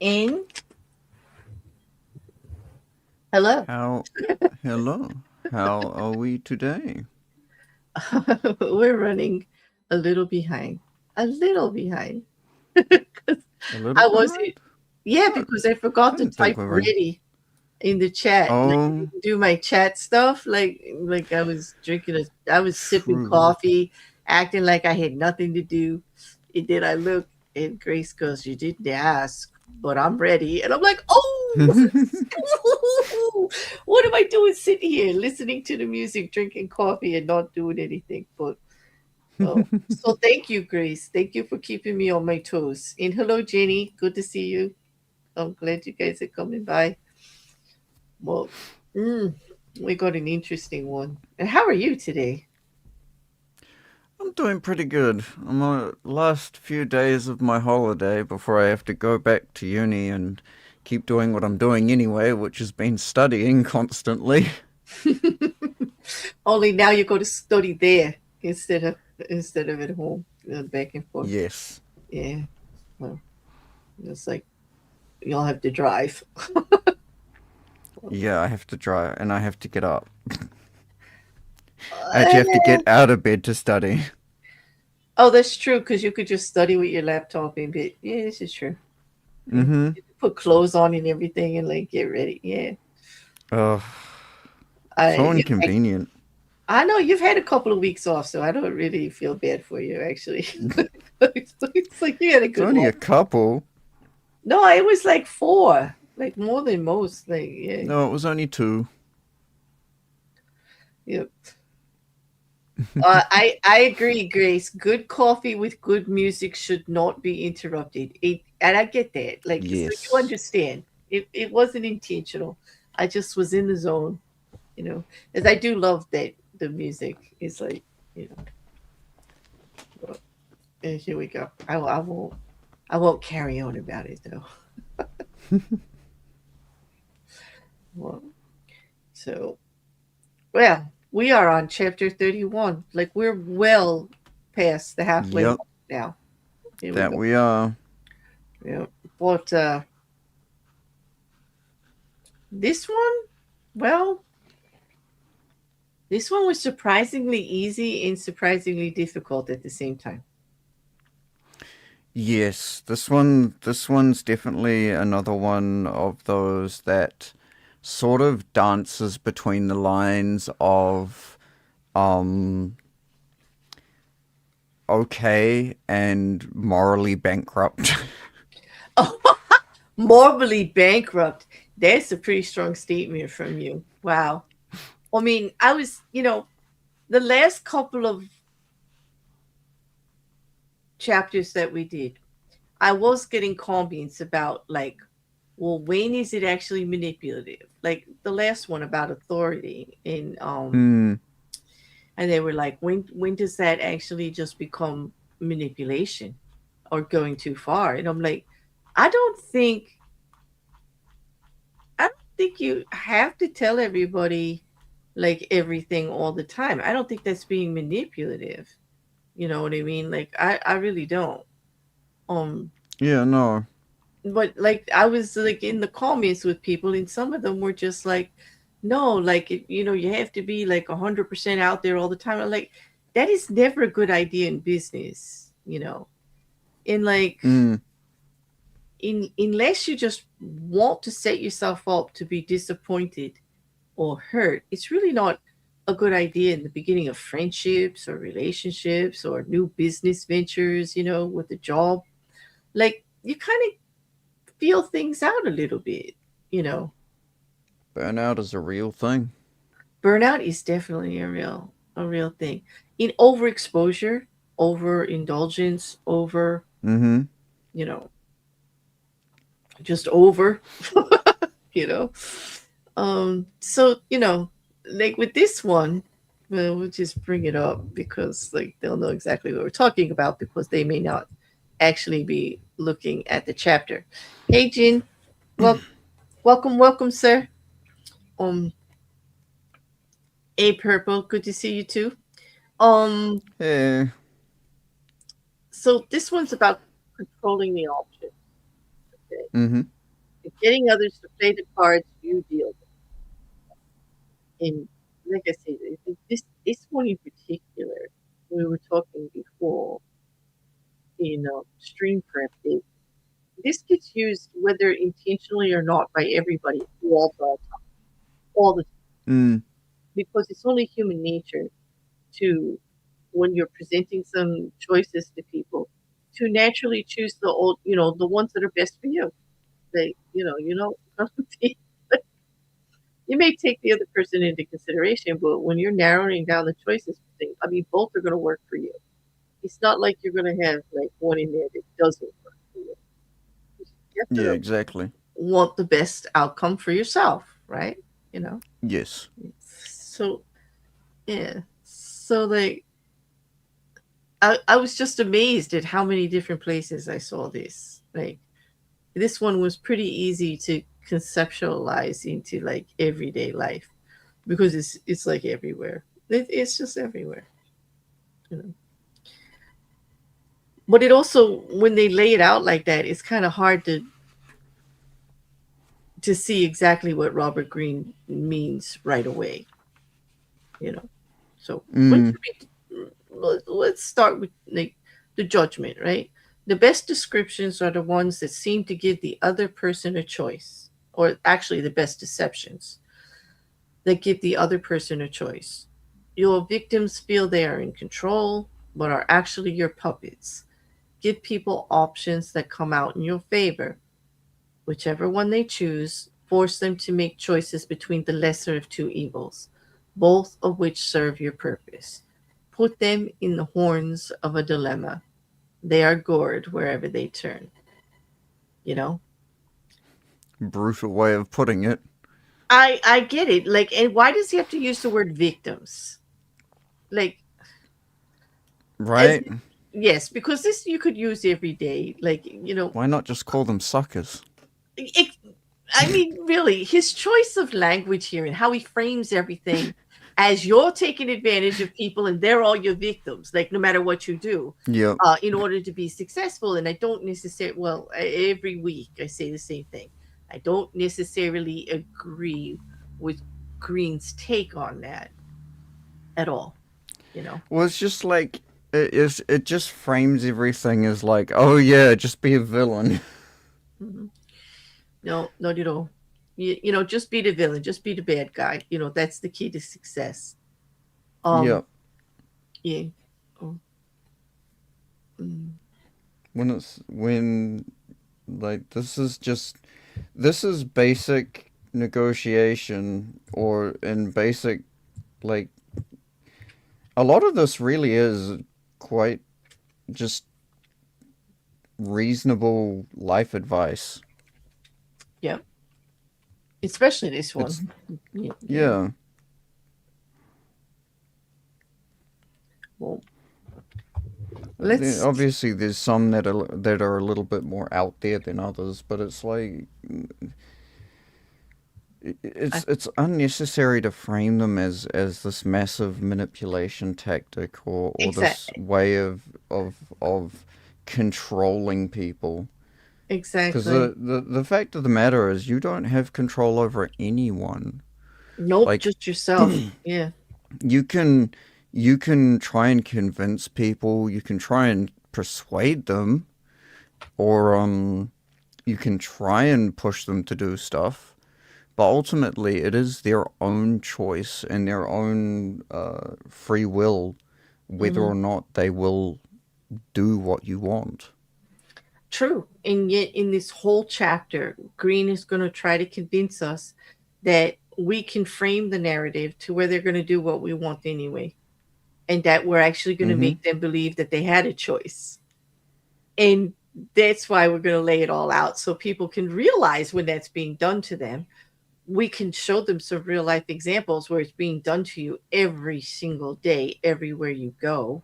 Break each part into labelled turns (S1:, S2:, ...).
S1: In. Hello.
S2: Hello. How are we today?
S1: We're running a little behind. A little behind.
S2: A little
S1: I wasn't.
S2: behind?
S1: Yeah,
S2: Oh,
S1: because I forgot
S2: I
S1: to
S2: didn't think
S1: type
S2: we were.
S1: ready in the chat. Like, I
S2: Oh,
S1: didn't do my chat stuff. Like I was I was sipping
S2: true.
S1: coffee, acting like I had nothing to do. And then I look, and Grace goes, "You didn't ask, but I'm ready." And I'm like, "Oh, what am I doing sitting here listening to the music, drinking coffee, and not doing anything?" But so thank you, Grace. Thank you for keeping me on my toes. And hello, Jenny. Good to see you. I'm glad you guys are coming by. Well, mm, we got an interesting one. And how are you today?
S2: I'm doing pretty good. I'm on the last few days of my holiday before I have to go back to uni and keep doing what I'm doing anyway, which has been studying constantly.
S1: Only now you go to study there instead of at home, back and forth.
S2: Yes.
S1: Yeah, well, it's like y'all have to drive.
S2: Yeah, I have to try and I have to get up. I actually have to
S1: Uh,
S2: get out of bed to study.
S1: oh, that's true because you could just study with your laptop and be. Yeah, this is true. Yeah.
S2: Mm-hmm.
S1: You put clothes on and everything and like get ready. Yeah,
S2: Oh,
S1: I
S2: so
S1: you like,
S2: inconvenient.
S1: I know you've had a couple of weeks off, so I don't really feel bad for you actually. It's like you had a
S2: It's
S1: good
S2: only
S1: one.
S2: a couple.
S1: No, it was like four, like more than most. Like yeah,
S2: No, it was only two.
S1: yeah. I agree, Grace. Good coffee with good music should not be interrupted. And I get that. Like, so you
S2: Yes.
S1: understand. It wasn't intentional. I just was in the zone, as I do love that the music is like, you know. Well, and here we go. I won't carry on about it though. Well, so well. We are on chapter 31. Like we're well past the halfway
S2: Yep,
S1: mark now. Here we
S2: that
S1: go.
S2: we are.
S1: Yeah. But this one, well, this one was surprisingly easy and surprisingly difficult at the same time.
S2: Yes, this one's definitely another one of those that sort of dances between the lines of um okay and morally bankrupt.
S1: Oh, morally bankrupt. That's a pretty strong statement from you. Wow. I mean, I was, the last couple of chapters that we did, I was getting comments about like, well, when is it actually manipulative? Like the last one about authority
S2: Hmm.
S1: and they were like, when does that actually just become manipulation or going too far? And I'm like, I don't think I don't think you have to tell everybody like everything all the time. I don't think that's being manipulative. You know what I mean? Like I really don't. Um
S2: Yeah, no.
S1: but like I was like in the comments with people and some of them were just like, no, like you have to be like 100% out there all the time. I'm like, that is never a good idea in business. And like
S2: Mm.
S1: unless you just want to set yourself up to be disappointed or hurt, it's really not a good idea in the beginning of friendships or relationships or new business ventures, with the job. Like you kind of feel things out a little bit, you know.
S2: Burnout is a real thing.
S1: Burnout is definitely a real thing. In overexposure, overindulgence, over,
S2: Mm-hmm.
S1: you know, just over, you know. So, like with this one, well, we'll just bring it up because like they'll know exactly what we're talking about because they may not actually be looking at the chapter. Hey Jin, well welcome, sir. Um A Purple, good to see you too. Um
S2: Hey.
S1: so this one's about controlling the options, okay?
S2: Mm-hmm.
S1: Getting others to play the cards you deal with. And like I said, this one in particular, we were talking before in stream prep. This gets used whether intentionally or not by everybody all the time,
S2: Mm.
S1: because it's only human nature to, when you're presenting some choices to people, to naturally choose the ones that are best for you. They, you may take the other person into consideration, but when you're narrowing down the choices for things, I mean, both are going to work for you. It's not like you're going to have like one in there that doesn't work for you. You have
S2: Yeah,
S1: to
S2: exactly.
S1: want the best outcome for yourself, right? You know.
S2: Yes.
S1: So yeah. So like I was just amazed at how many different places I saw this. Like this one was pretty easy to conceptualize into like everyday life because it's like everywhere. It's just everywhere. You know? But it also, when they lay it out like that, it's kind of hard to see exactly what Robert Greene means right away. You know. So when
S2: Mm.
S1: should let's start with like the judgment, right? The best descriptions are the ones that seem to give the other person a choice, or actually the best deceptions that give the other person a choice. Your victims feel they are in control, but are actually your puppets. Give people options that come out in your favor. Whichever one they choose, force them to make choices between the lesser of two evils, both of which serve your purpose. Put them in the horns of a dilemma. They are gored wherever they turn. You know?
S2: Brutal way of putting it.
S1: I get it. Like, and why does he have to use the word victims? Like, as
S2: Right?
S1: yes, because this you could use every day. Like,
S2: Why not just call them suckers?
S1: it, I mean, really, his choice of language here and how he frames everything as you're taking advantage of people and they're all your victims, like no matter what you do,
S2: Yep.
S1: in order to be successful. And I don't necessarily, well, every week I say the same thing. I don't necessarily agree with Green's take on that at all, you know.
S2: Well, it's just like it just frames everything as like, oh yeah, just be a villain.
S1: Hmm. No, not at all. You know, just be the villain, just be the bad guy. You know, that's the key to success. Um,
S2: Yep.
S1: yeah. Oh, mm,
S2: When like this is basic negotiation or in basic like a lot of this really is quite just reasonable life advice.
S1: yeah. Especially this
S2: It's
S1: one. Yeah.
S2: yeah.
S1: Well, let's.
S2: Obviously, there's some that are a little bit more out there than others, but it's like
S1: I,
S2: it's unnecessary to frame them as this massive manipulation tactic or this
S1: exactly.
S2: way of controlling people. Because
S1: Exactly.
S2: the fact of the matter is, you don't have control over anyone.
S1: Nope.
S2: Like
S1: Just yourself. Yeah.
S2: you can you can try and convince people, you can try and persuade them, or you can try and push them to do stuff. But ultimately, it is their own choice and their own free will whether
S1: Hmm.
S2: or not they will do what you want.
S1: True. And yet, in this whole chapter, Green is going to try to convince us that we can frame the narrative to where they're going to do what we want anyway, and that we're actually going to
S2: Mm-hmm.
S1: make them believe that they had a choice. And that's why we're going to lay it all out so people can realize when that's being done to them. We can show them some real life examples where it's being done to you every single day, everywhere you go.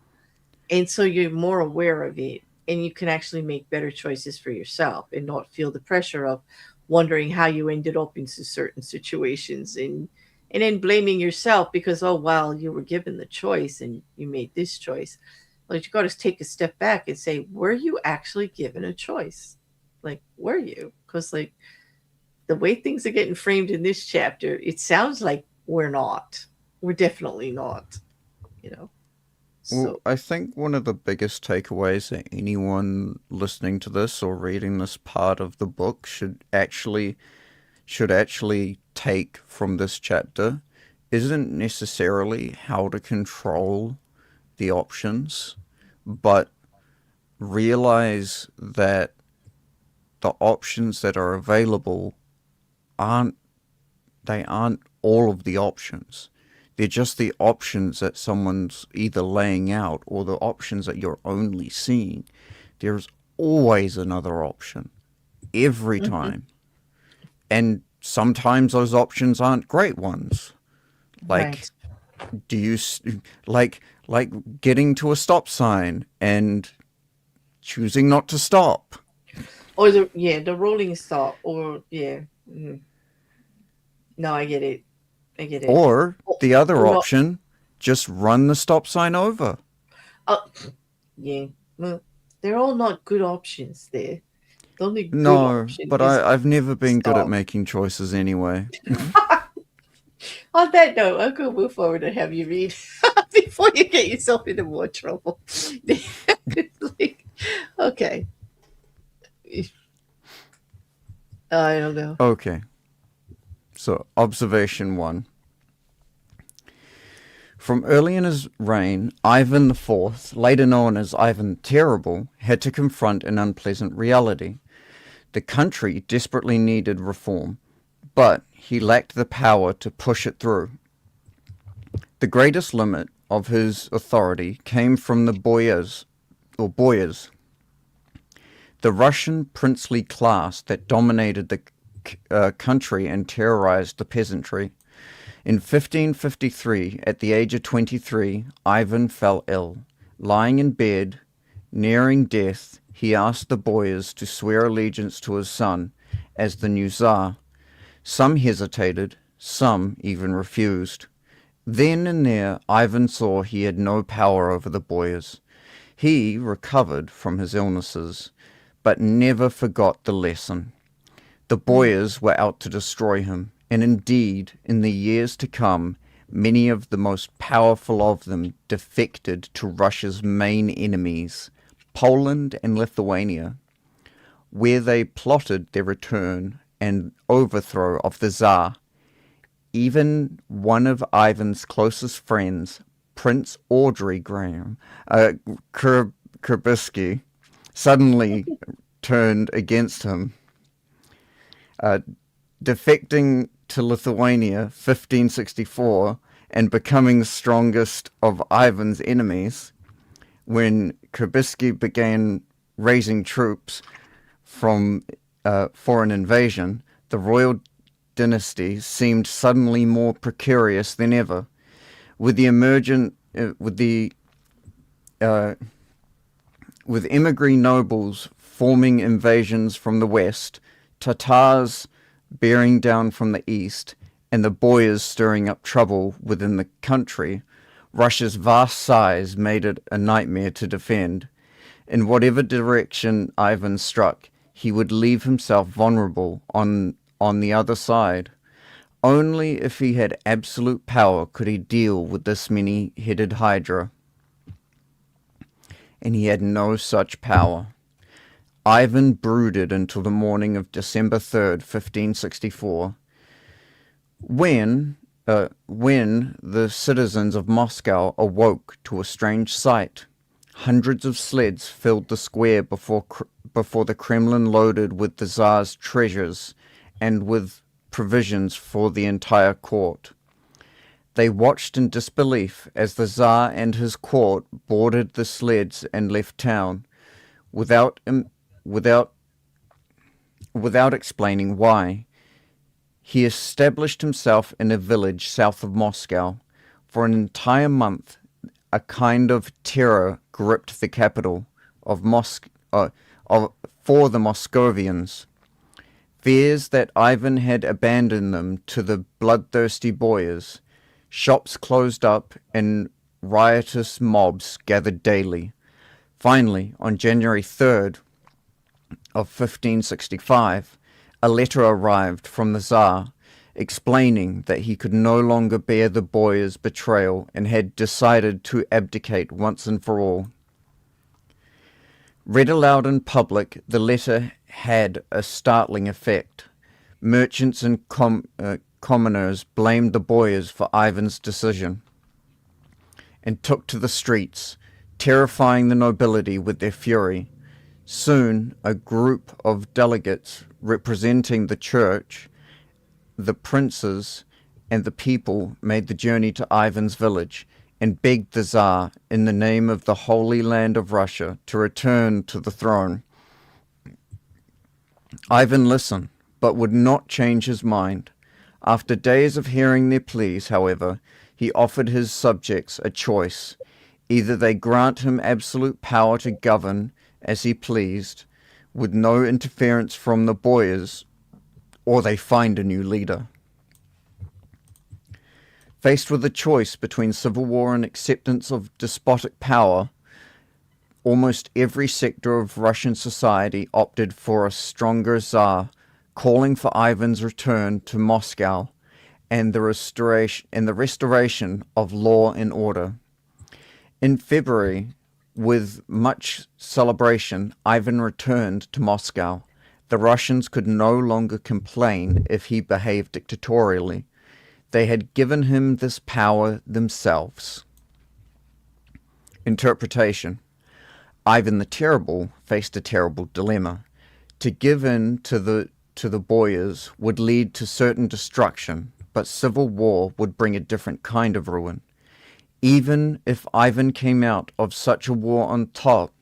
S1: And so you're more aware of it and you can actually make better choices for yourself and not feel the pressure of wondering how you ended up in certain situations and then blaming yourself because, oh well, you were given the choice and you made this choice. Like, you got to take a step back and say, were you actually given a choice? Like, were you? Because like the way things are getting framed in this chapter, it sounds like we're not. We're definitely not, you know.
S2: Well,
S1: So
S2: I think one of the biggest takeaways that anyone listening to this or reading this part of the book should actually take from this chapter isn't necessarily how to control the options, but realize that the options that are available aren't aren't all of the options. They're just the options that someone's either laying out or the options that you're only seeing. There's always another option every
S1: mhm,
S2: time. And sometimes those options aren't great ones. Like
S1: right.
S2: do you like getting to a stop sign and choosing not to stop,
S1: Or the rolling stop, or yeah. Mhm. No, I get it. I get it.
S2: or
S1: Or,
S2: the other
S1: or not.
S2: option, just run the stop sign over.
S1: Uh, yeah. Well, they're all not good options there. The only good
S2: No,
S1: option
S2: but
S1: is
S2: I've never been good at
S1: stop.
S2: making choices anyway.
S1: On that note, I'll go move forward and have you read before you get yourself into more trouble. Like, okay. I don't know.
S2: Okay, so observation one. From early in his reign, Ivan IV, later known as Ivan the Terrible, had to confront an unpleasant reality. The country desperately needed reform, but he lacked the power to push it through. The greatest limit of his authority came from the boyars, the Russian princely class that dominated the country and terrorized the peasantry. In 1553, at the age of 23, Ivan fell ill. Lying in bed, nearing death, he asked the boyars to swear allegiance to his son as the new Tsar. Some hesitated, some even refused. Then and there, Ivan saw he had no power over the boyars. He recovered from his illnesses, but never forgot the lesson. The boyars were out to destroy him, and indeed, in the years to come, many of the most powerful of them defected to Russia's main enemies, Poland and Lithuania, where they plotted their return and overthrow of the Tsar. Even one of Ivan's closest friends, Prince Audrey Graham, Kurbisky, suddenly turned against him. Defecting to Lithuania 1564 and becoming the strongest of Ivan's enemies, when Kurbisky began raising troops for an invasion, the royal dynasty seemed suddenly more precarious than ever. With emigre nobles forming invasions from the west, Tatars bearing down from the east, and the boyars stirring up trouble within the country, Russia's vast size made it a nightmare to defend. In whatever direction Ivan struck, he would leave himself vulnerable on the other side. Only if he had absolute power could he deal with this many-headed hydra. And he had no such power. Ivan brooded until the morning of December 3rd, 1564, when the citizens of Moscow awoke to a strange sight. Hundreds of sleds filled the square before the Kremlin, loaded with the Tsar's treasures and with provisions for the entire court. They watched in disbelief as the Tsar and his court boarded the sleds and left town, without explaining why. He established himself in a village south of Moscow. For an entire month, a kind of terror gripped the capital for the Moscovians. Fears that Ivan had abandoned them to the bloodthirsty boyars. Shops closed up and riotous mobs gathered daily. Finally, on January 3rd of 1565, a letter arrived from the Tsar explaining that he could no longer bear the boyars' betrayal and had decided to abdicate once and for all. Read aloud in public, the letter had a startling effect. Merchants and commoners blamed the boyars for Ivan's decision and took to the streets, terrifying the nobility with their fury. Soon, a group of delegates representing the church, the princes, and the people made the journey to Ivan's village and begged the Tsar, in the name of the Holy Land of Russia, to return to the throne. Ivan listened, but would not change his mind. After days of hearing their pleas, however, he offered his subjects a choice. Either they grant him absolute power to govern as he pleased, with no interference from the boyars, or they find a new leader. Faced with a choice between civil war and acceptance of despotic power, almost every sector of Russian society opted for a stronger Tsar, calling for Ivan's return to Moscow and the restoration of law and order. In February, with much celebration, Ivan returned to Moscow. The Russians could no longer complain if he behaved dictatorially. They had given him this power themselves. Interpretation. Ivan the Terrible faced a terrible dilemma. To give in to the boyars would lead to certain destruction, but civil war would bring a different kind of ruin. Even if Ivan came out of such a war on top,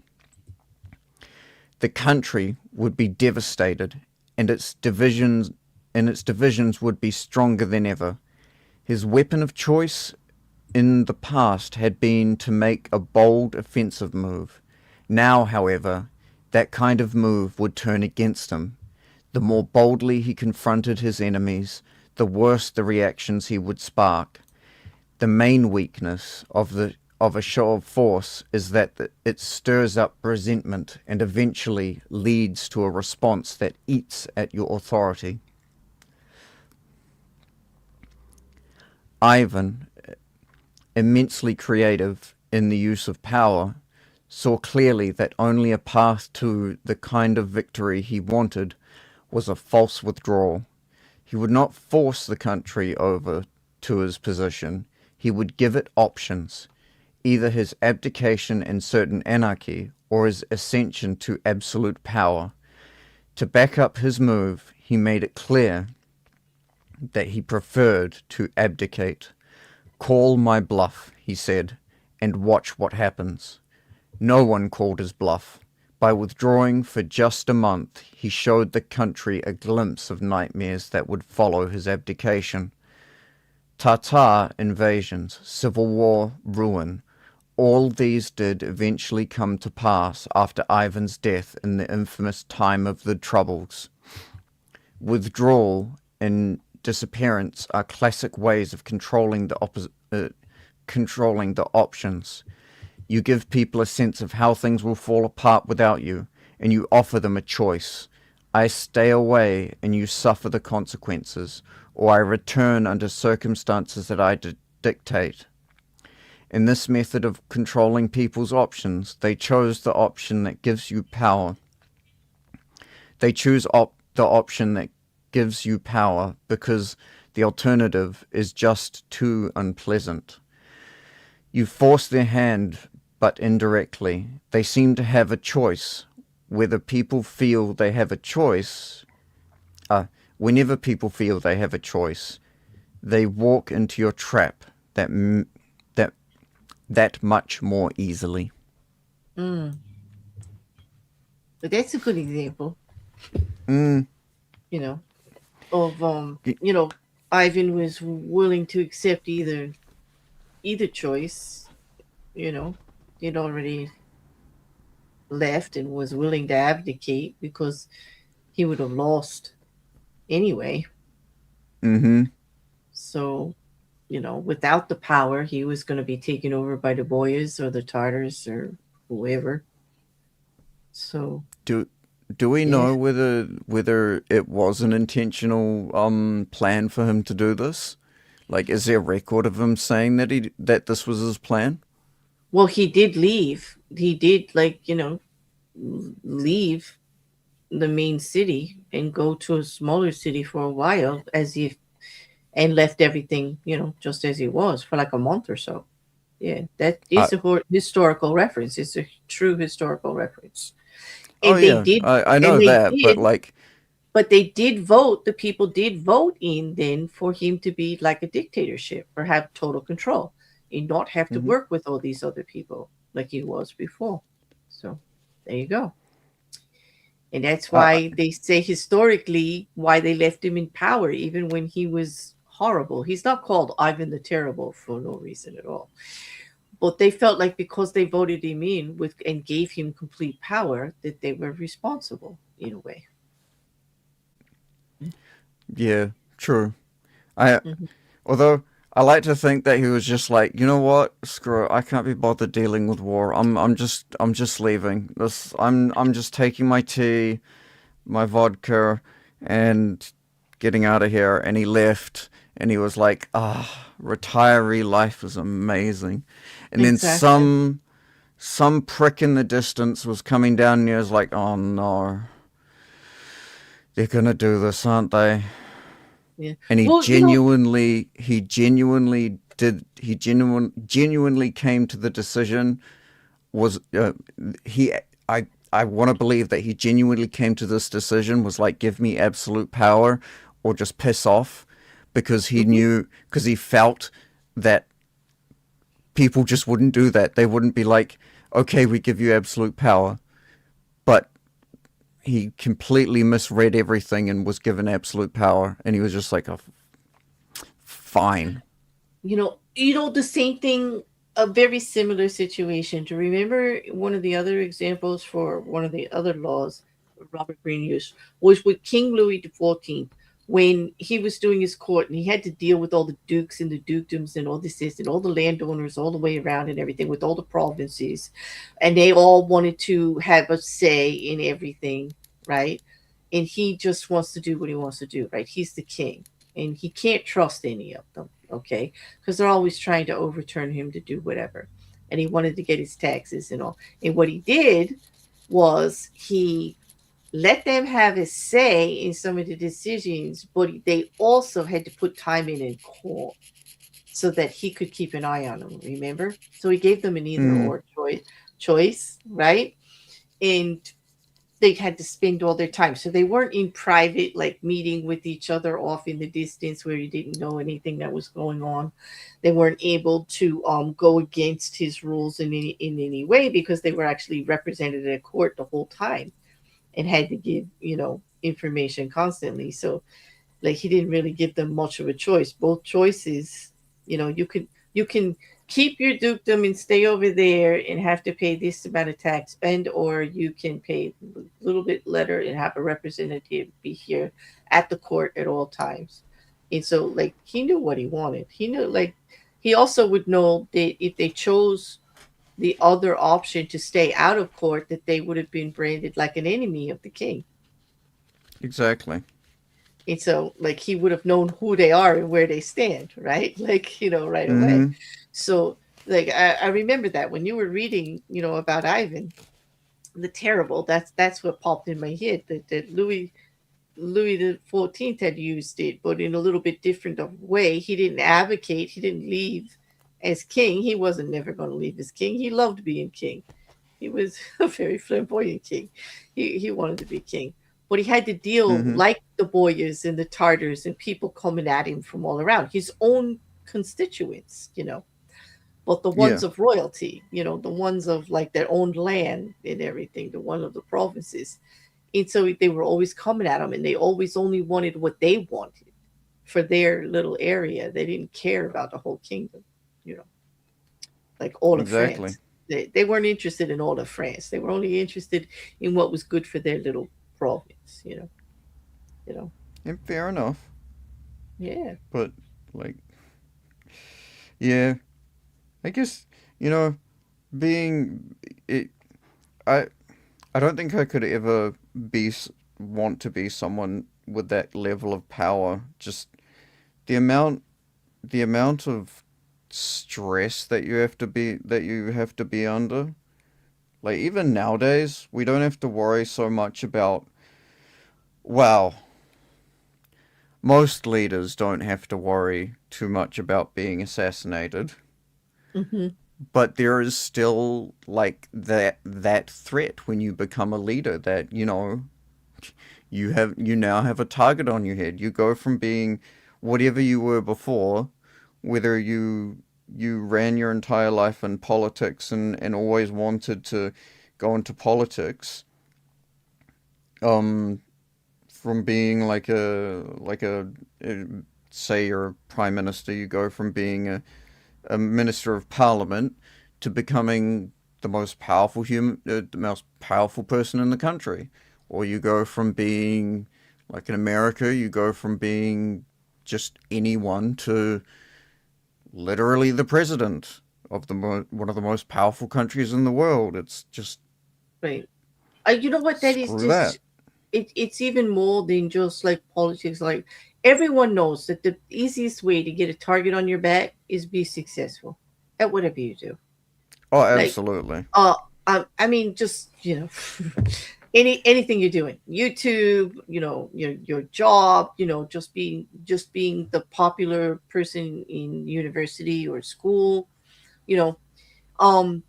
S2: the country would be devastated, and its divisions would be stronger than ever. His weapon of choice in the past had been to make a bold offensive move. Now, however, that kind of move would turn against him. The more boldly he confronted his enemies, the worse the reactions he would spark. The main weakness of a show of force is that it stirs up resentment and eventually leads to a response that eats at your authority. Ivan, immensely creative in the use of power, saw clearly that only a path to the kind of victory he wanted was a false withdrawal. He would not force the country over to his position. He would give it options, either his abdication and certain anarchy, or his ascension to absolute power. To back up his move, he made it clear that he preferred to abdicate. Call my bluff, he said, and watch what happens. No one called his bluff. By withdrawing for just a month, he showed the country a glimpse of nightmares that would follow his abdication. Tatar invasions, civil war, ruin, all these did eventually come to pass after Ivan's death in the infamous time of the Troubles. Withdrawal and disappearance are classic ways of controlling the options. You give people a sense of how things will fall apart without you, and you offer them a choice. I stay away and you suffer the consequences, or I return under circumstances that I dictate. In this method of controlling people's options, they chose the option that gives you power. They choose the option that gives you power because the alternative is just too unpleasant. You force their hand, but indirectly. They seem to have a choice. Whether people feel they have a choice, whenever people feel they have a choice, they walk into your trap that much more easily.
S1: But that's a good example,
S2: Mm.
S1: you know, of Ivan was willing to accept either choice. He'd already left and was willing to abdicate because he would have lost anyway.
S2: Mm-hmm.
S1: So, without the power, he was going to be taken over by the Boyars or the Tartars or whoever. So,
S2: Do we
S1: yeah.
S2: know whether it was an intentional plan for him to do this? Like, is there a record of him saying that this was his plan?
S1: Well, he did leave. He did, leave the main city and go to a smaller city for a while, and left everything, just as it was for like a month or so. Yeah, that
S2: I,
S1: is a historical reference. It's a true historical reference.
S2: oh
S1: And they
S2: yeah,
S1: did,
S2: I
S1: and
S2: know
S1: they
S2: that, but
S1: did,
S2: like,
S1: but they did vote. The people did vote in then for him to be like a dictatorship or have total control and not have to
S2: mm-hmm.
S1: work with all these other people like he was before. So there you go. And that's
S2: I,
S1: why they say historically why they left him in power, even when he was horrible. He's not called Ivan the Terrible for no reason at all. But they felt like because they voted him in with and gave him complete power, that they were responsible in a way.
S2: yeah, true. I
S1: Mm-hmm.
S2: Although I like to think that he was just like, you know what, screw it, I can't be bothered dealing with war. I'm just leaving. I'm just taking my tea, my vodka, and getting out of here. And he left, and he was like, retiree life is amazing. And then
S1: Exactly.
S2: some prick in the distance was coming down, and he was like, oh no, they're gonna do this, aren't they?
S1: Yeah.
S2: And
S1: Well,
S2: genuinely came to the decision was he I want to believe that he genuinely came to this decision was like, give me absolute power or just piss off, because
S1: mhm.
S2: he felt that people just wouldn't do that. They wouldn't be like, okay, we give you absolute power. But he completely misread everything and was given absolute power, and he was just like, oh, fine.
S1: The same thing, a very similar situation. Do you remember one of the other examples for one of the other laws Robert Greene used was with King Louis XIV. when he was doing his court and he had to deal with all the dukes and the dukedoms and all this and all the landowners all the way around and everything with all the provinces, and they all wanted to have a say in everything, right? And he just wants to do what he wants to do, right? He's the king, and he can't trust any of them, okay? Because they're always trying to overturn him to do whatever. And he wanted to get his taxes and all. And what he did was he let them have a say in some of the decisions, but they also had to put time in court so that he could keep an eye on them. Remember? So he gave them an either
S2: Mm,
S1: or choice, right? And they had to spend all their time. So they weren't in private, like meeting with each other off in the distance where he didn't know anything that was going on. They weren't able to go against his rules in any way because they were actually represented at court the whole time and had to give, information constantly. So like he didn't really give them much of a choice. Both choices, you can keep your dukedom and stay over there and have to pay this amount of tax, and or you can pay a little bit letter and have a representative be here at the court at all times. And so like he knew what he wanted. He knew, like, he also would know that if they chose the other option to stay out of court, that they would have been branded like an enemy of the king.
S2: exactly.
S1: And so, like, he would have known who they are and where they stand, right? Like, right away.
S2: Mm-hmm.
S1: So, like, I remember that when you were reading, about Ivan the Terrible. That's what popped in my head. That Louis the 14th had used it, but in a little bit different of way. He didn't advocate. He didn't leave as king. He wasn't never going to leave as king. He loved being king. He was a very flamboyant king. He wanted to be king. But he had to deal
S2: Mm-hmm.
S1: like the Boyars and the Tartars and people coming at him from all around. His own constituents, but the
S2: Yeah,
S1: ones of royalty, the ones of like their own land and everything, the one of the provinces. And so they were always coming at him and they always only wanted what they wanted for their little area. They didn't care about the whole kingdom, you know like all of
S2: exactly.
S1: France. They weren't interested in all of France. They were only interested in what was good for their little province. You know.
S2: And fair enough.
S1: Yeah.
S2: But like, yeah, I guess you know, being it. I I don't think I could ever be want to be someone with that level of power. Just the amount the amount of stress that you have to be under. Like even nowadays, we don't have to worry so much about. Well, most leaders don't have to worry too much about being assassinated,
S1: Hmm.
S2: but there is still like that threat when you become a leader that you now have a target on your head. You go from being whatever you were before, whether you ran your entire life in politics and always wanted to go into politics, um, from being like a say you're a prime minister, you go from being a minister of parliament to becoming the most powerful person in the country, or you go from being like in America, you go from being just anyone to literally the president of one of the most powerful countries in the world. It's just
S1: Right. You know what? That is
S2: screw that.
S1: just it's even more than just like politics. Like everyone knows that the easiest way to get a target on your back is be successful at whatever you do.
S2: Oh,
S1: Like,
S2: absolutely.
S1: uh, I mean, just anything you're doing, YouTube, your job, just being the popular person in university or school, you know, um,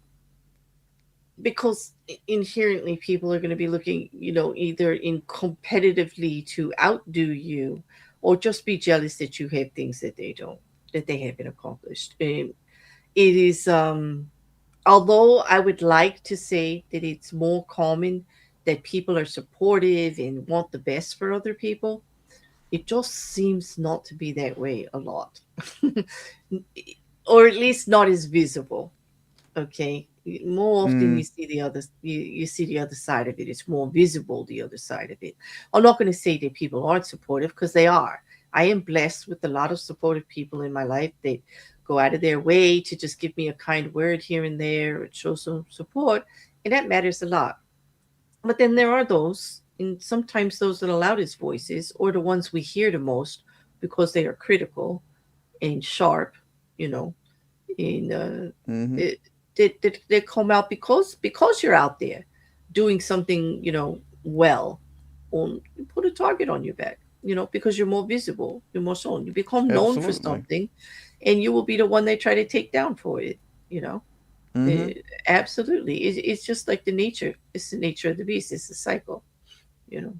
S1: because inherently people are going to be looking, either in competitively to outdo you, or just be jealous that you have things that they don't, that they haven't accomplished. And it is, although I would like to say that it's more common that people are supportive and want the best for other people, it just seems not to be that way a lot. Or at least not as visible. Okay. More often
S2: Mm,
S1: you see the other, you see the other side of it. It's more visible, the other side of it. I'm not going to say that people aren't supportive, because they are. I am blessed with a lot of supportive people in my life that go out of their way to just give me a kind word here and there and show some support, and that matters a lot. But then there are those, and sometimes those are the loudest voices, or the ones we hear the most, because they are critical and sharp, you know, and
S2: mm-hmm.
S1: it, they come out because you're out there doing something, well, on put a target on your back, because you're more visible, you're more shown, you become known for
S2: Absolutely.
S1: something, and you will be the one they try to take down for it. You know,
S2: Mm-hmm.
S1: Absolutely, it's just like the nature. It's the nature of the beast. It's the cycle. You know.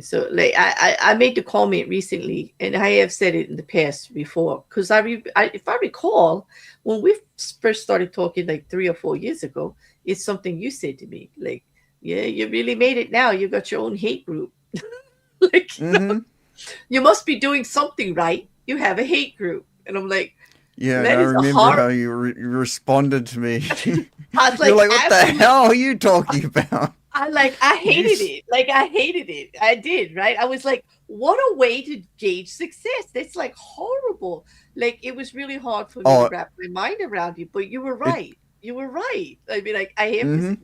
S1: So like I made the comment recently, and I have said it in the past before, because if I recall, when we first started talking like 3 or 4 years ago, it's something you said to me, like, yeah, you really made it now. You got your own hate group. Like,
S2: Mm-hmm.
S1: you must be doing something right. You have a hate group. And I'm like,
S2: Yeah, and
S1: that
S2: I
S1: is a
S2: remember
S1: hard.
S2: how you responded to me.
S1: I was
S2: You're
S1: like,
S2: like, "What the
S1: absolutely.
S2: hell are you talking about?"
S1: I
S2: You.
S1: hated it. Like, I hated it. I did, right? I was like, what a way to gauge success. That's like horrible. Like, it was really hard for me to
S2: Oh,
S1: wrap my mind around it, but you were
S2: it.
S1: right. You were right. I mean, like, I have to,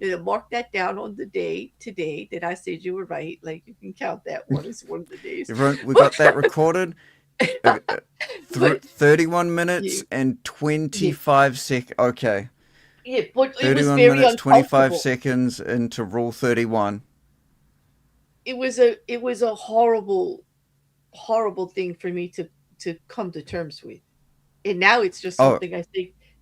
S2: Mm-hmm.
S1: mark that down on the day today that I said you were right. Like, you can count that one as one of the days.
S2: Everyone, we got that recorded. Uh, uh,
S1: But
S2: 31 minutes
S1: you,
S2: and
S1: yeah,
S2: 25 sec. Okay.
S1: yeah, but it was
S2: 31
S1: very
S2: minutes, 25
S1: uncomfortable.
S2: seconds into Rule 31.
S1: It was a horrible thing for me to come to terms with. And now it's just
S2: Oh,
S1: something I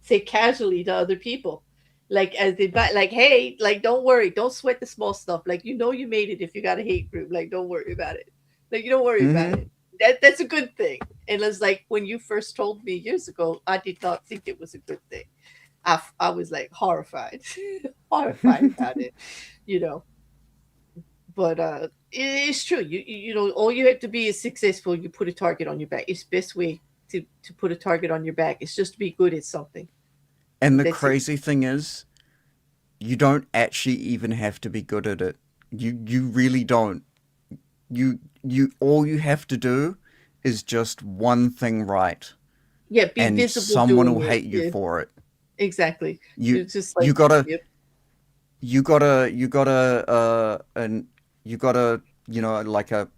S1: say casually to other people, like, as they buy, like, hey, like, don't worry, don't sweat the small stuff. Like, you made it if you got a hate group. Like, don't worry about it. Like, you don't worry about
S2: mm-hmm.
S1: it. That's a good thing. And it's like, when you first told me years ago, I did not think it was a good thing. I was like horrified, horrified about it. You know, but it's true. All you have to be is successful. You put a target on your back. It's the best way to put a target on your back. It's just to be good at something.
S2: And the
S1: That's it.
S2: crazy thing is, you don't actually even have to be good at it. You really don't. You all you have to do is just one thing right,
S1: Yeah, be
S2: and
S1: visible
S2: someone
S1: doing
S2: will
S1: it.
S2: hate you
S1: Yeah,
S2: for it.
S1: exactly.
S2: You
S1: It's just
S2: you
S1: like,
S2: gotta
S1: yep.
S2: and you gotta like a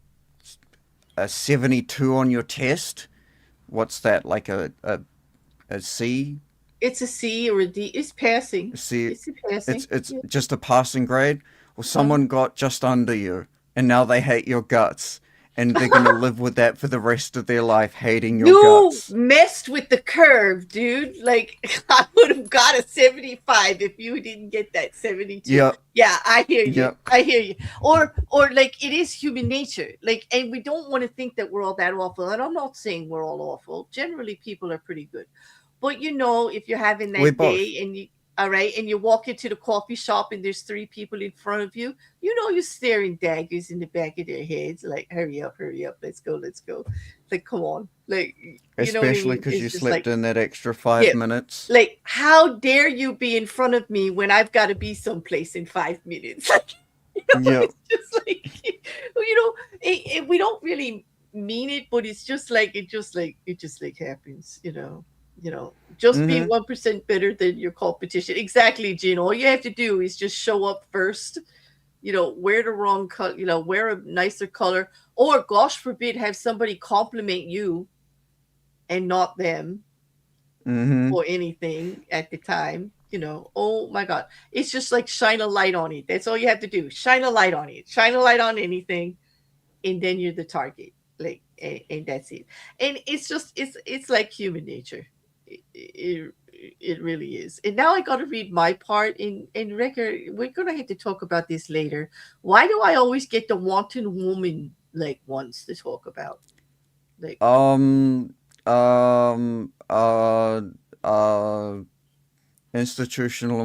S2: 72 on your test. What's that, like a C?
S1: It's a C or a D. It's passing.
S2: See,
S1: It's a passing.
S2: it's
S1: Yeah.
S2: just a passing grade. Well,
S1: Uh-huh.
S2: someone got just under you, and now they hate your guts, and they're gonna live with that for the rest of their life, hating your
S1: You
S2: guts.
S1: messed with the curve, dude. Like, I would have got a 75 if you didn't get that 72.
S2: Yep,
S1: Yeah, I hear you.
S2: yep.
S1: I hear you. Or like, it is human nature. Like, and we don't want to think that we're all that awful. And I'm not saying we're all awful. Generally, people are pretty good. But if you're having
S2: We're
S1: that
S2: both.
S1: day, and you all right, and you walk into the coffee shop and there's three people in front of you, you're staring daggers in the back of their heads, like, hurry up, let's go. Like, come on. Like, you know what I
S2: Especially
S1: mean?
S2: because you
S1: It's just like,
S2: slept in that extra
S1: yeah,
S2: 5 minutes.
S1: like, how dare you be in front of me when I've got to be someplace in 5 minutes?
S2: Yep.
S1: It's just like, we don't really mean it, but it's just like, it just like happens. Just be
S2: Mm-hmm.
S1: 1% better than your competition. Exactly, Gene. All you have to do is just show up first. Wear the wrong color. Wear a nicer color, or gosh forbid, have somebody compliment you and not them
S2: Mm-hmm.
S1: or anything at the time. Oh my God. It's just like, shine a light on it. That's all you have to do. Shine a light on it. Shine a light on anything, and then you're the target. Like, and that's it. And it's like human nature. It really is. And now I got to read my part in Rekkr. We're gonna have to talk about this later. Why do I always get the wanton woman like ones to talk about? Like,
S2: Um. Um. Uh. Institutional.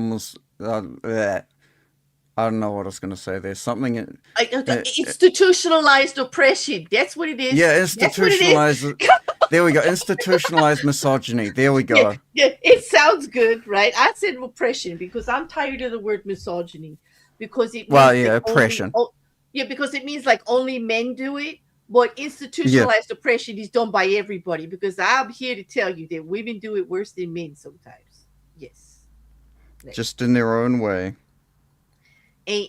S2: Bleh. I don't know what I was gonna say. There's something. Uh,
S1: institutionalized oppression. That's what it is.
S2: yeah,
S1: That's what it is.
S2: institutionalized. There we go. Institutionalized misogyny. There we
S1: Yeah,
S2: go.
S1: yeah, it sounds good, right? I said oppression because I'm tired of the word misogyny because it
S2: Well,
S1: means
S2: yeah,
S1: like only,
S2: oppression.
S1: oh, yeah, because it means like only men do it. But
S2: Yeah,
S1: institutionalized oppression is done by everybody because I'm here to tell you that women do it worse than men sometimes. Yes. Like,
S2: just in their own way.
S1: and,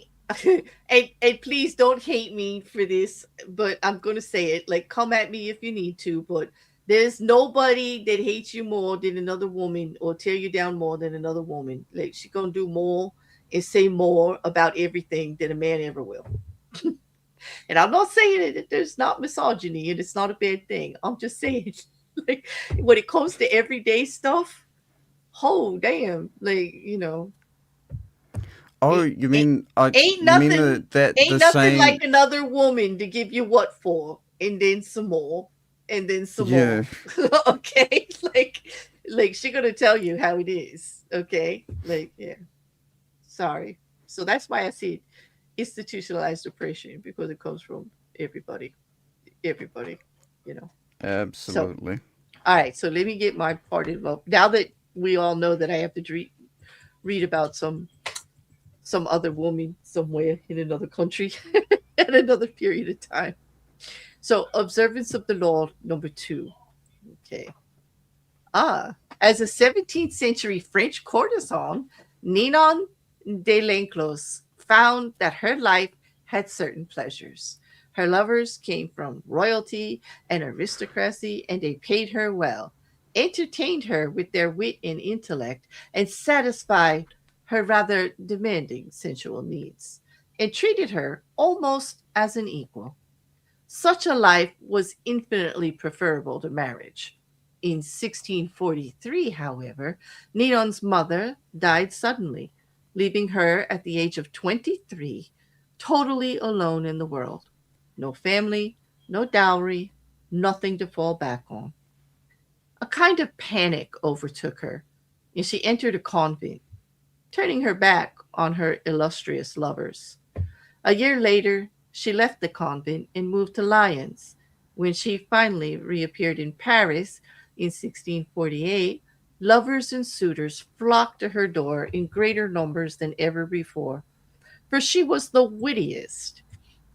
S1: and please don't hate me for this, but I'm gonna say it. Like, come at me if you need to, but there's nobody that hates you more than another woman or tear you down more than another woman. Like, she gonna do more and say more about everything than a man ever will. And I'm not saying that there's not misogyny and it's not a bad thing. I'm just saying, like, when it comes to everyday stuff, oh damn, like,
S2: Oh,
S1: it,
S2: you
S1: it
S2: mean
S1: ain't
S2: you mean
S1: nothing
S2: the
S1: ain't nothing like
S2: saying?
S1: another woman to give you what for, and then some more, and then some
S2: Yeah,
S1: more. Okay, like she gonna tell you how it is. Okay, like, yeah, sorry. So that's why I see institutionalized oppression, because it comes from everybody, everybody, you know. So,
S2: absolutely.
S1: all right, so let me get my part involved now that we all know that I have to read about some other woman somewhere in another country at another period of time. So, observance of the law number two. Okay. As a 17th century French courtesan, Ninon de Lenclos found that her life had certain pleasures. Her lovers came from royalty and aristocracy, and they paid her well, entertained her with their wit and intellect, and satisfied her rather demanding sensual needs, and treated her almost as an equal. Such a life was infinitely preferable to marriage. In 1643, however, Ninon's mother died suddenly, leaving her at the age of 23 totally alone in the world. No family, no dowry, nothing to fall back on. A kind of panic overtook her, and she entered a convent, turning her back on her illustrious lovers. A year later, she left the convent and moved to Lyons. When she finally reappeared in Paris in 1648, lovers and suitors flocked to her door in greater numbers than ever before, for she was the wittiest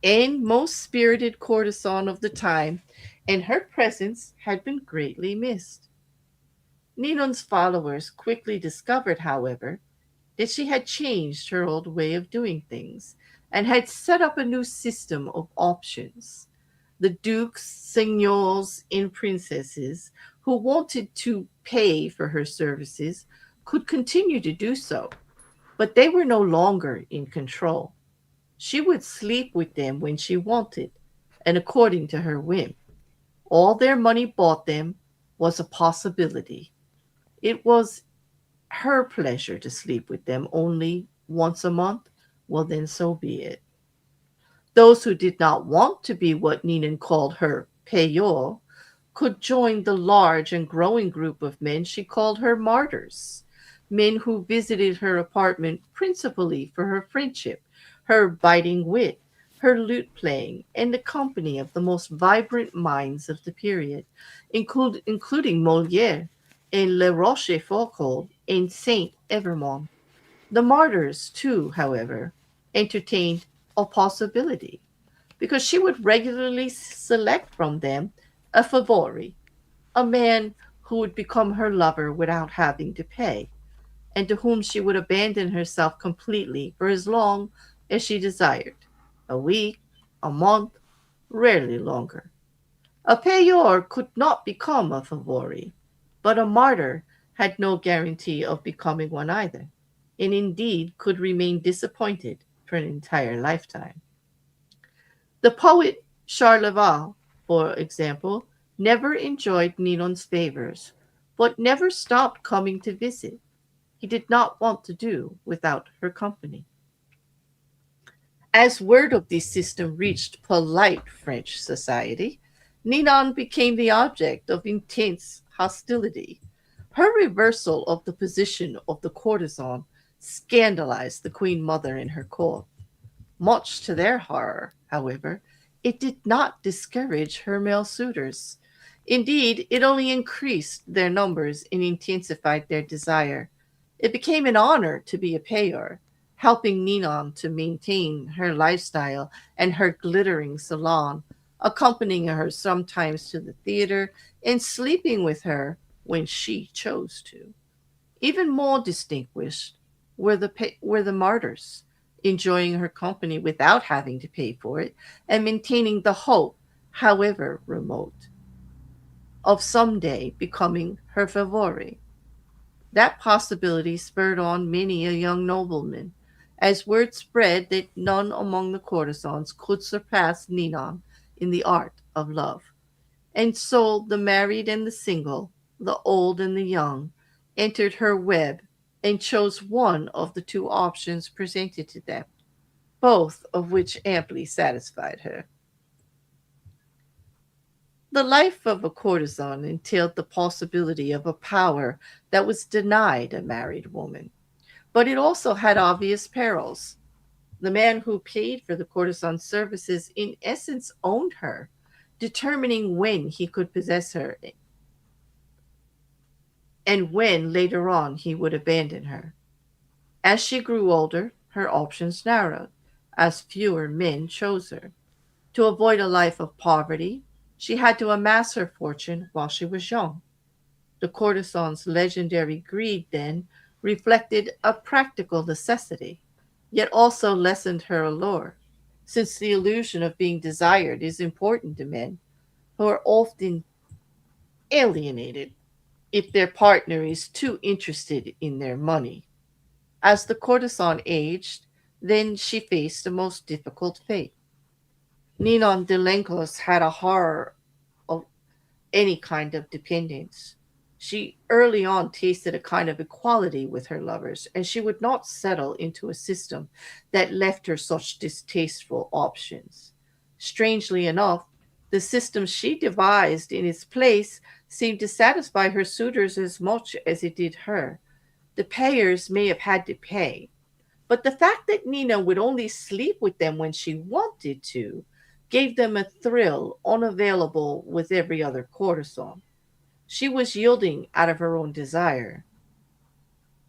S1: and most spirited courtesan of the time, and her presence had been greatly missed. Ninon's followers quickly discovered, however, that she had changed her old way of doing things and had set up a new system of options. The dukes, seigneurs, and princesses who wanted to pay for her services could continue to do so, but they were no longer in control. She would sleep with them when she wanted and according to her whim. All their money bought them was a possibility. It was her pleasure to sleep with them only once a month, well, then so be it. Those who did not want to be what Ninan called her payot could join the large and growing group of men she called her martyrs, men who visited her apartment principally for her friendship, her biting wit, her lute playing, and the company of the most vibrant minds of the period, including Moliere and Le Rochefoucauld and Saint Evremond. The martyrs, too, however, entertained a possibility, because she would regularly select from them a favori, a man who would become her lover without having to pay, and to whom she would abandon herself completely for as long as she desired, a week, a month, rarely longer. A payor could not become a favori, but a martyr had no guarantee of becoming one either, and indeed could remain disappointed for an entire lifetime. The poet Charleval, for example, never enjoyed Ninon's favors, but never stopped coming to visit. He did not want to do without her company. As word of this system reached polite French society, Ninon became the object of intense hostility. Her reversal of the position of the courtesan scandalized the queen mother and her court. Much to their horror, however, it did not discourage her male suitors. Indeed, it only increased their numbers and intensified their desire. It became an honor to be a payor, helping Ninon to maintain her lifestyle and her glittering salon, accompanying her sometimes to the theater and sleeping with her when she chose to. Even more distinguished were the martyrs, enjoying her company without having to pay for it and maintaining the hope, however remote, of someday becoming her favori. That possibility spurred on many a young nobleman, as word spread that none among the courtesans could surpass Ninon in the art of love. And so the married and the single, the old and the young, entered her web and chose one of the two options presented to them, both of which amply satisfied her. The life of a courtesan entailed the possibility of a power that was denied a married woman, but it also had obvious perils. The man who paid for the courtesan's services in essence owned her, determining when he could possess her and when later on he would abandon her. As she grew older, her options narrowed, as fewer men chose her. To avoid a life of poverty, she had to amass her fortune while she was young. The courtesan's legendary greed, then, reflected a practical necessity, yet also lessened her allure, since the illusion of being desired is important to men who are often alienated if their partner is too interested in their money. As the courtesan aged, then she faced a most difficult fate. Ninon de Lencos had a horror of any kind of dependence. She early on tasted a kind of equality with her lovers, and she would not settle into a system that left her such distasteful options. Strangely enough, the system she devised in its place seemed to satisfy her suitors as much as it did her. The payers may have had to pay, but the fact that Nina would only sleep with them when she wanted to gave them a thrill unavailable with every other courtesan. She was yielding out of her own desire.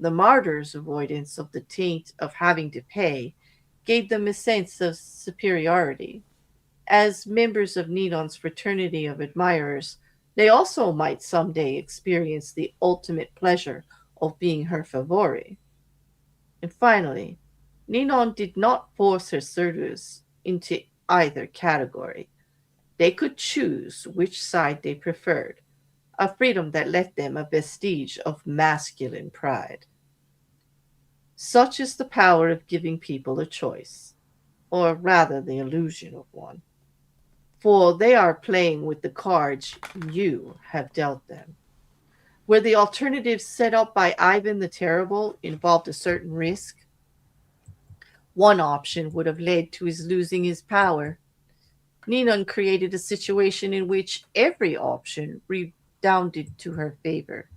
S1: The martyr's avoidance of the taint of having to pay gave them a sense of superiority. As members of Ninon's fraternity of admirers, they also might someday experience the ultimate pleasure of being her favori. And finally, Ninon did not force her suitors into either category. They could choose which side they preferred, a freedom that left them a vestige of masculine pride. Such is the power of giving people a choice, or rather the illusion of one, for they are playing with the cards you have dealt them. Where the alternatives set up by Ivan the Terrible involved a certain risk, one option would have led to his losing his power. Ninon created a situation in which every option redounded to her favor.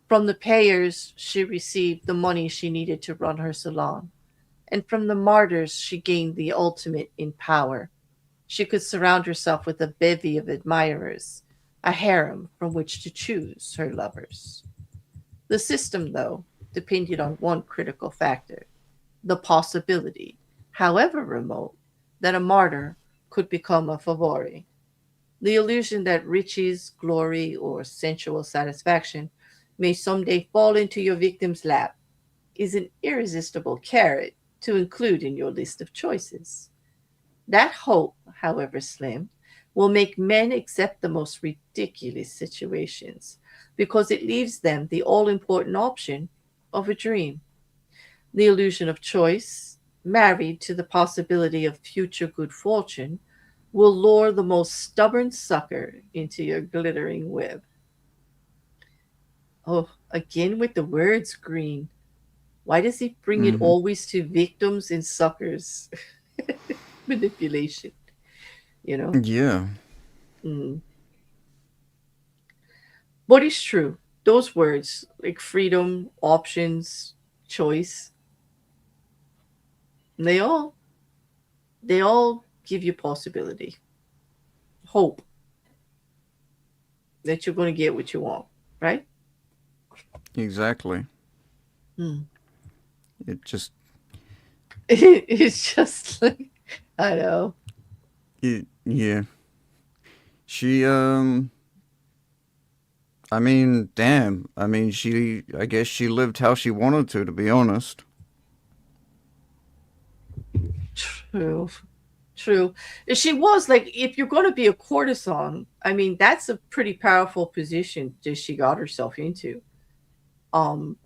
S1: From the payers, she received the money she needed to run her salon, and from the martyrs, she gained the ultimate in power. She could surround herself with a bevy of admirers, a harem from which to choose her lovers. The system, though, depended on one critical factor: the possibility, however remote, that a martyr could become a favori. The illusion that riches, glory, or sensual satisfaction may someday fall into your victim's lap is an irresistible carrot to include in your list of choices. That hope, however slim, will make men accept the most ridiculous situations because it leaves them the all important option of a dream. The illusion of choice, married to the possibility of future good fortune, will lure the most stubborn sucker into your glittering web. Oh, again with the words, Green. Why does he bring it
S2: Hmm.
S1: always to victims and suckers? Manipulation, you know?
S2: Yeah.
S1: Mm. But it's true. Those words, like freedom, options, choice, they all they all give you possibility, hope. that you're going to get what you want, right?
S2: Exactly.
S1: Hmm.
S2: It just,
S1: It's just like, I know.
S2: yeah. She, I mean, damn. I mean, I guess she lived how she wanted to be honest.
S1: True. True. She was like, if you're going to be a courtesan, I mean, that's a pretty powerful position that she got herself into. Um,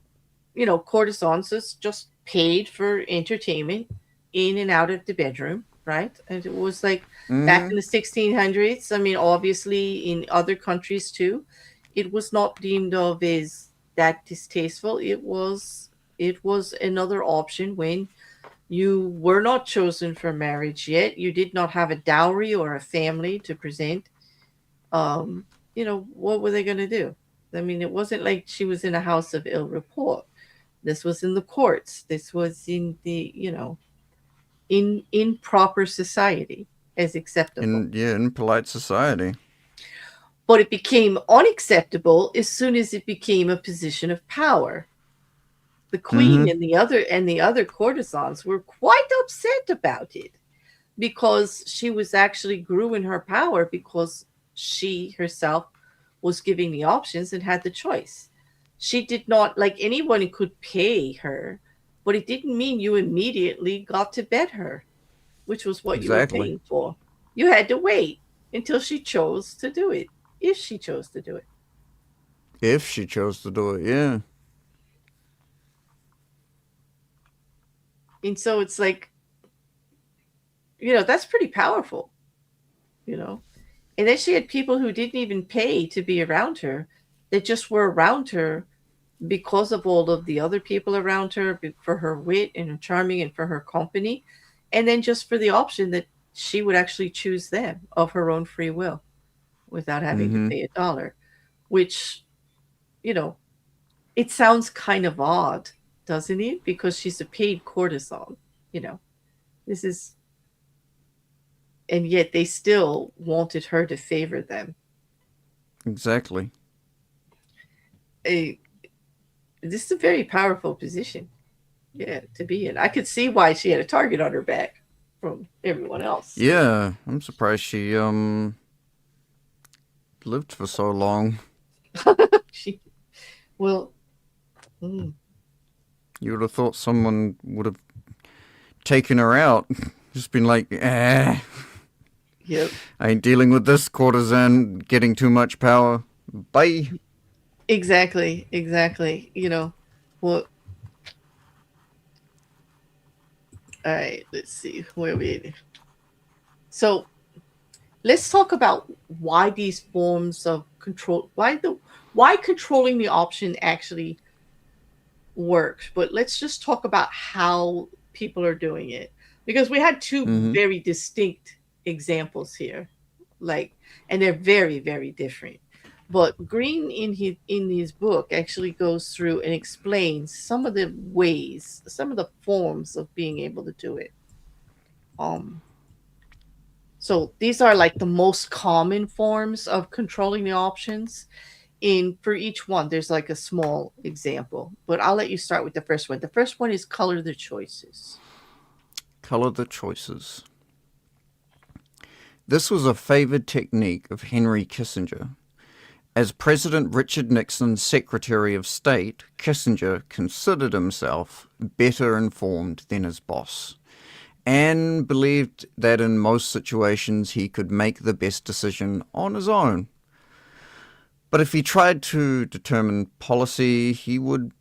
S1: courtesans is just paid for entertainment in and out of the bedroom, right? And it was like back in
S2: Mm-hmm.
S1: the 1600s. I mean, obviously in other countries too, it was not deemed of as that distasteful. It was another option when you were not chosen for marriage yet. You did not have a dowry or a family to present. Um, what were they going to do? I mean, it wasn't like she was in a house of ill report. This was in the courts. This was in the, in proper society as acceptable.
S2: In polite society.
S1: But it became unacceptable as soon as it became a position of power. The queen
S2: Mm-hmm.
S1: and the other courtesans were quite upset about it because she was actually grew in her power because she herself was giving the options and had the choice. She did not, like, anyone could pay her, but it didn't mean you immediately got to bet her, which was what you were
S2: Exactly.
S1: paying for. You had to wait until she chose to do it, if she chose to do it.
S2: If she chose to do it, yeah.
S1: And so it's like, that's pretty powerful, you know. And then she had people who didn't even pay to be around her, that just were around her because of all of the other people around her, for her wit and her charming and for her company, and then just for the option that she would actually choose them of her own free will without having to
S2: Mm-hmm.
S1: pay a dollar, which, you know, it sounds kind of odd, doesn't it? Because she's a paid courtesan, you know. This is, and yet they still wanted her to favor them.
S2: Exactly.
S1: A, this is a very powerful position, yeah, to be in. I could see why she had a target on her back from everyone else.
S2: Yeah, I'm surprised she lived for so long.
S1: She, well, mm,
S2: You would have thought someone would have taken her out. Just been like,
S1: yep,
S2: I ain't dealing with this courtesan getting too much power. Bye.
S1: exactly, exactly. Well, all right. Let's see where we. So let's talk about why these forms of control, why controlling the option actually works. But let's just talk about how people are doing it, because we had two
S2: Mm-hmm.
S1: very distinct examples here, like, and they're very, very different. But Green in his book actually goes through and explains some of the ways, some of the forms of being able to do it. Um, so these are like the most common forms of controlling the options. In For each one, there's like a small example, but I'll let you start with the first one. The first one is color the choices.
S2: Color the choices. This was a favored technique of Henry Kissinger. As President Richard Nixon's Secretary of State, Kissinger considered himself better informed than his boss, and believed that in most situations he could make the best decision on his own. But if he tried to determine policy, he would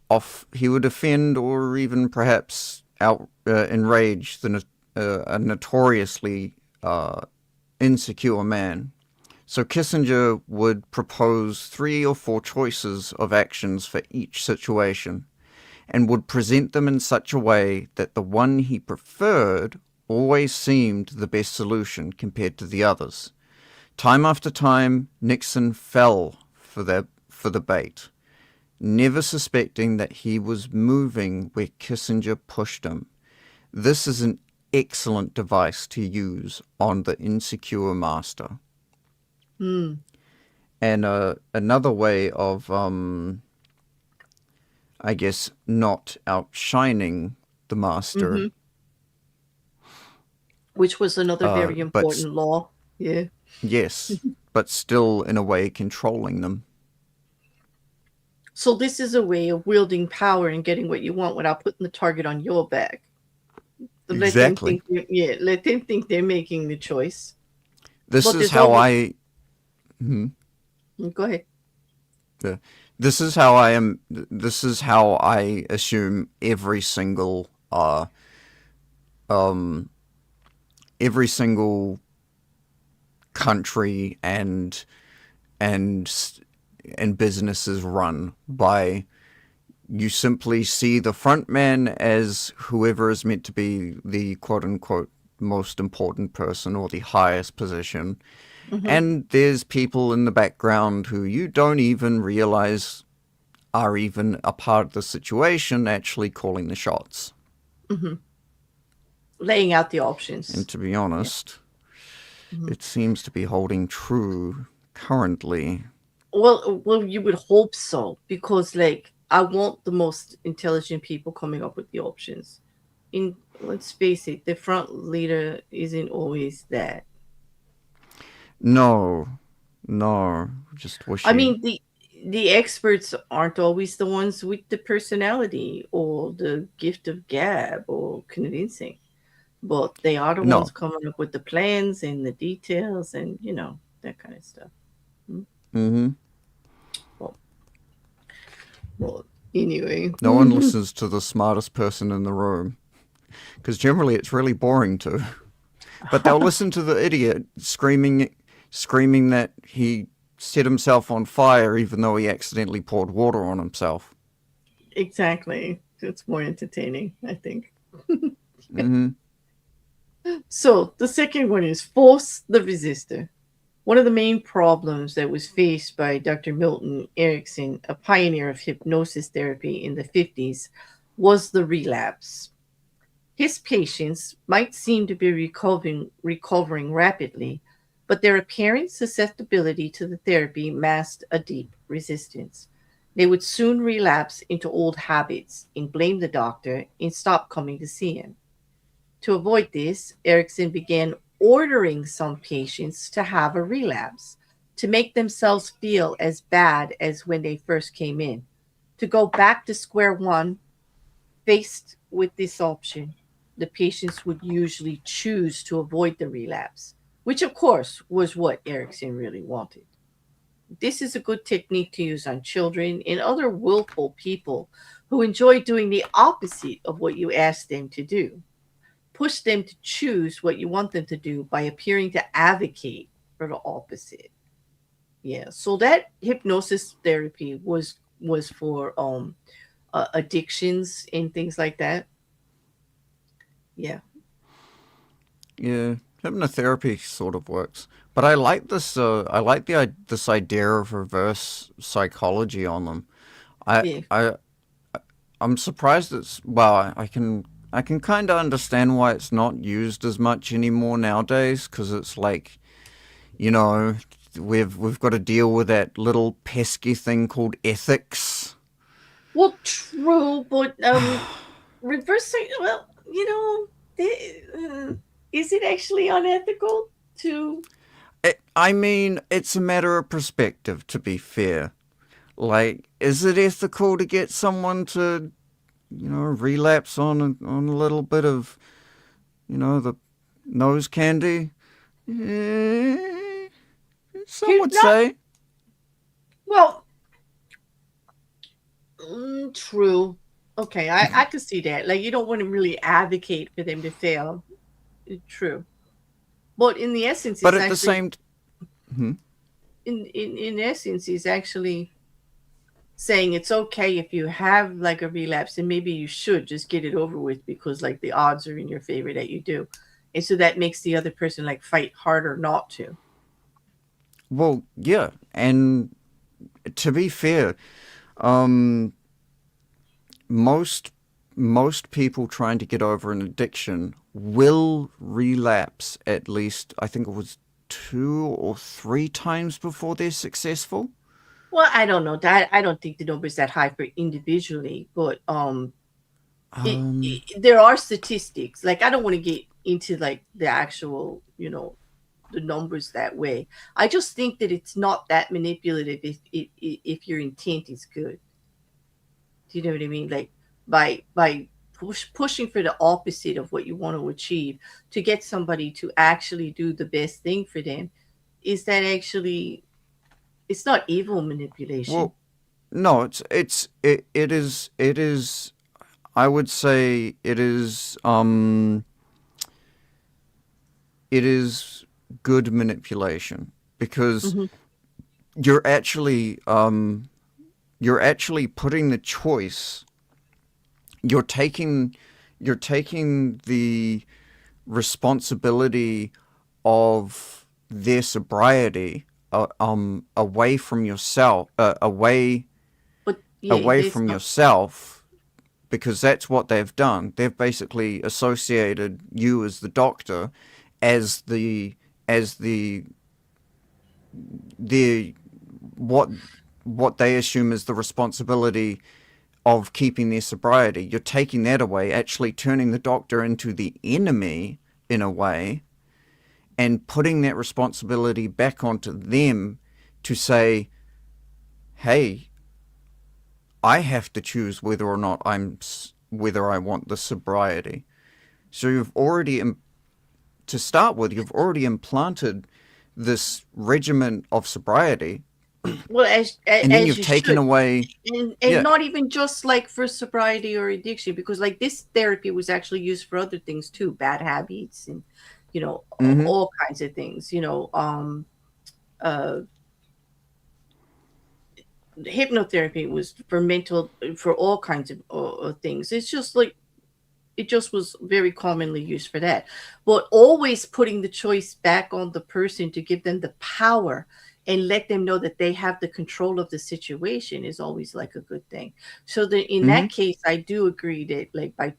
S2: offend or even perhaps enrage a notoriously insecure man. So Kissinger would propose 3 or 4 choices of actions for each situation, and would present them in such a way that the one he preferred always seemed the best solution compared to the others. Time after time, Nixon fell for the bait, never suspecting that he was moving where Kissinger pushed him. This is an excellent device to use on the insecure master.
S1: Hmm.
S2: And another way of, I guess, not outshining the master,
S1: Hmm. Which was another very
S2: but
S1: important law. Yeah.
S2: yes, but still in a way controlling them.
S1: So this is a way of wielding power and getting what you want without putting the target on your back. Let them
S2: Exactly.
S1: think, yeah, let them think they're making the choice.
S2: This
S1: But
S2: is
S1: there's
S2: how
S1: always,
S2: I. Hmm,
S1: go ahead.
S2: yeah. This is how I am. This is how I assume um, every single country and and businesses run by. You simply see the front man as whoever is meant to be the quote unquote most important person or the highest position.
S1: Hmm.
S2: And there's people in the background who you don't even realize are even a part of the situation actually calling the shots.
S1: Hmm. Laying out the
S2: And
S1: options.
S2: to be
S1: Yeah.
S2: honest,
S1: Hmm.
S2: it seems to be holding true currently.
S1: Well, you would hope so because, like, I want the most intelligent people coming up with the options. In Let's face it, the front leader isn't always that.
S2: No, no, just
S1: I
S2: wishy.
S1: mean, the experts aren't always the ones with the personality or the gift of gab or convincing, but they are the ones
S2: No.
S1: coming up with the plans and the details and that kind of stuff. Mm.
S2: Mm-hmm.
S1: Well, well, anyway.
S2: No one listens to the smartest person in the room because generally it's really boring to. But they'll listen to the idiot screaming that he set himself on fire even though he accidentally poured water on himself.
S1: Exactly. It's more entertaining, I think.
S2: Mm-hmm.
S1: So the second one is force the resistor. One of the main problems that was faced by Dr. Milton Erickson, a pioneer of hypnosis therapy in the 50s, was the relapse. His patients might seem to be recovering rapidly, but their apparent susceptibility to the therapy masked a deep resistance. They would soon relapse into old habits and blame the doctor and stop coming to see him. To avoid this, Erickson began ordering some patients to have a relapse, to make themselves feel as bad as when they first came in, to go back to square one. Faced with this option, the patients would usually choose to avoid the relapse, which of course was what Erickson really wanted. This is a good technique to use on children and other willful people who enjoy doing the opposite of what you ask them to do. Push them to choose what you want them to do by appearing to advocate for the opposite. Yeah. So that hypnosis therapy was for addictions and things like that. Yeah.
S2: Yeah, hypnotherapy sort of works, but I like this. I like this idea of reverse psychology on them. I
S1: Yeah.
S2: I I'm surprised it's well. I can kind of understand why it's not used as much anymore nowadays because it's like you know we've got to deal with that little pesky thing called ethics.
S1: Well, true, but reverse. Well, is it actually unethical to?
S2: I mean, it's a matter of perspective. To be fair, like, is it ethical to get someone to relapse on a little bit of the nose candy? Eh, some
S1: You
S2: would
S1: not
S2: say.
S1: well. True. Okay, I could see that. Like, you don't want to really advocate for them to fail. True, but in the essence,
S2: But
S1: it's
S2: at the
S1: actually
S2: same hmm,
S1: in essence, it's actually saying it's okay if you have like a relapse, and maybe you should just get it over with because like the odds are in your favor that you do, and so that makes the other person like fight harder not to.
S2: well, yeah, and to be fair, um, most most people trying to get over an addiction will relapse at least. I think it was 2 or 3 times before they're successful.
S1: Well, I don't know that. I don't think the number is that high for individually, but there are statistics. Like I don't want to get into like the actual, the numbers that way. I just think that it's not that manipulative if your intent is good. Do you know what I mean? Like by pushing for the opposite of what you want to achieve to get somebody to actually do the best thing for them, is that actually it's not evil manipulation.
S2: Well, no, it is. I would say it is good manipulation because
S1: Hmm.
S2: you're actually putting the choice. You're taking the responsibility of their sobriety away from yourself,
S1: But yeah,
S2: away
S1: there's
S2: from
S1: not.
S2: yourself, because that's what they've done. They've basically associated you as the doctor as the what they assume is the responsibility of keeping their sobriety. You're taking that away, actually turning the doctor into the enemy in a way, and putting that responsibility back onto them to say, hey, I have to choose whether or not whether I want the sobriety. So to start with, you've already implanted this regimen of sobriety,
S1: Well,
S2: and then
S1: as
S2: you've
S1: you
S2: taken
S1: should.
S2: away,
S1: And
S2: yeah,
S1: not even just like for sobriety or addiction, because like this therapy was actually used for other things too, bad habits and
S2: mm-hmm,
S1: all kinds of things. Uh, Hypnotherapy was for for all kinds of things. It's just like it just was very commonly used for that, but always putting the choice back on the person to give them the power and let them know that they have the control of the situation is always like a good thing. So that in
S2: mm-hmm,
S1: that case I do agree that like by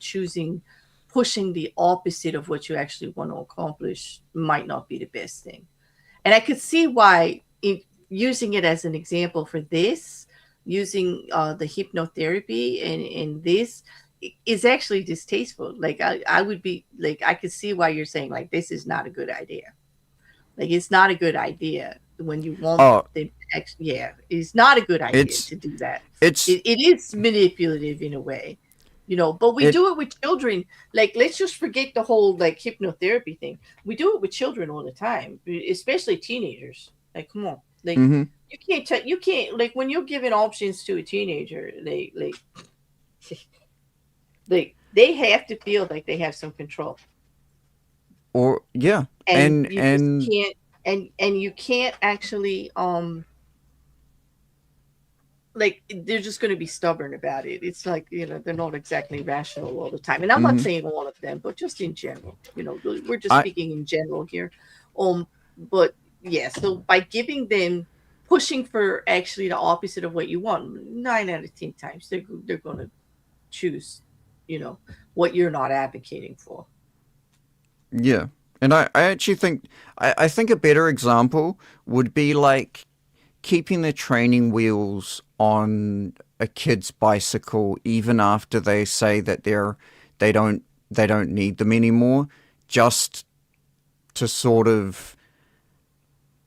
S1: pushing the opposite of what you actually want to accomplish might not be the best thing. And I could see why using it as an example for this, using the hypnotherapy and this is actually distasteful. Like I would be like, I could see why you're saying like this is not a good idea. Like it's not a good idea when you want
S2: oh,
S1: the yeah, it's not a good idea
S2: it's
S1: to do that.
S2: it's
S1: It is manipulative in a way, but we
S2: it
S1: do it with children. Like let's just forget the whole like hypnotherapy thing. We do it with children all the time, especially teenagers. Like come on, like
S2: mm-hmm,
S1: you can't like when you're giving options to a teenager, they have to feel like they have some control,
S2: or yeah,
S1: and
S2: and
S1: you just
S2: and
S1: can't. And you can't actually like they're just going to be stubborn about it. It's like they're not exactly rational all the time, and I'm not
S2: mm-hmm,
S1: saying all of them, but just in general. We're just
S2: I
S1: speaking in general here. But yeah, so by giving them pushing for actually the opposite of what you want, 9 out of 10 times they're going to choose you know what you're not advocating for.
S2: yeah, and I actually think I think a better example would be like keeping the training wheels on a kid's bicycle even after they say that they don't they don't need them anymore, just to sort of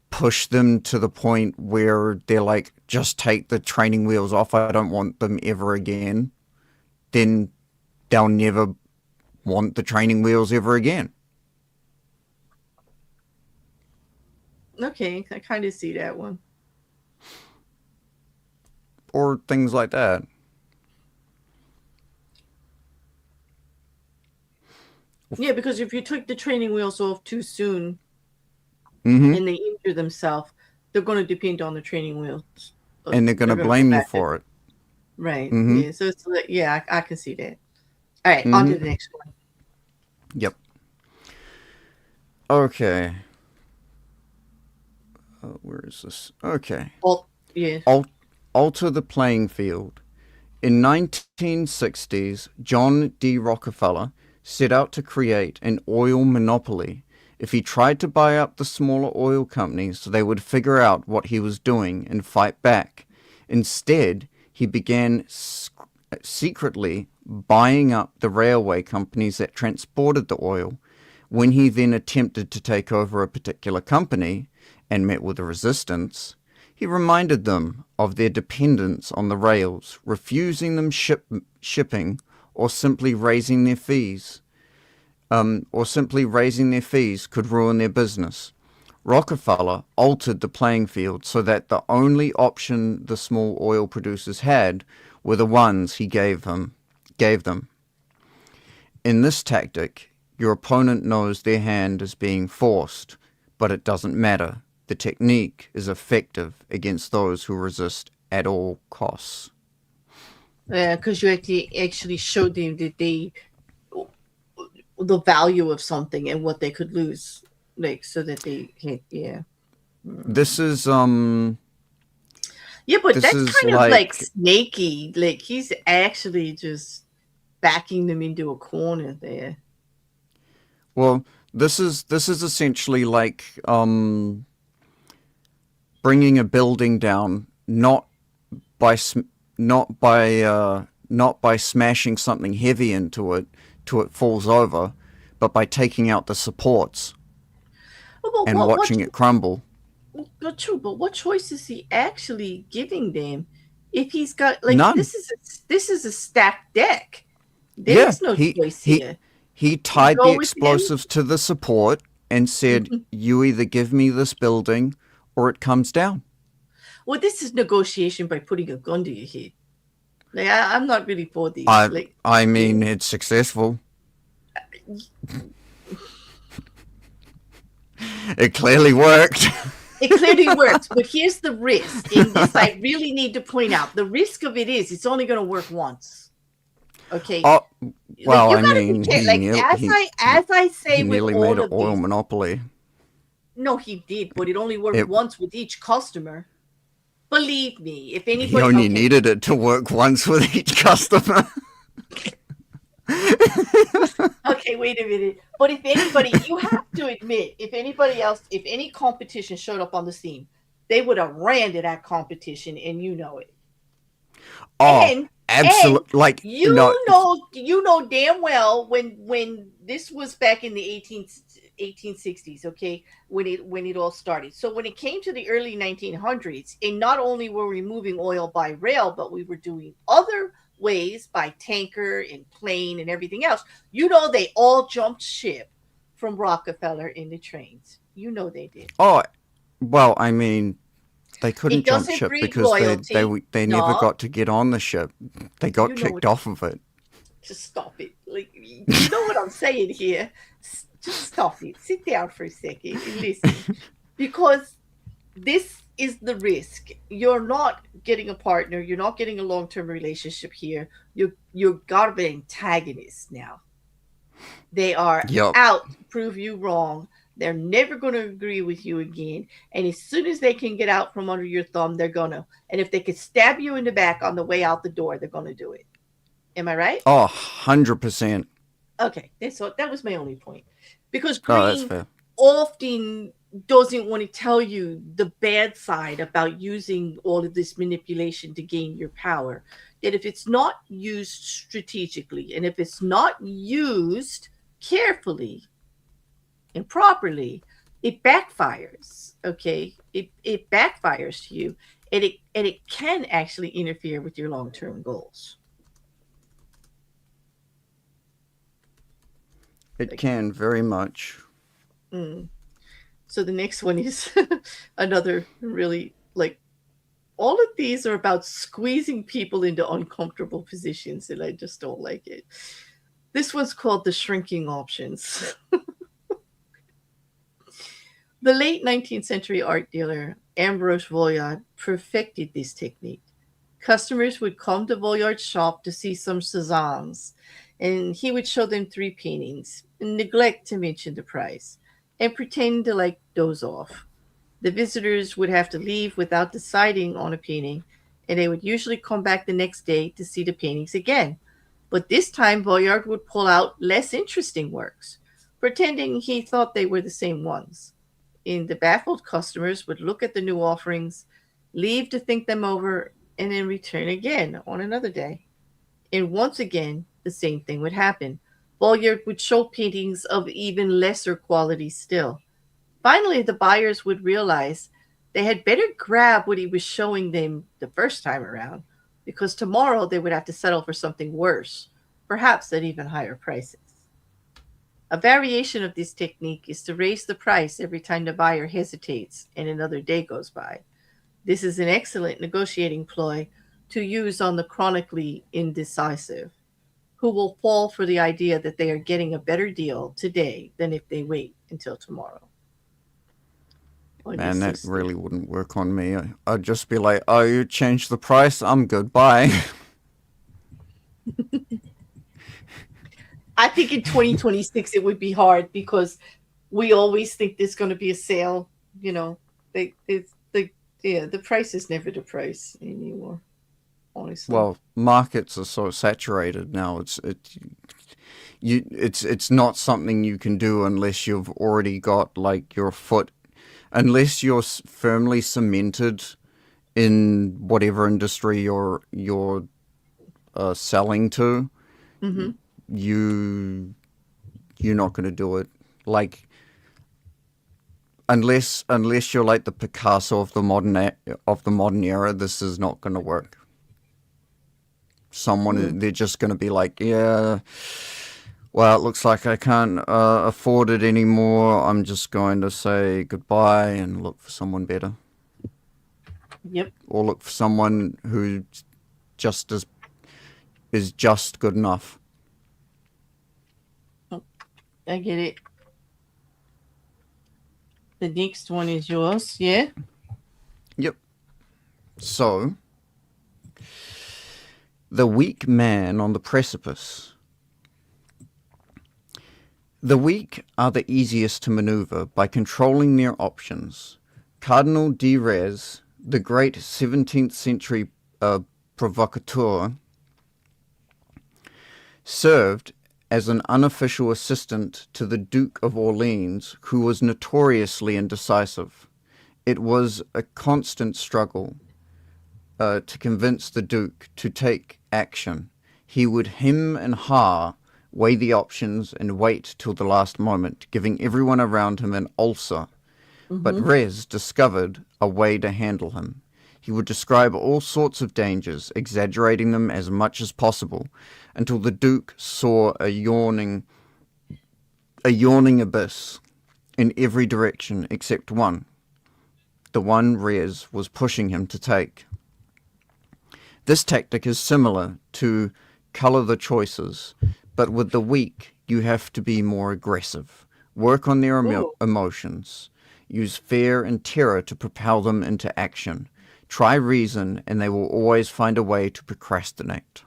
S2: push them to the point where they're like, just take the training wheels off, I don't want them ever again. Then they'll never want the training wheels ever again.
S1: Okay, I kind of see that one.
S2: Or things like that.
S1: Yeah, because if you took the training wheels off too soon
S2: Mm-hmm.
S1: and they injure themselves, they're going to depend on the training wheels.
S2: And they're going
S1: They're
S2: to
S1: going to go
S2: blame you
S1: back to
S2: for it.
S1: right.
S2: Mm-hmm.
S1: Yeah, so it's like, yeah, I can see that. All right, on to
S2: Mm-hmm.
S1: the next one.
S2: Yep. Okay. Where is this? Okay.
S1: Well, yeah.
S2: Al- Alter the playing field. In 1960s, John D. Rockefeller set out to create an oil monopoly If he tried to buy up the smaller oil companies, they would figure out what he was doing and fight back. Instead, he began secretly buying up the railway companies that transported the oil. When he then attempted to take over a particular company and met with resistance, he reminded them of their dependence on the rails, refusing them shipping or simply raising their fees. Could ruin their business. Rockefeller altered the playing field so that the only option the small oil producers had were the ones he gave them. In this tactic, your opponent knows their hand is being forced, but it doesn't matter. The technique is effective against those who resist at all costs.
S1: Yeah, because you actually showed them that the value of something and what they could lose, like so that they hit. Yeah.
S2: This is
S1: Yeah, but
S2: this
S1: that's
S2: is
S1: kind of like
S2: like
S1: snaky. Like he's actually just backing them into a corner there.
S2: well, this is essentially like bringing a building down, by not by smashing something heavy into it till it falls over, but by taking out the supports
S1: Well,
S2: and watching it crumble.
S1: but true. But what choice is he actually giving them? If he's got like
S2: None.
S1: this is a stacked deck. There
S2: Yeah,
S1: is no choice
S2: he
S1: here.
S2: he
S1: You
S2: tied the
S1: go with him.
S2: explosives to the support and said, "You either give me this building, or it comes down."
S1: Well, this is negotiation by putting a gun to your head. Like I'm not really for these.
S2: I
S1: Like
S2: I
S1: yeah.
S2: mean, it's successful. It clearly worked.
S1: It clearly works, but here's the risk. And this I really need to point out. The risk of it is it's only going to work once. Okay.
S2: Oh,
S1: Like
S2: well,
S1: you
S2: I
S1: got to be
S2: mean,
S1: careful. Like as I
S2: he
S1: say with
S2: nearly made
S1: all
S2: an
S1: of
S2: oil
S1: these.
S2: monopoly.
S1: No, he did, but it only worked
S2: It
S1: once with each customer. Believe me, if
S2: He
S1: anybody
S2: only
S1: okay.
S2: needed it to work once with each customer.
S1: Okay, wait a minute. But if anybody, you have to admit, if anybody else, if any competition showed up on the scene, they would have ran to that competition, and you know it.
S2: Oh,
S1: And
S2: absolutely! Like no,
S1: you know damn well when this was back in the 1860s, okay, when it all started. So when it came to the early 1900s, and not only were we moving oil by rail, but we were doing other ways by tanker and plane and everything else. You know, they all jumped ship from Rockefeller into trains. You know they did.
S2: oh, well, I mean, they couldn't
S1: It
S2: jump
S1: doesn't
S2: ship
S1: breed
S2: because
S1: loyalty.
S2: they never
S1: No,
S2: got to get on the ship. They got
S1: you know
S2: kicked
S1: what?
S2: off of it.
S1: Just stop it. Like you know what I'm saying here. Just stop it. Sit down for a second and listen, because this is the risk. You're not getting a partner. You're not getting a long-term relationship here. You're got to be antagonists now. They are
S2: Yep.
S1: out to prove you wrong. They're never going to agree with you again. And as soon as they can get out from under your thumb, they're going to. And if they could stab you in the back on the way out the door, they're going to do it. Am I right?
S2: Oh, 100%.
S1: Okay. So that was my only point. Because
S2: Oh, that's
S1: Green
S2: fair.
S1: often doesn't want to tell you the bad side about using all of this manipulation to gain your power. That if it's not used strategically and if it's not used carefully and properly, it backfires. Okay, it backfires to you, and it can actually interfere with your long term goals.
S2: It
S1: Like,
S2: can very much.
S1: mm. So the next one is another really like all of these are about squeezing people into uncomfortable positions, and I just don't like it. This one's called the shrinking options. The late 19th century art dealer Ambrose Voillard perfected this technique. Customers would come to Voillard's shop to see some Cézannes, and he would show them three paintings, and neglect to mention the price, and pretend to like doze off. The visitors would have to leave without deciding on a painting, and they would usually come back the next day to see the paintings again. But this time, Voillard would pull out less interesting works. pretending he thought they were the same ones. And the baffled customers would look at the new offerings, leave to think them over, and then return again on another day. And once again, the same thing would happen. Bolyard would show paintings of even lesser quality still. Finally, the buyers would realize they had better grab what he was showing them the first time around, because tomorrow they would have to settle for something worse, perhaps at even higher prices. A variation of this technique is to raise the price every time the buyer hesitates and another day goes by. This is an excellent negotiating ploy to use on the chronically indecisive, who will fall for the idea that they are getting a better deal today than if they wait until tomorrow.
S2: Man, that really wouldn't work on me. I'd just be like, oh, you changed the price? I'm good. Bye.
S1: I think in 2026 it would be hard because we always think there's going to be a sale. You know, the price is never the price anymore. Honestly,
S2: well, markets are so saturated now. It's not something you can do unless you've already got like your foot, unless you're firmly cemented in whatever industry you're selling to.
S1: mm-hmm.
S2: You're not going to do it. Like unless you're like the Picasso of the modern era, this is not going to work. They're just going to be like, yeah, well, it looks like I can't afford it anymore. I'm just going to say goodbye and look for someone better.
S1: Yep.
S2: Or look for someone who is just good enough.
S1: I get it. The next one is yours, yeah?
S2: Yep. So, the weak man on the precipice. The weak are the easiest to maneuver by controlling their options. Cardinal de Retz, the great 17th century provocateur, served as an unofficial assistant to the Duke of Orleans, who was notoriously indecisive. It was a constant struggle to convince the Duke to take action. He would hem and ha, weigh the options, and wait till the last moment, giving everyone around him an ulcer.
S1: Mm-hmm.
S2: But Retz discovered a way to handle him. He would describe all sorts of dangers, exaggerating them as much as possible, until the Duke saw a yawning abyss in every direction except one, the one Retz was pushing him to take. This tactic is similar to color the choices, but with the weak, you have to be more aggressive. Work on their emotions. Use fear and terror to propel them into action. Try reason, and they will always find a way to procrastinate.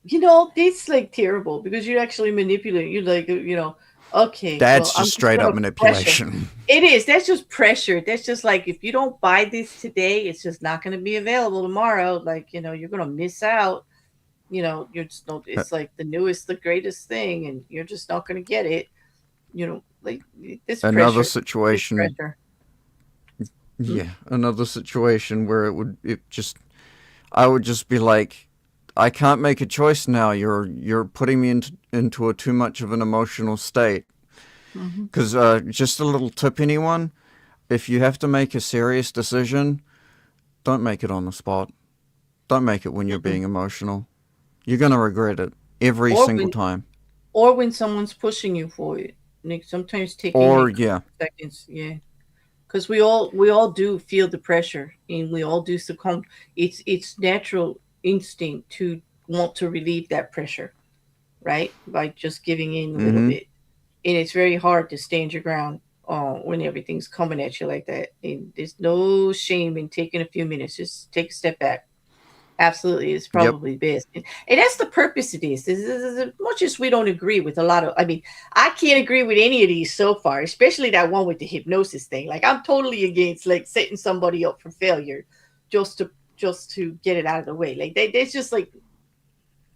S1: You know, it's like terrible because you're actually manipulating. You're like, okay.
S2: That's
S1: I'm
S2: just straight up manipulation.
S1: Pressure. It is. That's just pressure. That's just like, if you don't buy this today, it's just not going to be available tomorrow. Like, you're going to miss out. You're just not, it's like the newest, the greatest thing, and you're just not going to get it. Like this
S2: another
S1: pressure,
S2: situation.
S1: This pressure.
S2: Yeah, another situation where I would just be like, I can't make a choice now. You're putting me into a too much of an emotional state. Because just a little tip, anyone, if you have to make a serious decision, don't make it on the spot. Don't make it when you're being emotional. You're gonna regret it every single time.
S1: Or when someone's pushing you for it. Like sometimes taking seconds, yeah. Because we all do feel the pressure, and we all do succumb. It's natural instinct to want to relieve that pressure, right? By just giving in a little bit, and it's very hard to stand your ground when everything's coming at you like that. And there's no shame in taking a few minutes. Just take a step back. Absolutely, it's probably best, and that's the purpose of this. Is as much as we don't agree with a lot of, I mean, I can't agree with any of these so far, especially that one with the hypnosis thing. Like, I'm totally against like setting somebody up for failure just to get it out of the way. Like, that's just like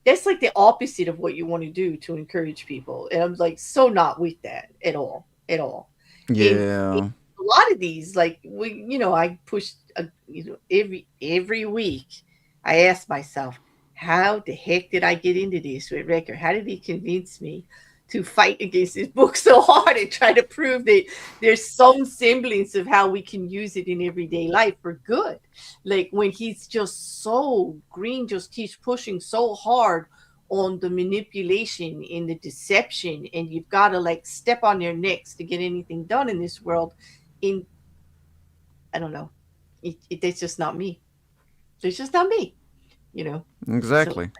S1: that's like the opposite of what you want to do to encourage people. And I'm like so not with that at all, at all. In
S2: Yeah.
S1: a lot of these, like I push, every week, I ask myself, how the heck did I get into this with Rekkr? How did he convince me to fight against this book so hard and try to prove that there's some semblance of how we can use it in everyday life for good? Like when he's just so green, just keeps pushing so hard on the manipulation and the deception, and you've got to like step on their necks to get anything done in this world. In I don't know, it's just not me. It's just not me, you know. So
S2: Exactly.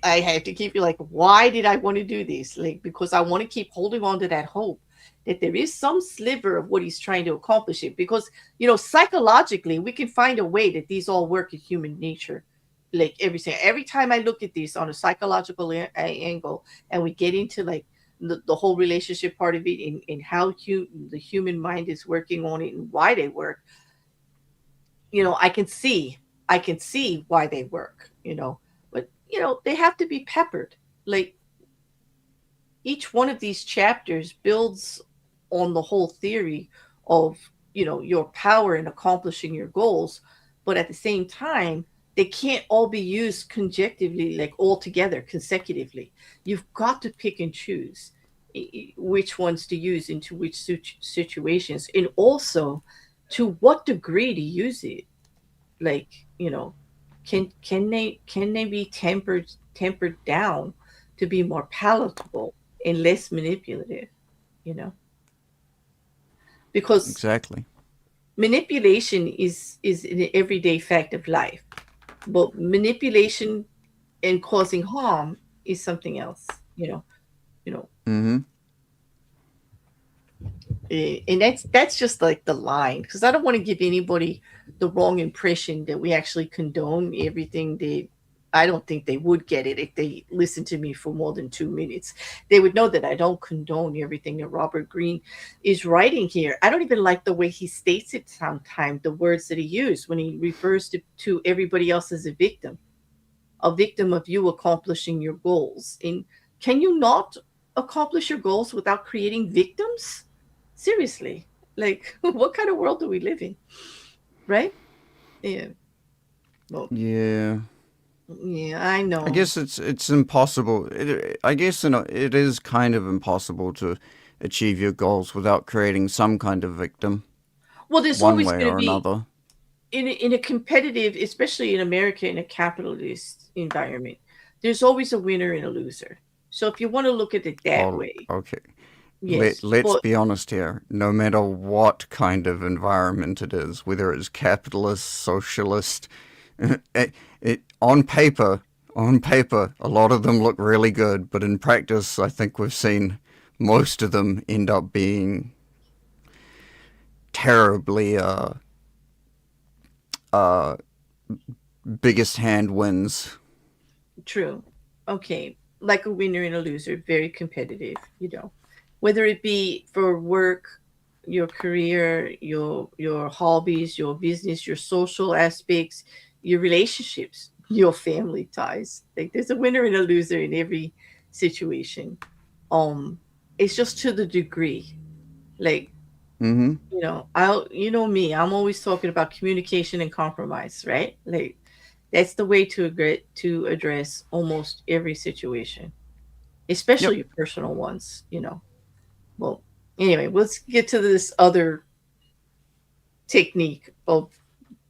S1: I have to keep you like, why did I want to do this? Like because I want to keep holding on to that hope that there is some sliver of what he's trying to accomplish. It because psychologically we can find a way that these all work in human nature. Like every time I look at this on a psychological angle, and we get into like the whole relationship part of it, and how the human mind is working on it and why they work, I can see why they work, but they have to be peppered. Like each one of these chapters builds on the whole theory of your power in accomplishing your goals, but at the same time they can't all be used conjectively, like all together consecutively. You've got to pick and choose which ones to use into which situations, and also to what degree to use it. Like can they be tempered down to be more palatable and less manipulative, you know because
S2: Exactly.
S1: manipulation is an everyday fact of life, but manipulation and causing harm is something else. You know
S2: Mm-hmm.
S1: and that's just like the line, because I don't want to give anybody the wrong impression that we actually condone everything. I don't think they would get it if they listened to me for more than 2 minutes. They would know that I don't condone everything that Robert Greene is writing here. I don't even like the way he states it sometimes, the words that he used when he refers to everybody else as a victim of you accomplishing your goals. And can you not accomplish your goals without creating victims? Seriously, like what kind of world do we live in, right? Yeah. Well,
S2: Yeah.
S1: yeah, I
S2: I
S1: know.
S2: guess it's impossible. I guess it is kind of impossible to achieve your goals without creating some kind of victim,
S1: Well, there's
S2: one
S1: always
S2: way
S1: going to
S2: or
S1: be
S2: another.
S1: in a competitive, especially in America, in a capitalist environment. There's always a winner and a loser. So if you want to look at it that
S2: Oh,
S1: way,
S2: okay.
S1: yes.
S2: Let's
S1: But
S2: be honest here. No matter what kind of environment it is, whether it's capitalist, socialist, on paper, a lot of them look really good, but in practice, I think we've seen most of them end up being terribly uh, biggest hand wins.
S1: true. Okay. Like a winner and a loser, very competitive, whether it be for work, your career, your hobbies, your business, your social aspects, your relationships, your family ties. Like there's a winner and a loser in every situation. It's just to the degree. Like,
S2: Mm-hmm.
S1: me, I'm always talking about communication and compromise, right? Like that's the way to address almost every situation,
S2: Yep.
S1: especially your personal ones. Well, anyway, let's get to this other technique of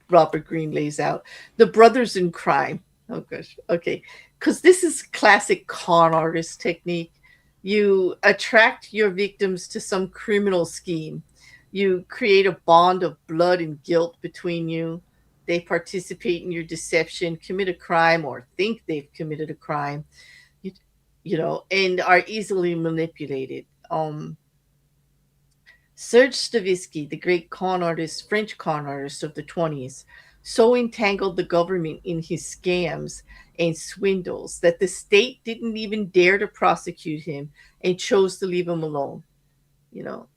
S1: Robert Greene lays out, the brothers in crime. Oh gosh, okay, because this is classic con artist technique. You attract your victims to some criminal scheme. You create a bond of blood and guilt between you. They participate in your deception, commit a crime, or think they've committed a crime. You, and are easily manipulated. Serge Stavisky, the great French con artist of the 20s, so entangled the government in his scams and swindles that the state didn't even dare to prosecute him and chose to leave him alone.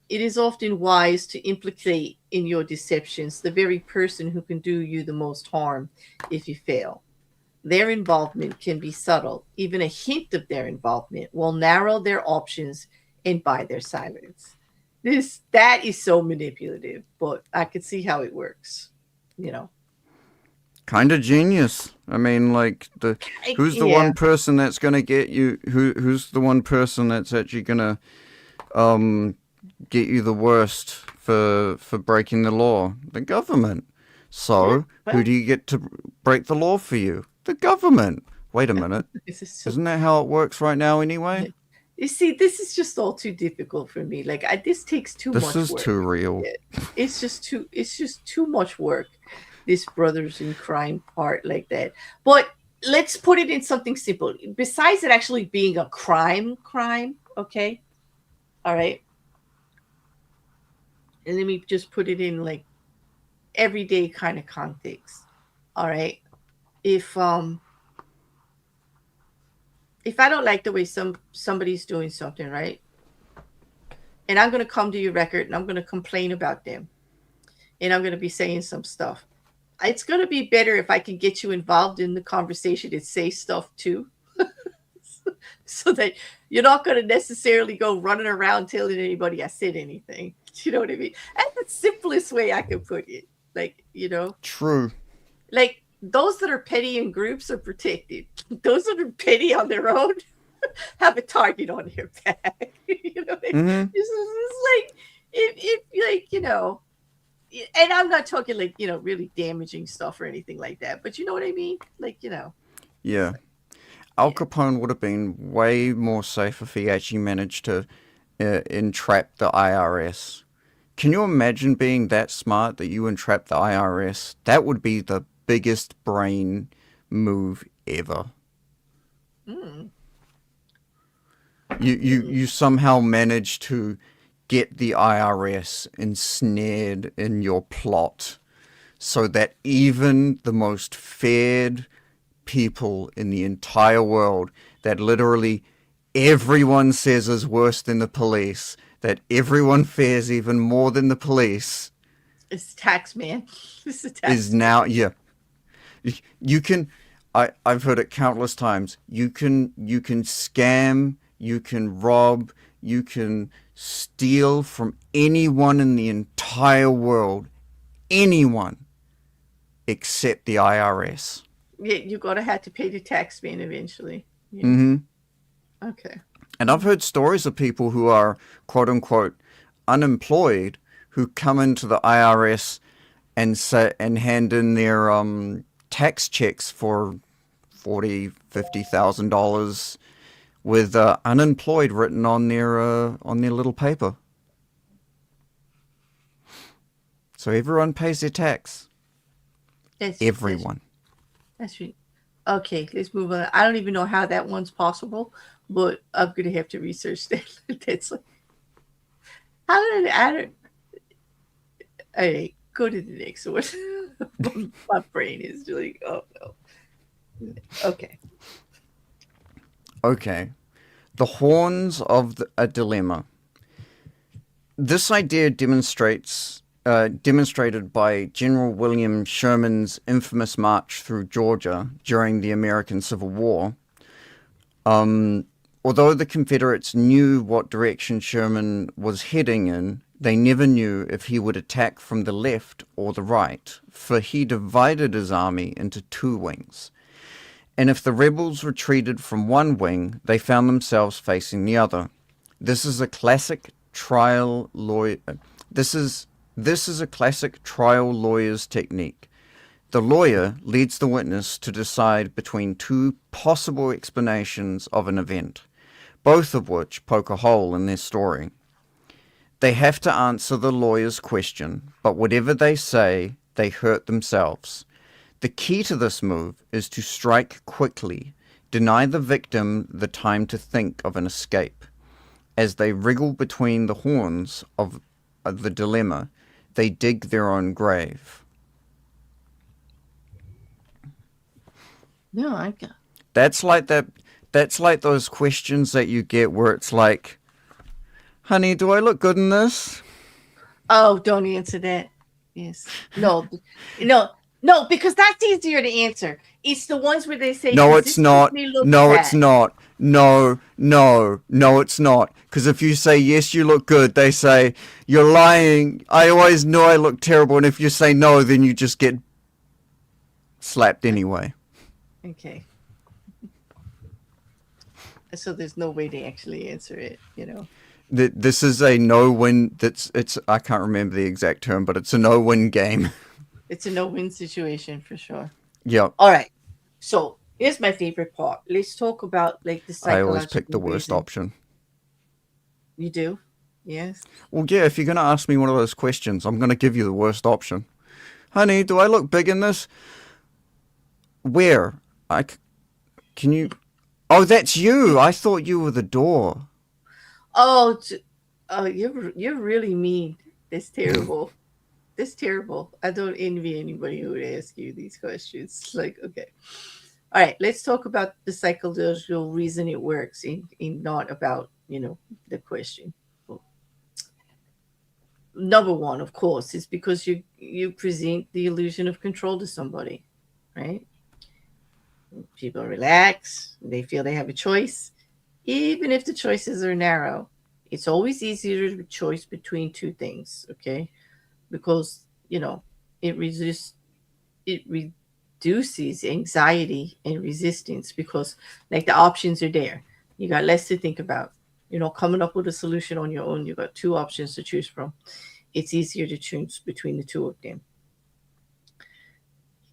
S1: It is often wise to implicate in your deceptions the very person who can do you the most harm if you fail. Their involvement can be subtle. Even a hint of their involvement will narrow their options and buy their silence. That is so manipulative, but I could see how it works. You know,
S2: Kind of genius. I mean, like who's the
S1: yeah.
S2: one person that's gonna get you? Who's the one person that's actually gonna um get you the worst for breaking the law? The government.
S1: Yeah,
S2: So who
S1: well,
S2: do you get to break the law for you? The government. Wait a minute.
S1: this is so.
S2: Isn't that how it works right now anyway?
S1: You see, this is just all too difficult for me. Like, this takes too
S2: This
S1: much
S2: is
S1: work.
S2: too real.
S1: It's just too. It's just too much work. This brothers in crime part like that. But let's put it in something simple. Besides it actually being a crime. Okay, all right. And let me just put it in like everyday kind of context. All right. If if I don't like the way somebody's doing something, right? And I'm gonna come to your record and I'm gonna complain about them. And I'm gonna be saying some stuff. It's gonna be better if I can get you involved in the conversation and say stuff too. So that you're not gonna necessarily go running around telling anybody I said anything. You know what I mean? That's the simplest way I can put it. Like,
S2: True.
S1: like those that are petty in groups are protected. Those that are petty on their own have a target on their back. You know,
S2: Mm-hmm.
S1: it's like if like and I'm not talking like really damaging stuff or anything like that, but you know what I mean. Like it's
S2: Yeah.
S1: like
S2: Al
S1: yeah,
S2: Capone would have been way more safe if he actually managed to entrap the IRS. Can you imagine being that smart that you entrap the IRS? That would be the biggest brain move ever.
S1: mm, mm,
S2: You somehow manage to get the IRS ensnared in your plot so that even the most feared people in the entire world, that literally everyone says is worse than the police, that everyone fears even more than the police,
S1: it's tax man. It's a
S2: is
S1: tax
S2: now,
S1: man.
S2: yeah. You can, I've heard it countless times. You can scam, you can rob, you can steal from anyone in the entire world, anyone except the IRS.
S1: Yeah, you're gonna have to pay the tax man eventually. Yeah.
S2: Mm-hmm.
S1: Okay.
S2: And I've
S1: Mm.
S2: heard stories of people who are quote unquote unemployed who come into the IRS and say and hand in their tax checks for $40,000, $50,000 with unemployed written on their little paper. So everyone pays their tax.
S1: That's
S2: Everyone.
S1: that's right. Okay, let's move on. I don't even know how that one's possible, but I'm gonna have to research that. That's like, how did I don't. All right, go to the next one. My brain is like, oh no. Okay.
S2: Okay. The horns of a dilemma. This idea demonstrated by General William Sherman's infamous march through Georgia during the American Civil War. Although the Confederates knew what direction Sherman was heading in, they never knew if he would attack from the left or the right, for he divided his army into two wings. And if the rebels retreated from one wing, they found themselves facing the other. This is a classic trial lawyer. This is a classic trial lawyer's technique. The lawyer leads the witness to decide between two possible explanations of an event, both of which poke a hole in their story. They have to answer the lawyer's question, but whatever they say, they hurt themselves. The key to this move is to strike quickly, deny the victim the time to think of an escape. As they wriggle between the horns of the dilemma, they dig their own grave.
S1: No, I got.
S2: That's like that. That's like those questions that you get where it's like, "Honey, do I look good in this?"
S1: Oh, don't answer that. Yes. No. No. No, because that's easier to answer. It's the ones where they say,
S2: No,
S1: "Does
S2: it's
S1: this make
S2: not.
S1: me look
S2: No, it's
S1: fat?"
S2: not. No, no, no, it's not. Because if you say, yes, you look good, they say, you're lying. I always know I look terrible. And if you say no, then you just get slapped anyway.
S1: Okay. So there's no way to actually answer it, you know.
S2: This is a no-win. It's. I can't remember the exact term, but it's a no-win game.
S1: It's a no-win situation for sure.
S2: Yep.
S1: All right. So here's my favorite part. Let's talk about like the
S2: I always pick the
S1: psychological
S2: worst
S1: reason.
S2: option.
S1: You do? Yes.
S2: Well, yeah, if you're going to ask me one of those questions, I'm going to give you the worst option. Honey, do I look big in this? Where? Can you... Oh, that's you. I thought you were the door.
S1: Oh, oh, you're really mean. That's terrible. That's terrible. I don't envy anybody who would ask you these questions. Like, okay. All right, let's talk about the psychological reason it works in not about, the question. Well, number one, of course, is because you present the illusion of control to somebody, right? People relax, they feel they have a choice, even if the choices are narrow. It's always easier to choose between two things, okay? Because, it resists it reduces anxiety and resistance because like the options are there. You got less to think about. Coming up with a solution on your own, you got two options to choose from. It's easier to choose between the two of them.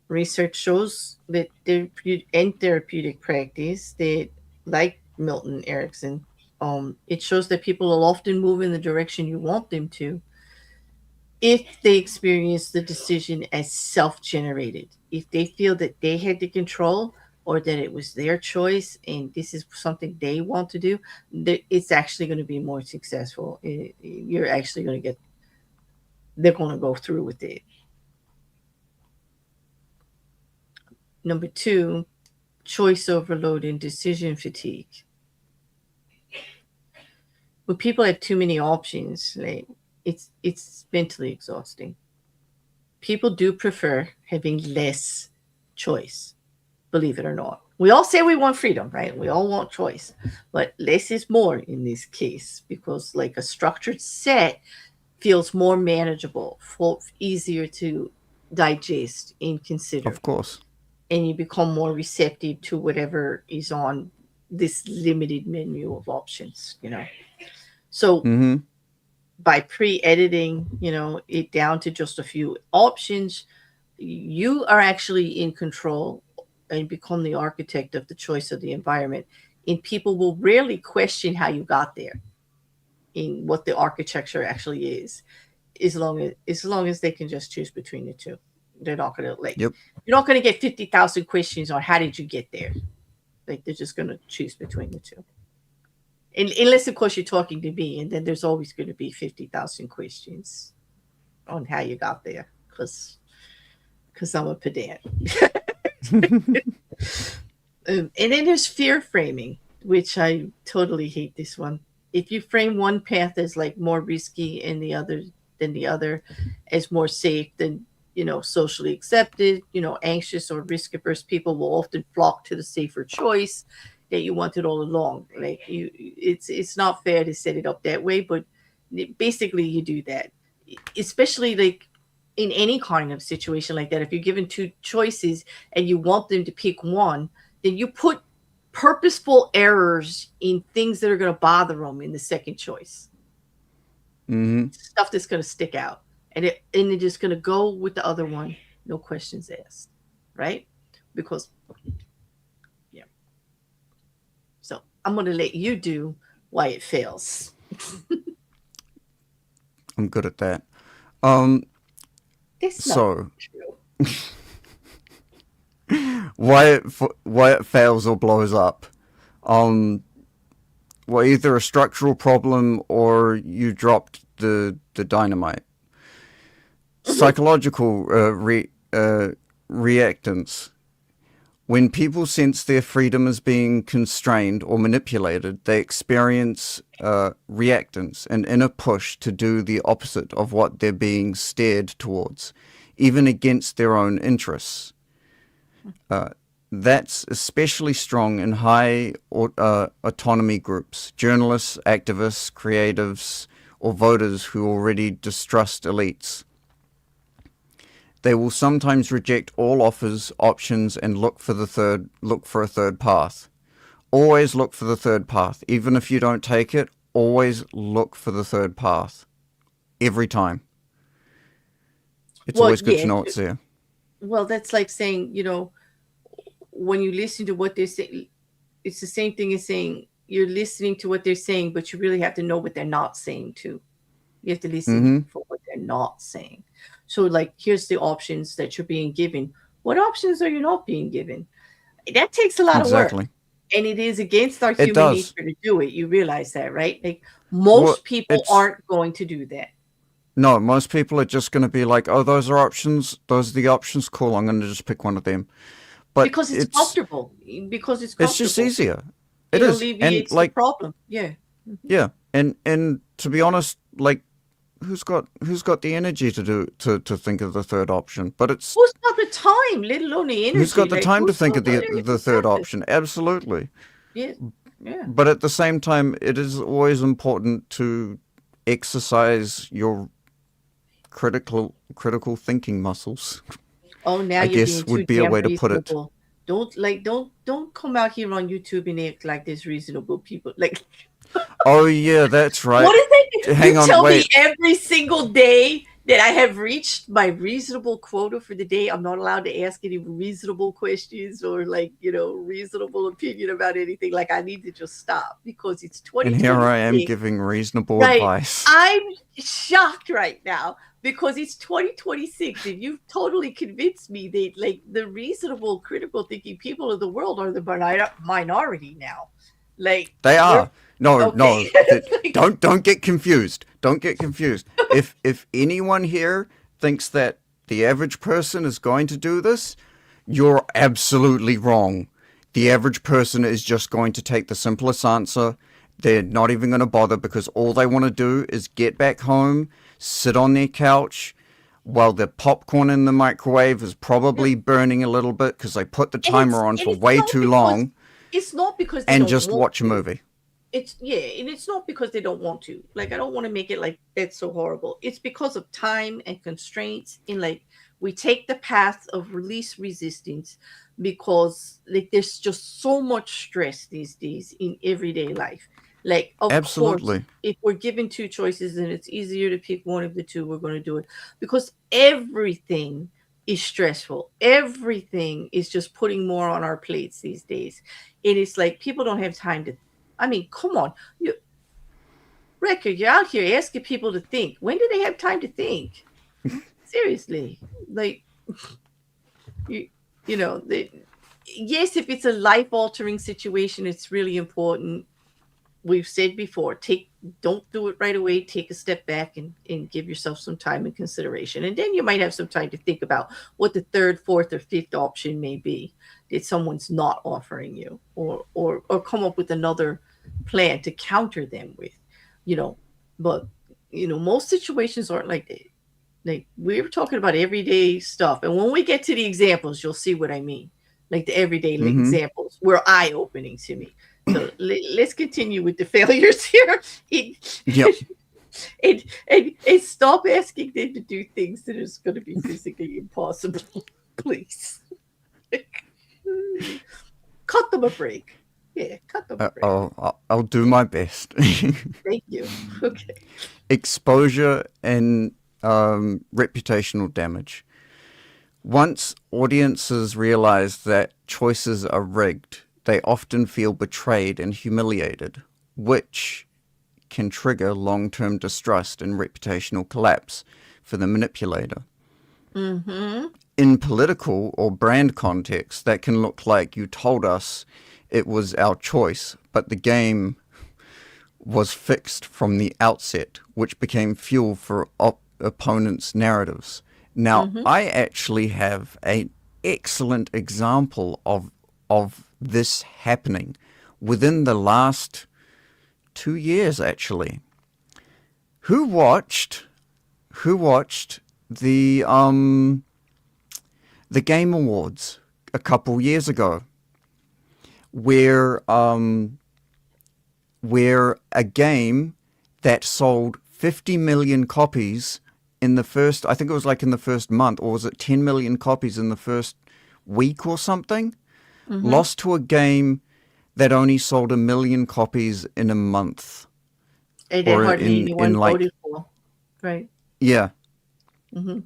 S1: Research shows that in therapeutic practice that, like Milton Erickson, it shows that people will often move in the direction you want them to if they experience the decision as self-generated. If they feel that they had the control or that it was their choice and this is something they want to do, it's actually going to be more successful. You're actually going to get, they're going to go through with it. Number two, choice overload and decision fatigue. When people have too many options, like it's mentally exhausting. People do prefer having less choice, believe it or not. We all say we want freedom, right? We all want choice, but less is more in this case because, like, a structured set feels more manageable, easier to digest and consider,
S2: Of course.
S1: and you become more receptive to whatever is on this limited menu of options. So
S2: Mm-hmm.
S1: by pre-editing, it down to just a few options, you are actually in control and become the architect of the choice of the environment. And people will rarely question how you got there in what the architecture actually is, as long as they can just choose between the two. They're not gonna like
S2: Yep.
S1: you're not gonna get 50,000 questions on how did you get there. Like they're just gonna choose between the two. And unless of course you're talking to me, and then there's always going to be 50,000 questions on how you got there, because I'm a pedant. And then there's fear framing, which I totally hate this one. If you frame one path as like more risky and the other as more safe, then socially accepted, anxious or risk averse people will often flock to the safer choice that you wanted all along. Like it's not fair to set it up that way, but basically you do that, especially like in any kind of situation like that. If you're given two choices and you want them to pick one, then you put purposeful errors in things that are going to bother them in the second choice.
S2: Mm-hmm.
S1: Stuff that's going to stick out, and they're just going to go with the other one, no questions asked, right? Because yeah. So I'm going to let you do why it fails.
S2: I'm good at that. Um.
S1: It's not
S2: So
S1: true.
S2: why it fails or blows up? Well, either a structural problem or you dropped the dynamite. Psychological reactance. When people sense their freedom is being constrained or manipulated, they experience reactance, an inner push to do the opposite of what they're being steered towards. even against their own interests. That's especially strong in high autonomy groups, journalists, activists, creatives, or voters who already distrust elites. They will sometimes reject all offers, options, and look for a third path. Always look for the third path. Even if you don't take it, always look for the third path. Every time. It's
S1: Well,
S2: always good to
S1: yeah.
S2: know it's there.
S1: Well, that's like saying, when you listen to what they're saying, it's the same thing as saying you're listening to what they're saying, but you really have to know what they're not saying too. You have to listen for what they're not saying. So, like, here's the options that you're being given. What options are you not being given? That takes a lot of work.
S2: Exactly.
S1: And it is against our
S2: It
S1: human
S2: does.
S1: nature to do it. You realize that, right? Like,
S2: Well,
S1: most people aren't going to do that.
S2: No, most people are just going to be like, oh, those are options. Those are the options. Cool, I'm going to just pick one of them. But
S1: Because it's comfortable. Because it's comfortable.
S2: It's just easier. It
S1: It
S2: is.
S1: alleviates
S2: And like,
S1: the problem. Yeah.
S2: yeah. And to be honest, like, who's got the energy to think of the third option? But it's
S1: Who's got the time, let alone the energy?
S2: who's got the
S1: Like,
S2: time to
S1: who's
S2: think
S1: got
S2: of the third
S1: exactly.
S2: option? Absolutely.
S1: Yeah. Yeah.
S2: But at the same time, it is always important to exercise your critical thinking muscles.
S1: Oh, now
S2: I
S1: you're
S2: guess
S1: being too
S2: would be a
S1: damn
S2: way to put it.
S1: reasonable. Don't come out here on YouTube and act like there's reasonable people. Like,
S2: Oh yeah, that's right.
S1: what is it?
S2: Hang
S1: You
S2: on,
S1: tell
S2: wait.
S1: me every single day that I have reached my reasonable quota for the day. I'm not allowed to ask any reasonable questions or reasonable opinion about anything. Like, I need to just stop because it's
S2: And here I am
S1: 2026.
S2: giving reasonable
S1: Right.
S2: advice.
S1: I'm shocked right now because it's 2026 and you've totally convinced me that, like, the reasonable, critical thinking people of the world are the minority now. Like,
S2: They are. No,
S1: okay.
S2: don't get confused. Don't get confused. If anyone here thinks that the average person is going to do this, you're absolutely wrong. The average person is just going to take the simplest answer. They're not even going to bother because all they want to do is get back home, sit on their couch, while the popcorn in the microwave is probably burning a little bit because they put the timer on for way too long.
S1: It's not because they
S2: and
S1: don't
S2: just
S1: want
S2: watch a
S1: to.
S2: movie.
S1: And it's not because they don't want to. Like, I don't want to make it like that's so horrible. It's because of time and constraints. And, like, we take the path of least resistance because, like, there's just so much stress these days in everyday life. Like, of
S2: Absolutely.
S1: course, if we're given two choices and it's easier to pick one of the two, we're going to do it because everything is stressful. Everything is just putting more on our plates these days. And it's like people don't have time to. I mean, come on, Rekkr, you're out here asking people to think. When do they have time to think? Seriously, like, yes, if it's a life-altering situation, it's really important. We've said before, don't do it right away. Take a step back and give yourself some time and consideration. And then you might have some time to think about what the third, fourth, or fifth option may be that someone's not offering you, or come up with another plan to counter them with, But most situations aren't like that. Like, we're talking about everyday stuff. And when we get to the examples, you'll see what I mean. Like, the everyday examples were eye-opening to me. So let's continue with the failures here.
S2: Yep.
S1: And stop asking them to do things that is going to be physically impossible, please. Cut them a break. Yeah, cut them a break.
S2: I'll do my best.
S1: Thank you. Okay.
S2: Exposure and reputational damage. Once audiences realize that choices are rigged, they often feel betrayed and humiliated, which can trigger long-term distrust and reputational collapse for the manipulator. In political or brand context, that can look like you told us it was our choice, but the game was fixed from the outset, which became fuel for opponents' narratives. Now, I actually have an excellent example of this happening within the last 2 years, actually. Who watched the Game Awards a couple years ago, where a game that sold 50 million copies in the first, I think it was like in the first month, or was it 10 million copies in the first week or something,
S1: Mm-hmm.
S2: lost to a game that only sold 1 million copies in a month,
S1: And that
S2: or
S1: hardly
S2: in
S1: anyone
S2: like,
S1: voted for. Right.
S2: yeah.
S1: Mm-hmm.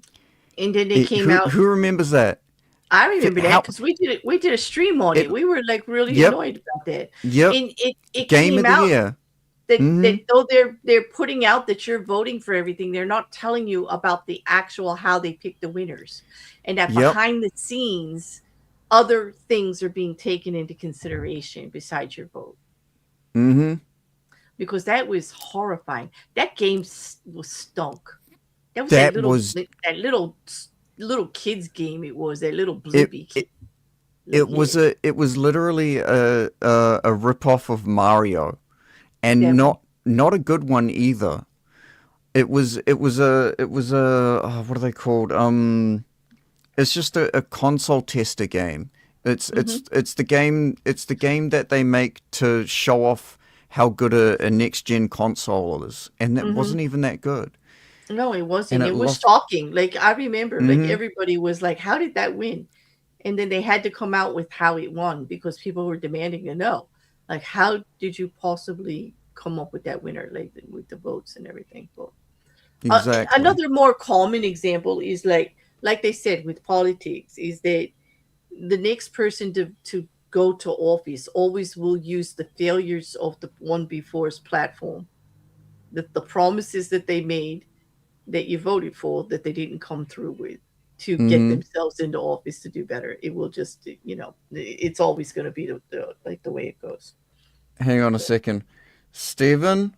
S1: And then they came
S2: Who
S1: out.
S2: remembers that?
S1: I remember that
S2: How
S1: because we did it. We did a stream on
S2: it?
S1: it. We were like really
S2: Yep,
S1: annoyed about that.
S2: yep.
S1: And it
S2: Game
S1: came
S2: of the
S1: out
S2: year.
S1: that
S2: Mm-hmm.
S1: though they're putting out that you're voting for everything, they're not telling you about the actual how they pick the winners, and that
S2: Yep.
S1: behind the scenes, other things are being taken into consideration besides your vote.
S2: Mm-hmm.
S1: Because that was horrifying. That game was stunk. That was
S2: That was
S1: little kids game. It was that little
S2: it.
S1: bloopy kid.
S2: It,
S1: Like yeah,
S2: it was literally a rip off of Mario, and
S1: that
S2: not a good one either. It was a oh, what are they called? It's just a console tester game.
S1: mm-hmm,
S2: It's the game that they make to show off how good a next gen console is, and that
S1: mm-hmm.
S2: wasn't even that good.
S1: No, it
S2: And
S1: wasn't.
S2: it
S1: It was
S2: lost.
S1: shocking. Like I remember, like
S2: Mm-hmm.
S1: everybody was like, "How did that win?" And then they had to come out with how it won because people were demanding to know, like, how did you possibly come up with that winner, like with the votes and everything? But
S2: Exactly.
S1: another more common example is like they said with politics, is that the next person to go to office always will use the failures of the one before's platform, the promises that they made that you voted for that they didn't come through with to get
S2: Mm-hmm.
S1: themselves into office to do better. It will just, it's always going to be like the way it goes.
S2: Hang on a
S1: So,
S2: second, Stephen.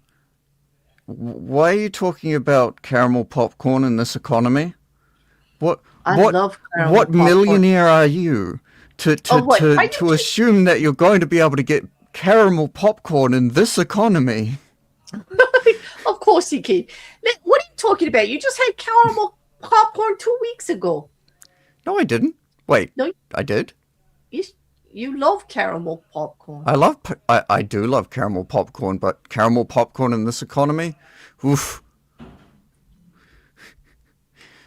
S2: Why are you talking about caramel popcorn in this economy? What
S1: I
S2: what
S1: love
S2: what
S1: caramel popcorn.
S2: millionaire are you
S1: Oh, what? Why you
S2: to assume that you're going to be able to get caramel popcorn in this economy?
S1: keep? Of course you can. What are you talking about? You just had caramel popcorn 2 weeks ago.
S2: No, I didn't. Wait,
S1: No,
S2: I did.
S1: you you love caramel popcorn.
S2: I do love caramel popcorn, but caramel popcorn in this economy, oof,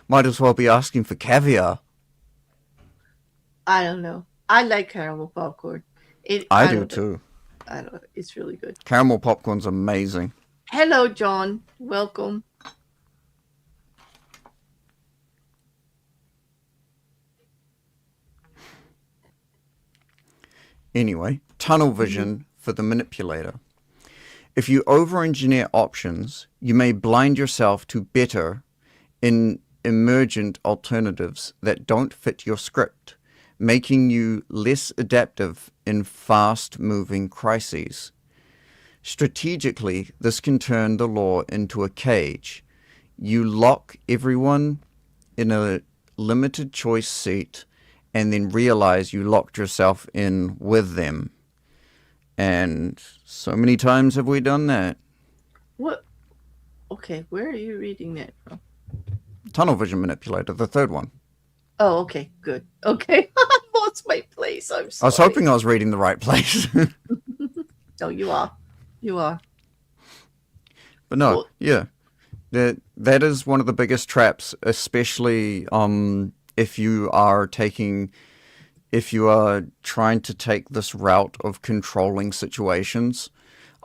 S2: might as well be asking for caviar.
S1: I don't know. I like caramel popcorn.
S2: I
S1: I
S2: do
S1: don't know.
S2: too.
S1: I don't know. It's really good.
S2: Caramel popcorn's amazing.
S1: Hello, John. Welcome.
S2: Anyway, tunnel
S1: Mhm.
S2: vision for the manipulator. If you over engineer options, you may blind yourself to better in emergent alternatives that don't fit your script, making you less adaptive in fast moving crises. Strategically, this can turn the law into a cage. You lock everyone in a limited choice seat and then realize you locked yourself in with them. And so many times have we done that.
S1: What? Okay, where are you reading that from?
S2: Tunnel vision manipulator, the third one.
S1: Oh, okay, good. Okay, I lost my place. I'm
S2: I was
S1: sorry.
S2: hoping I was reading the right place.
S1: No, you are. You are.
S2: But no,
S1: Well,
S2: yeah. That is one of the biggest traps, especially if you are trying to take this route of controlling situations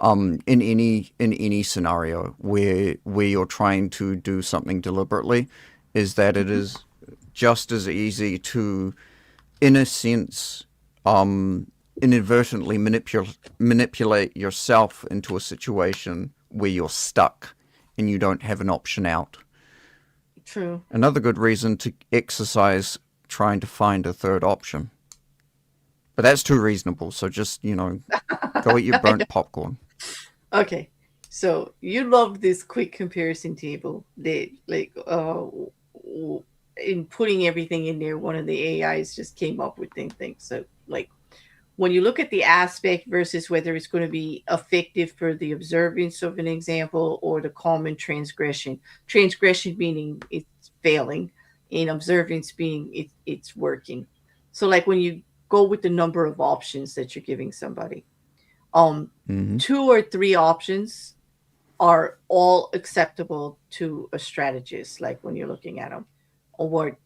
S2: in any scenario where you're trying to do something deliberately, is that it
S1: mhm.
S2: is just as easy to, in a sense, inadvertently manipulate yourself into a situation where you're stuck and you don't have an option out.
S1: True.
S2: Another good reason to exercise trying to find a third option. But that's too reasonable, so just, go eat your
S1: I know.
S2: burnt popcorn.
S1: Okay, so you love this quick comparison table that, like, in putting everything in there, one of the AIs just came up with things. So, like, when you look at the aspect versus whether it's going to be effective for the observance of an example or the common transgression meaning it's failing, in observance being it's working. So like when you go with the number of options that you're giving somebody, um,
S2: Mm-hmm.
S1: 2 or 3 options are all acceptable to a strategist. Like when you're looking at them, or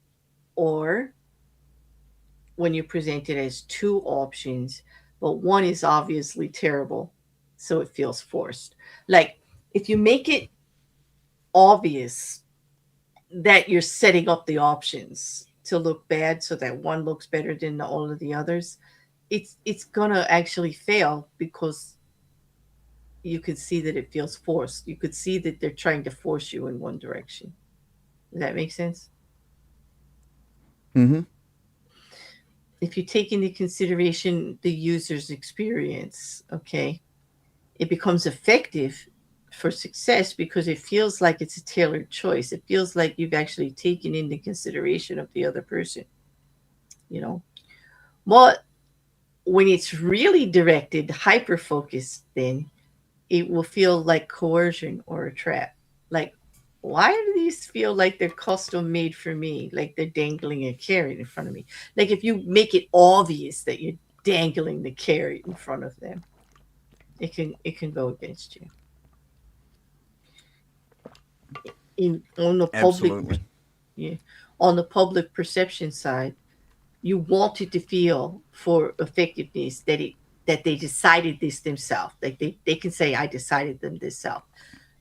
S1: when you present it as 2 options, but one is obviously terrible, so it feels forced. Like if you make it obvious that you're setting up the options to look bad so that one looks better than all of the others, it's gonna actually fail because you could see that it feels forced. You could see that they're trying to force you in one direction. Does that make sense?
S2: Mm-hmm.
S1: If you take into consideration the user's experience, okay, it becomes effective for success because it feels like it's a tailored choice. It feels like you've actually taken into consideration of the other person, you know. But when it's really directed, hyper focused, then it will feel like coercion or a trap. Like, why do these feel like they're custom made for me? Like they're dangling a carrot in front of me. Like if you make it obvious that you're dangling the carrot in front of them, it can go against you. In on the public,
S2: Absolutely.
S1: yeah, on the public perception side, you want it to feel for effectiveness that they decided this themselves. Like they can say, I decided them this self.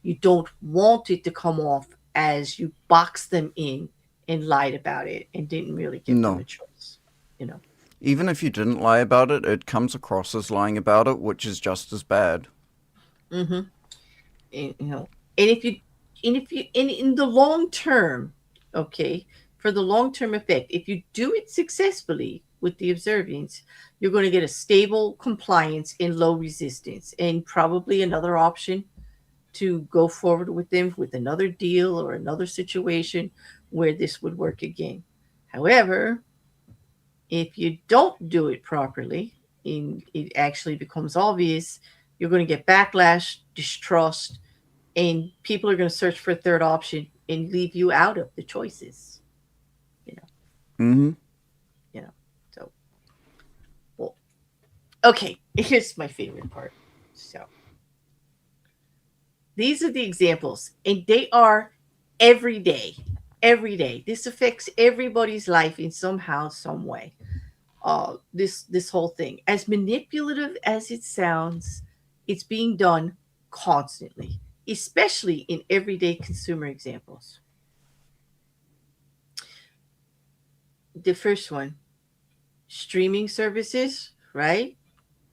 S1: You don't want it to come off as you boxed them in and lied about it and didn't really give them a
S2: No.
S1: choice. You know.
S2: Even if you didn't lie about it, it comes across as lying about it, which is just as bad.
S1: Mm-hmm. And, you know, and if you in the long term, okay, for the long term effect, if you do it successfully with the observance, you're going to get a stable compliance and low resistance, and probably another option to go forward with them with another deal or another situation where this would work again. However, if you don't do it properly and it actually becomes obvious, you're going to get backlash, distrust, and people are going to search for a third option and leave you out of the choices. You know,
S2: Mm-hmm.
S1: you know. So, well, okay. Here's my favorite part. So, these are the examples, and they are every day. Every day, this affects everybody's life in somehow, some way. This whole thing, as manipulative as it sounds, it's being done constantly, especially in everyday consumer examples. The first one, streaming services, right,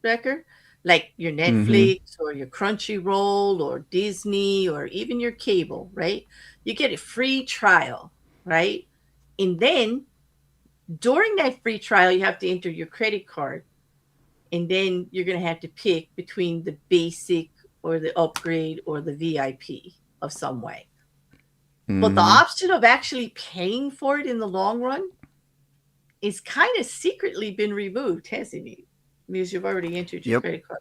S1: Rekkr? Like your
S2: Mm-hmm.
S1: Netflix or your Crunchyroll or Disney or even your cable, right? You get a free trial, right? And then during that free trial, you have to enter your credit card. And then you're going to have to pick between the basic or the upgrade or the VIP of some way. But the
S2: Mm-hmm.
S1: option of actually paying for it in the long run is kind of secretly been removed, hasn't it? Because you've already entered your
S2: Yep.
S1: credit card.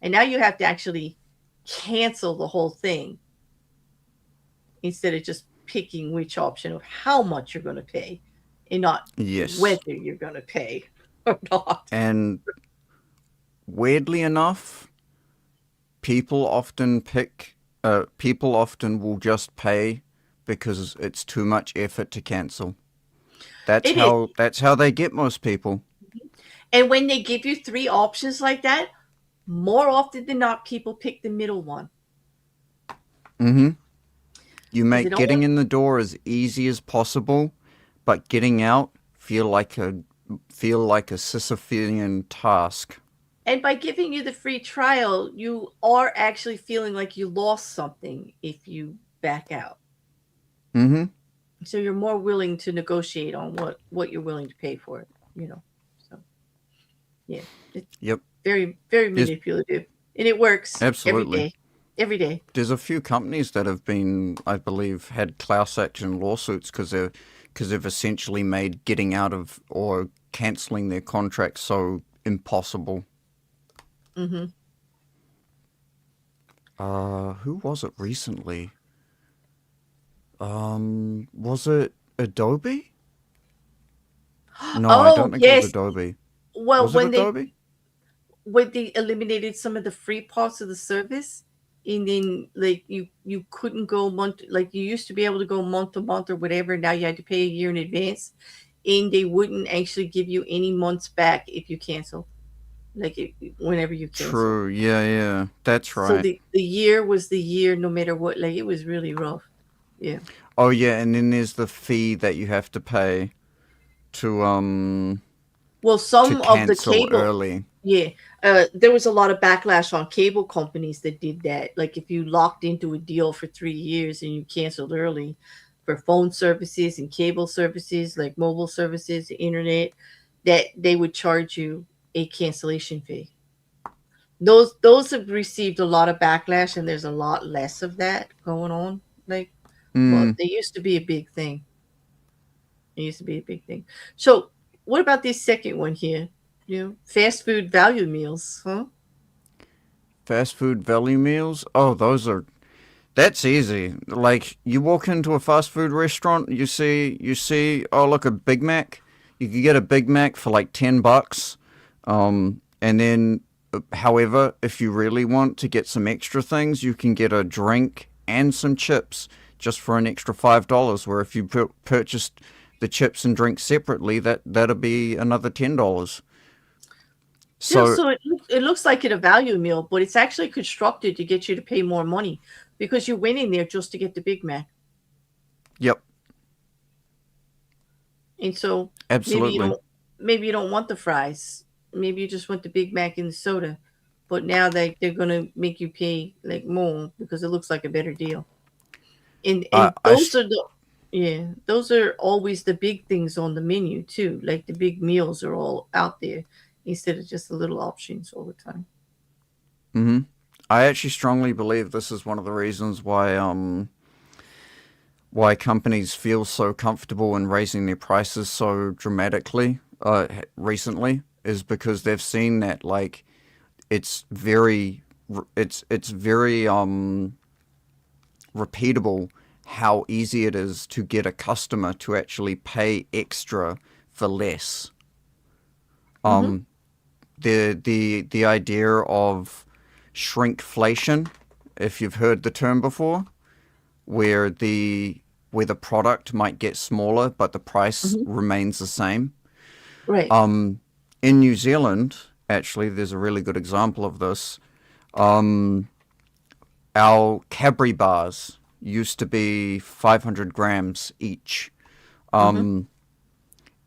S1: And now you have to actually cancel the whole thing instead of just picking which option of how much you're going to pay and not
S2: Yes.
S1: whether you're going to pay or not.
S2: And weirdly enough, people often pick. People often will just pay because it's too much effort to cancel. That's
S1: It is.
S2: how. That's how they get most people.
S1: And when they give you 3 options like that, more often than not, people pick the middle one
S2: Mm-hmm. You
S1: because they
S2: make
S1: don't
S2: getting
S1: want.
S2: in the door as easy as possible, but getting out feel like a Sisyphean task.
S1: And by giving you the free trial, you are actually feeling like you lost something if you back out.
S2: Mm-hmm.
S1: So you're more willing to negotiate on what you're willing to pay for it. You know. So yeah, it's
S2: Yep.
S1: very
S2: There's
S1: manipulative, and it works every
S2: absolutely.
S1: day, every day.
S2: There's a few companies that have been, I believe, had class action lawsuits because they've essentially made getting out of or canceling their contracts so impossible.
S1: Mm-hmm.
S2: Who was it recently? Was it Adobe? No, I
S1: Oh
S2: don't think it was
S1: yes.
S2: Adobe.
S1: Well,
S2: Was it Adobe?
S1: when they eliminated some of the free parts of the service, and then like you couldn't go month, like you used to be able to go month to month or whatever. Now you had to pay a year in advance, and they wouldn't actually give you any months back if you cancel, like whenever you cancel.
S2: True. Yeah, yeah. That's
S1: So
S2: right.
S1: the year was the year no matter what. Like it was really rough. Yeah.
S2: Oh, yeah, and then there's the fee that you have to pay to
S1: Well,
S2: to
S1: some of the
S2: cancel
S1: cable,
S2: early.
S1: yeah, there was a lot of backlash on cable companies that did that. Like if you locked into a deal for 3 years and you canceled early for phone services and cable services, like mobile services, internet, that they would charge you a cancellation fee. Those have received a lot of backlash, and there's a lot less of that going on. Like, but
S2: Mm,
S1: they used to be a big thing. It used to be a big thing. So, what about this second one here? Fast food value meals, huh?
S2: fast food value meals. Oh, that's easy. Like you walk into a fast food restaurant, you see, oh look, a Big Mac. You could get a Big Mac for like $10. And then however, if you really want to get some extra things, you can get a drink and some chips just for an extra $5. Where if you purchased the chips and drinks separately, that'll be another $10.
S1: Yeah,
S2: So,
S1: so it looks like it a value meal, but it's actually constructed to get you to pay more money because you went in there just to get the Big Mac.
S2: yep,
S1: And so maybe you
S2: absolutely.
S1: don't maybe you don't want the fries. Maybe you just want the Big Mac and the soda. But now they're gonna make you pay like more because it looks like a better deal.
S2: I,
S1: And
S2: I,
S1: those are the yeah, those are always the big things on the menu too. Like the big meals are all out there instead of just the little options all the time.
S2: hmm I actually strongly believe this is one of the reasons why companies feel so comfortable in raising their prices so dramatically recently is because they've seen that like it's very it's very repeatable how easy it is to get a customer to actually pay extra for less.
S1: Mm-hmm.
S2: The idea of shrinkflation, if you've heard the term before, where the product might get smaller but the price
S1: Mm-hmm.
S2: remains the same.
S1: Right.
S2: In New Zealand, actually, there's a really good example of this. Um, our Cadbury bars used to be 500 grams each,
S1: Mm-hmm.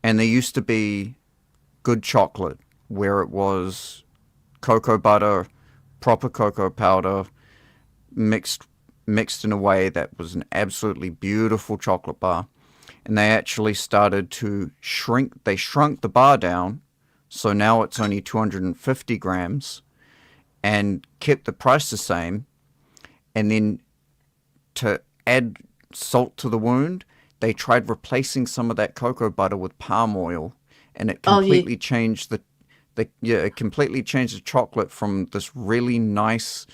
S2: and they used to be good chocolate, where it was cocoa butter, proper cocoa powder, mixed mixed in a way that was an absolutely beautiful chocolate bar. And they actually started to shrink. They shrunk the bar down, so now it's only 250 grams, and kept the price the same. And then to add salt to the wound, they tried replacing some of that cocoa butter with palm oil, and it
S1: Oh yeah.
S2: completely changed it completely changed the chocolate from this really nice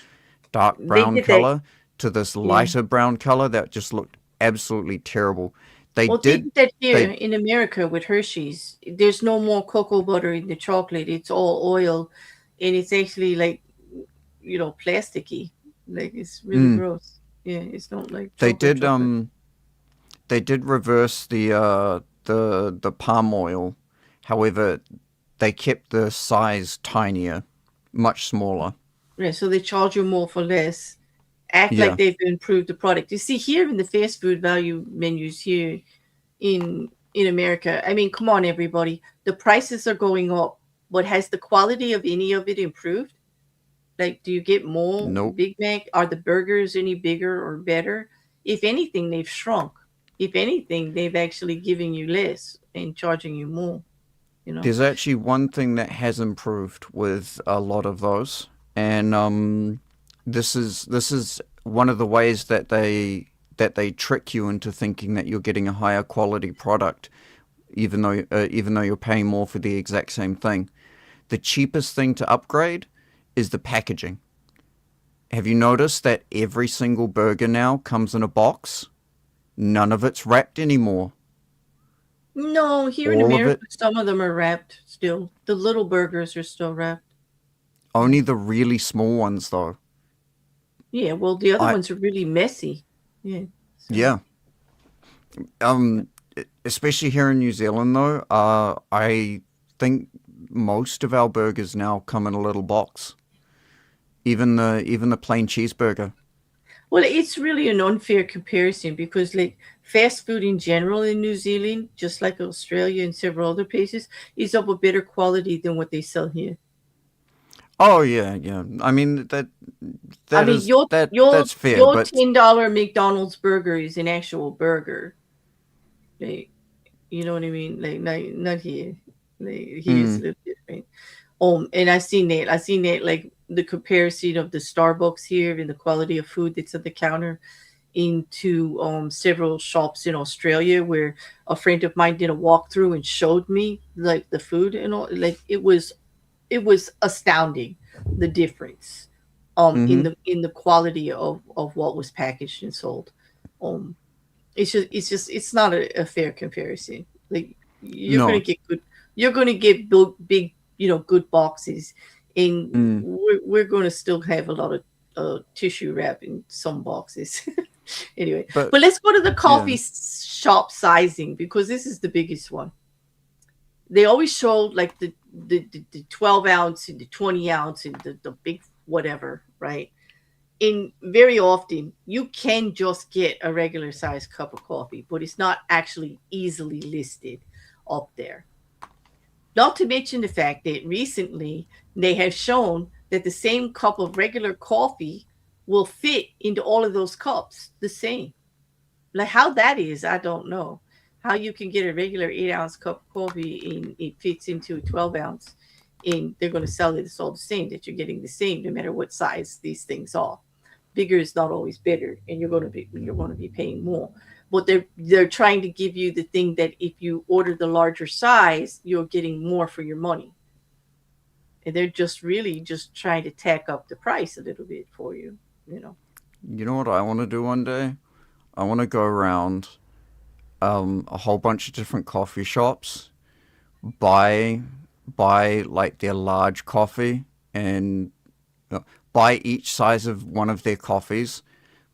S2: dark
S1: They
S2: brown
S1: did that.
S2: color to this
S1: Yeah.
S2: lighter brown color that just looked absolutely terrible. They
S1: Well, they
S2: did
S1: did that here
S2: they
S1: in America with Hershey's. There's no more cocoa butter in the chocolate. It's all oil, and it's actually like plasticky. Like it's really
S2: mm,
S1: gross. Yeah, it's not like
S2: they
S1: chocolate
S2: did
S1: chocolate.
S2: they did reverse the palm oil. However, they kept the size tinier, much smaller.
S1: Yeah, so they charge you more for less. Act like
S2: Yeah.
S1: they've improved the product. You see here in the fast food value menus here in America. I mean, come on, everybody. The prices are going up, but has the quality of any of it improved? Like, do you get more
S2: Nope.
S1: Big Mac? Are the burgers any bigger or better? If anything, they've shrunk. If anything, they've actually given you less and charging you more, you know?
S2: There's actually one thing that has improved with a lot of those, and this is one of the ways that they trick you into thinking that you're getting a higher quality product, even though you're paying more for the exact same thing. The cheapest thing to upgrade is the packaging. Have you noticed that every single burger now comes in a box? none of it's wrapped anymore.
S1: No, here in
S2: All of
S1: America,
S2: it,
S1: some of them are wrapped still. The little burgers are still wrapped. Yeah.
S2: only the really small ones though.
S1: Yeah, well, the other
S2: I
S1: ones are really messy. Yeah. So,
S2: yeah. Especially here in New Zealand though, I think most of our burgers now come in a little box. Even the plain cheeseburger.
S1: well, it's really an unfair comparison because, like, fast food in general in New Zealand, just like Australia and several other places, is of a better quality than what they sell here.
S2: Oh yeah, yeah. I mean
S1: I
S2: that
S1: mean,
S2: is
S1: your
S2: that
S1: your
S2: that's fair,
S1: your
S2: but
S1: $10 McDonald's burger is an actual burger. Like, you know what I mean? Like, not here. Like, here it's a
S2: mm,
S1: little different. And I seen that, like, the comparison of the Starbucks here and the quality of food that's at the counter into several shops in Australia where a friend of mine did a walkthrough and showed me like the food and all. Like, it was astounding, the difference in
S2: mm-hmm.
S1: the quality of what was packaged and sold. Um it's not a fair comparison. Like, you're gonna
S2: No.
S1: get good, you're gonna get big, good boxes, and
S2: Mm.
S1: we're gonna still have a lot of tissue wrap in some boxes. Anyway,
S2: But
S1: but let's go to the
S2: yeah.
S1: coffee shop sizing because this is the biggest one. They always showed like the 12 ounce and the 20 ounce and the big whatever, right? In very often you can just get a regular sized cup of coffee, but it's not actually easily listed up there. Not to mention the fact that recently they have shown that the same cup of regular coffee will fit into all of those cups the same. Like, how that is, I don't know. How you can get a regular 8-ounce cup of coffee and it fits into a 12 ounce, and they're going to sell it. It's all the same, that you're getting the same no matter what size these things are. Bigger is not always better, and you're going to be paying more. But they're trying to give you the thing that if you order the larger size, you're getting more for your money. And they're just really just trying to tack up the price a little bit for you, you know.
S2: You know what I want to do one day? I want to go around a whole bunch of different coffee shops, buy buy like their large coffee and buy each size of one of their coffees,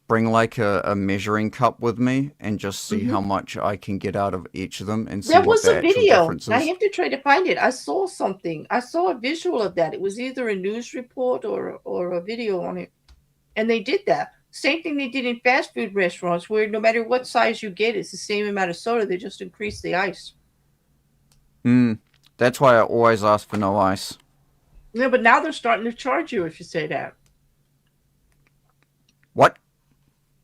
S2: bring like a measuring cup with me and just see how
S1: Hmm.
S2: much I can get out of each of them and see
S1: There
S2: what
S1: was
S2: the
S1: a
S2: actual
S1: video.
S2: difference
S1: I
S2: is.
S1: have to try to find it. I saw something. I saw a visual of that. It was either a news report or a video on it. And they did that. Same thing they did in fast food restaurants where no matter what size you get, it's the same amount of soda. They just increase the ice.
S2: Mm, that's why I always ask for no ice.
S1: Yeah, but now they're starting to charge you if you say that.
S2: What?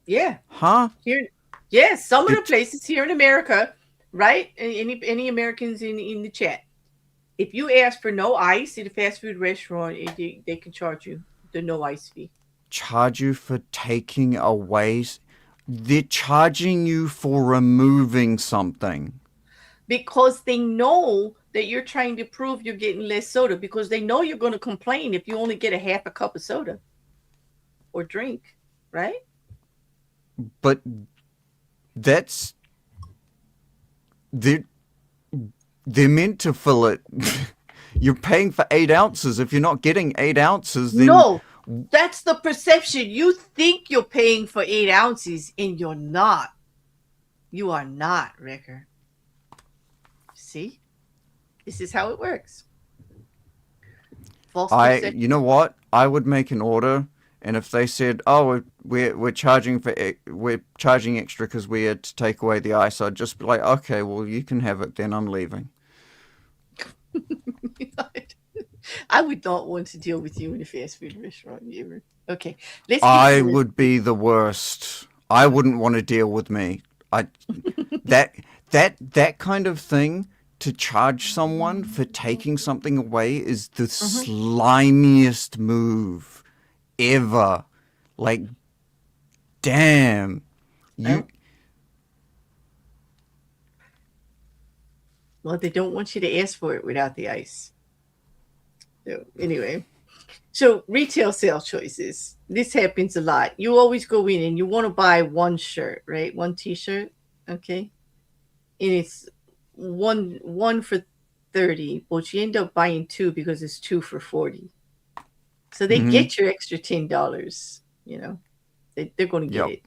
S1: Yeah.
S2: Huh?
S1: Here, yeah, some of the
S2: Did
S1: places here in America, right? Any Americans in the chat. If you ask for no ice at a fast food restaurant, they can charge you the no ice fee.
S2: charge you for taking away? They're charging you for removing something.
S1: Because they know that you're trying to prove you're getting less soda because they know you're going to complain if you only get a half a cup of soda or drink, right?
S2: But that's they're they're meant to fill it. You're paying for 8 ounces. If you're not getting 8 ounces, then
S1: No, that's the perception. You think you're paying for 8 ounces and you're not. You are not, Rekkr. See? This is how it works. False
S2: you know
S1: perception.
S2: what? I would make an order, and if they said, "Oh, we're charging we're charging extra because we had to take away the ice," I'd just be like, "Okay, well you can have it. Then I'm leaving."
S1: I would not want to deal with you in a fast food restaurant ever. Okay, let's keep
S2: I
S1: going.
S2: would be the worst. I wouldn't want to deal with me. I that that kind of thing to charge someone for taking something away is the
S1: Mhm.
S2: slimiest move ever. Like, damn. You
S1: Well, well, they don't want you to ask for it without the ice. So anyway, So retail sale choices. This happens a lot. You always go in and you want to buy one shirt, right? One T-shirt, okay, and it's one for 30, but you end up buying two because it's two for 40. So they
S2: Mm-hmm.
S1: get your extra $10. You know, they're going to get
S2: Yep.
S1: it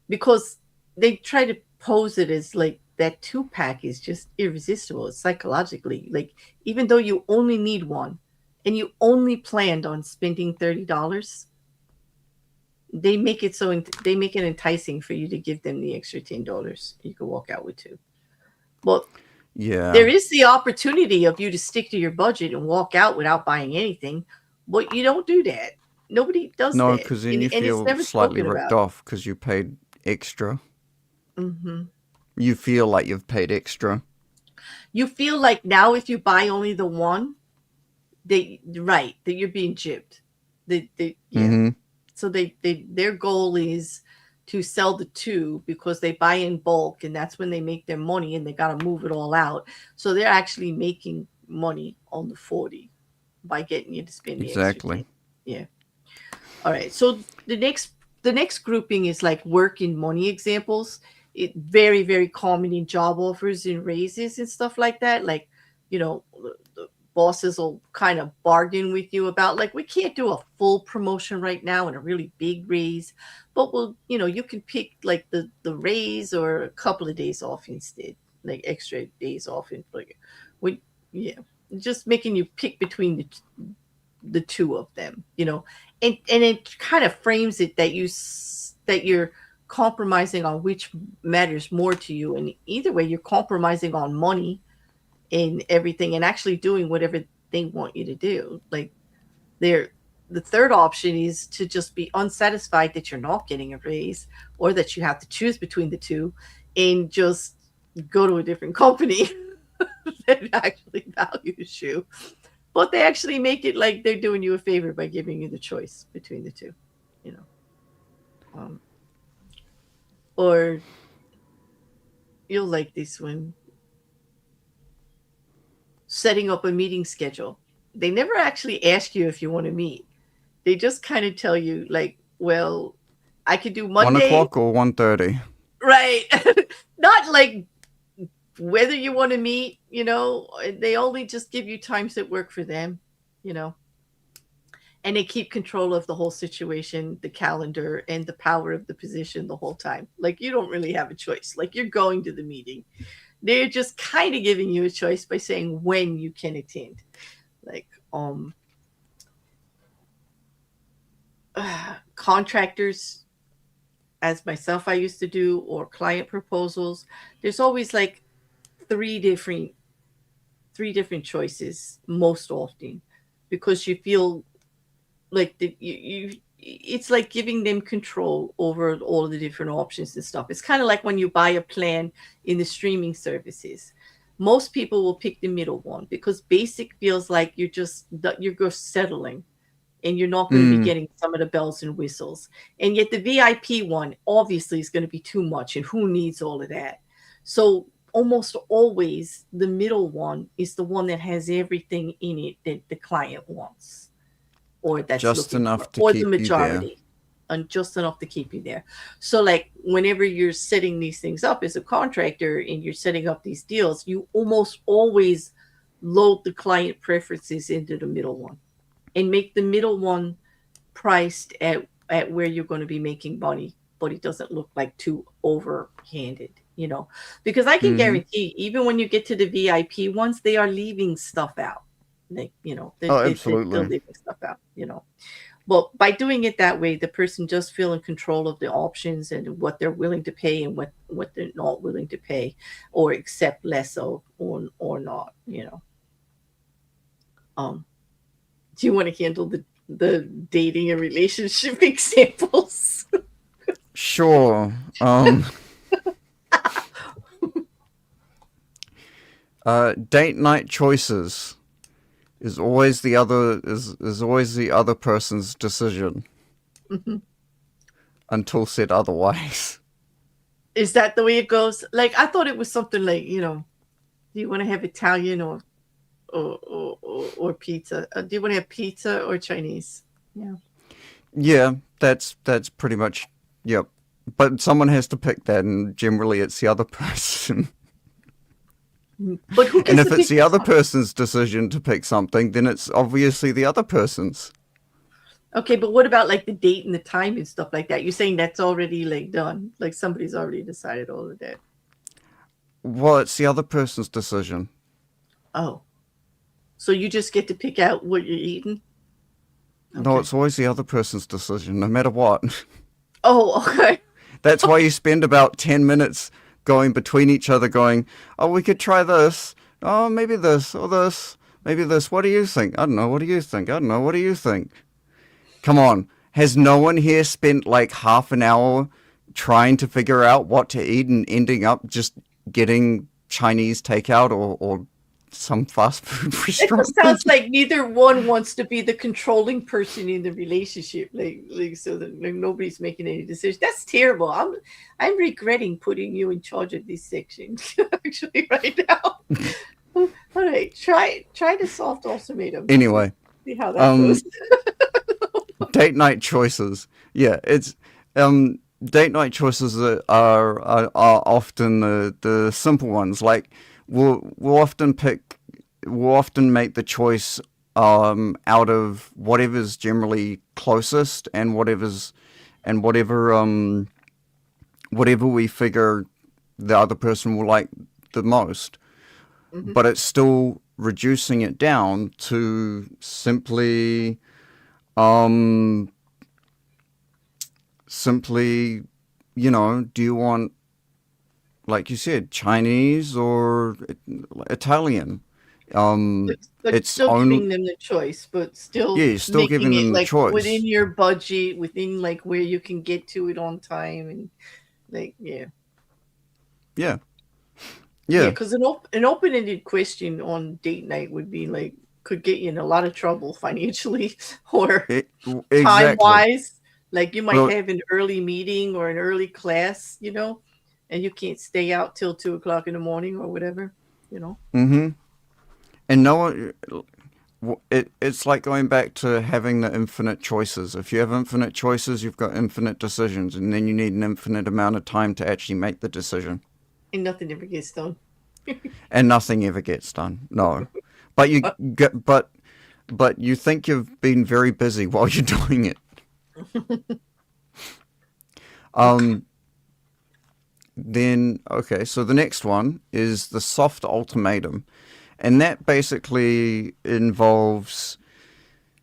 S1: because they try to pose it as like that two pack is just irresistible psychologically. Like even though you only need one, and you only planned on spending $30, they make it so they make it enticing for you to give them the extra $10. You can walk out with two. Well,
S2: Yeah.
S1: there is the opportunity of you to stick to your budget and walk out without buying anything, but you don't do that. Nobody does
S2: No,
S1: that,
S2: because then
S1: and
S2: you
S1: it's
S2: feel
S1: never
S2: slightly
S1: spoken
S2: ripped
S1: about.
S2: off because you paid extra.
S1: Hmm.
S2: You feel like you've paid extra.
S1: You feel like now if you buy only the one, right that you're being gypped. Yeah.
S2: Mm-hmm.
S1: So their goal is to sell the two because they buy in bulk and that's when they make their money and they got to move it all out. So they're actually making money on the 40 by getting you to spend the extra
S2: Exactly.
S1: 10. Yeah. All right. So the next grouping is like work and money examples. It very, very common in job offers and raises and stuff like that. Like, the bosses will kind of bargain with you about like we can't do a full promotion right now and a really big raise, but you can pick like the raise or a couple of days off instead, like extra days off and like we yeah, just making you pick between the two of them, and it kind of frames it that you're compromising on which matters more to you, and either way you're compromising on money and everything and actually doing whatever they want you to do. Like they're the third option is to just be unsatisfied that you're not getting a raise or that you have to choose between the two and just go to a different company that actually values you, but they actually make it like they're doing you a favor by giving you the choice between the two, you know. Um, or you'll like this one: setting up a meeting schedule. They never actually ask you if you want to meet. They just kind of tell you, like, well, I could do
S2: 1 o'clock
S1: Monday,
S2: or 1:30.
S1: right? Not like whether you want to meet, they only just give you times that work for them, you know. And they keep control of the whole situation, the calendar, and the power of the position the whole time. Like you don't really have a choice. Like you're going to the meeting. They're just kind of giving you a choice by saying when you can attend. Like contractors, as myself I used to do, or client proposals. There's always like three different three different choices most often because you feel like it's like giving them control over all the different options and stuff. It's kind of like when you buy a plan in the streaming services. Most people will pick the middle one because basic feels like you're settling and you're not going to be
S2: Mm.
S1: getting some of the bells and whistles. And yet the VIP one obviously is going to be too much, and who needs all of that? So almost always the middle one is the one that has everything in it that the client wants or that's
S2: Just
S1: looking for,
S2: enough to
S1: or the
S2: keep you there.
S1: majority, and just enough to keep you there. So, like, whenever you're setting these things up as a contractor and you're setting up these deals, you almost always load the client preferences into the middle one and make the middle one priced at where you're going to be making money, but it doesn't look like too overhanded, because I can
S2: Mm-hmm.
S1: guarantee even when you get to the VIP ones, they are leaving stuff out. Like,
S2: Oh,
S1: they're
S2: absolutely.
S1: leaving stuff out. Well, by doing it that way, the person just feel in control of the options and what they're willing to pay and what they're not willing to pay or accept less of or not. Um, do you want to handle the dating and relationship examples?
S2: Sure. Date night choices is always the other person's decision until said otherwise.
S1: Is that the way it goes? Like I thought it was something like, do you want to have Italian or pizza? Do you want to have pizza or Chinese? Yeah.
S2: Yeah, that's pretty much yep. But someone has to pick that, and generally it's the other person.
S1: But who
S2: And
S1: gets
S2: if
S1: to
S2: it's
S1: pick
S2: the
S1: the
S2: other
S1: song?
S2: person's decision to pick something, then it's obviously the other person's.
S1: Okay, but what about like the date and the time and stuff like that? You're saying that's already like done, like somebody's already decided all of that.
S2: Well, it's the other person's decision.
S1: Oh, so you just get to pick out what you're eating?
S2: No,
S1: Okay.
S2: it's always the other person's decision, no matter what.
S1: Oh, okay.
S2: That's why you spend about 10 minutes going between each other, going, oh, we could try this. Oh, maybe this, or this, maybe this. What do you think? I don't know. What do you think? I don't know. What do you think? Come on. Has no one here spent like half an hour trying to figure out what to eat and ending up just getting Chinese takeout or some fast food
S1: It
S2: restaurant?
S1: just sounds like neither one wants to be the controlling person in the relationship, like so that like, nobody's making any decisions. That's terrible. I'm regretting putting you in charge of this section actually right now. All right, try the soft ultimatum.
S2: Anyway,
S1: See how that goes.
S2: um, date night choices. Yeah, it's date night choices are often the simple ones. Like we'll often make the choice out of whatever's generally closest and whatever we figure the other person will like the most.
S1: Hmm.
S2: But it's still reducing it down to simply um simply, do you want, like you said, Chinese or Italian?
S1: But,
S2: Um,
S1: but
S2: it's
S1: still
S2: own,
S1: giving them the choice, but
S2: yeah,
S1: still
S2: you're still
S1: making
S2: giving
S1: it
S2: them the
S1: like
S2: choice.
S1: within your budget, within like where you can get to it on time, and like yeah.
S2: Yeah,
S1: Yeah,
S2: yeah,
S1: because an open ended question on date night would be like could get you in a lot of trouble financially or
S2: it,
S1: time
S2: exactly.
S1: wise. Like you might
S2: Well,
S1: have an early meeting or an early class, and you can't stay out till 2 o'clock in the morning or whatever, you know.
S2: mm-hmm. And no one, it's like going back to having the infinite choices. If you have infinite choices, you've got infinite decisions, and then you need an infinite amount of time to actually make the decision.
S1: And nothing ever gets done.
S2: And nothing ever gets done. No, but you get, but you think you've been very busy while you're doing it. Um, then okay, so the next one is the soft ultimatum, and that basically involves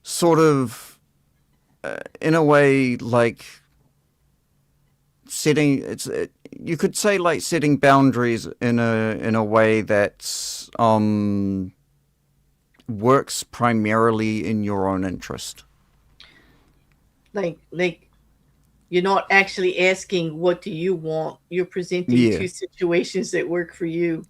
S2: sort of, in a way, like setting you could say like setting boundaries in a way that's works primarily in your own interest.
S1: Like you're not actually asking what do you want. You're presenting
S2: Yeah,
S1: two situations that work for you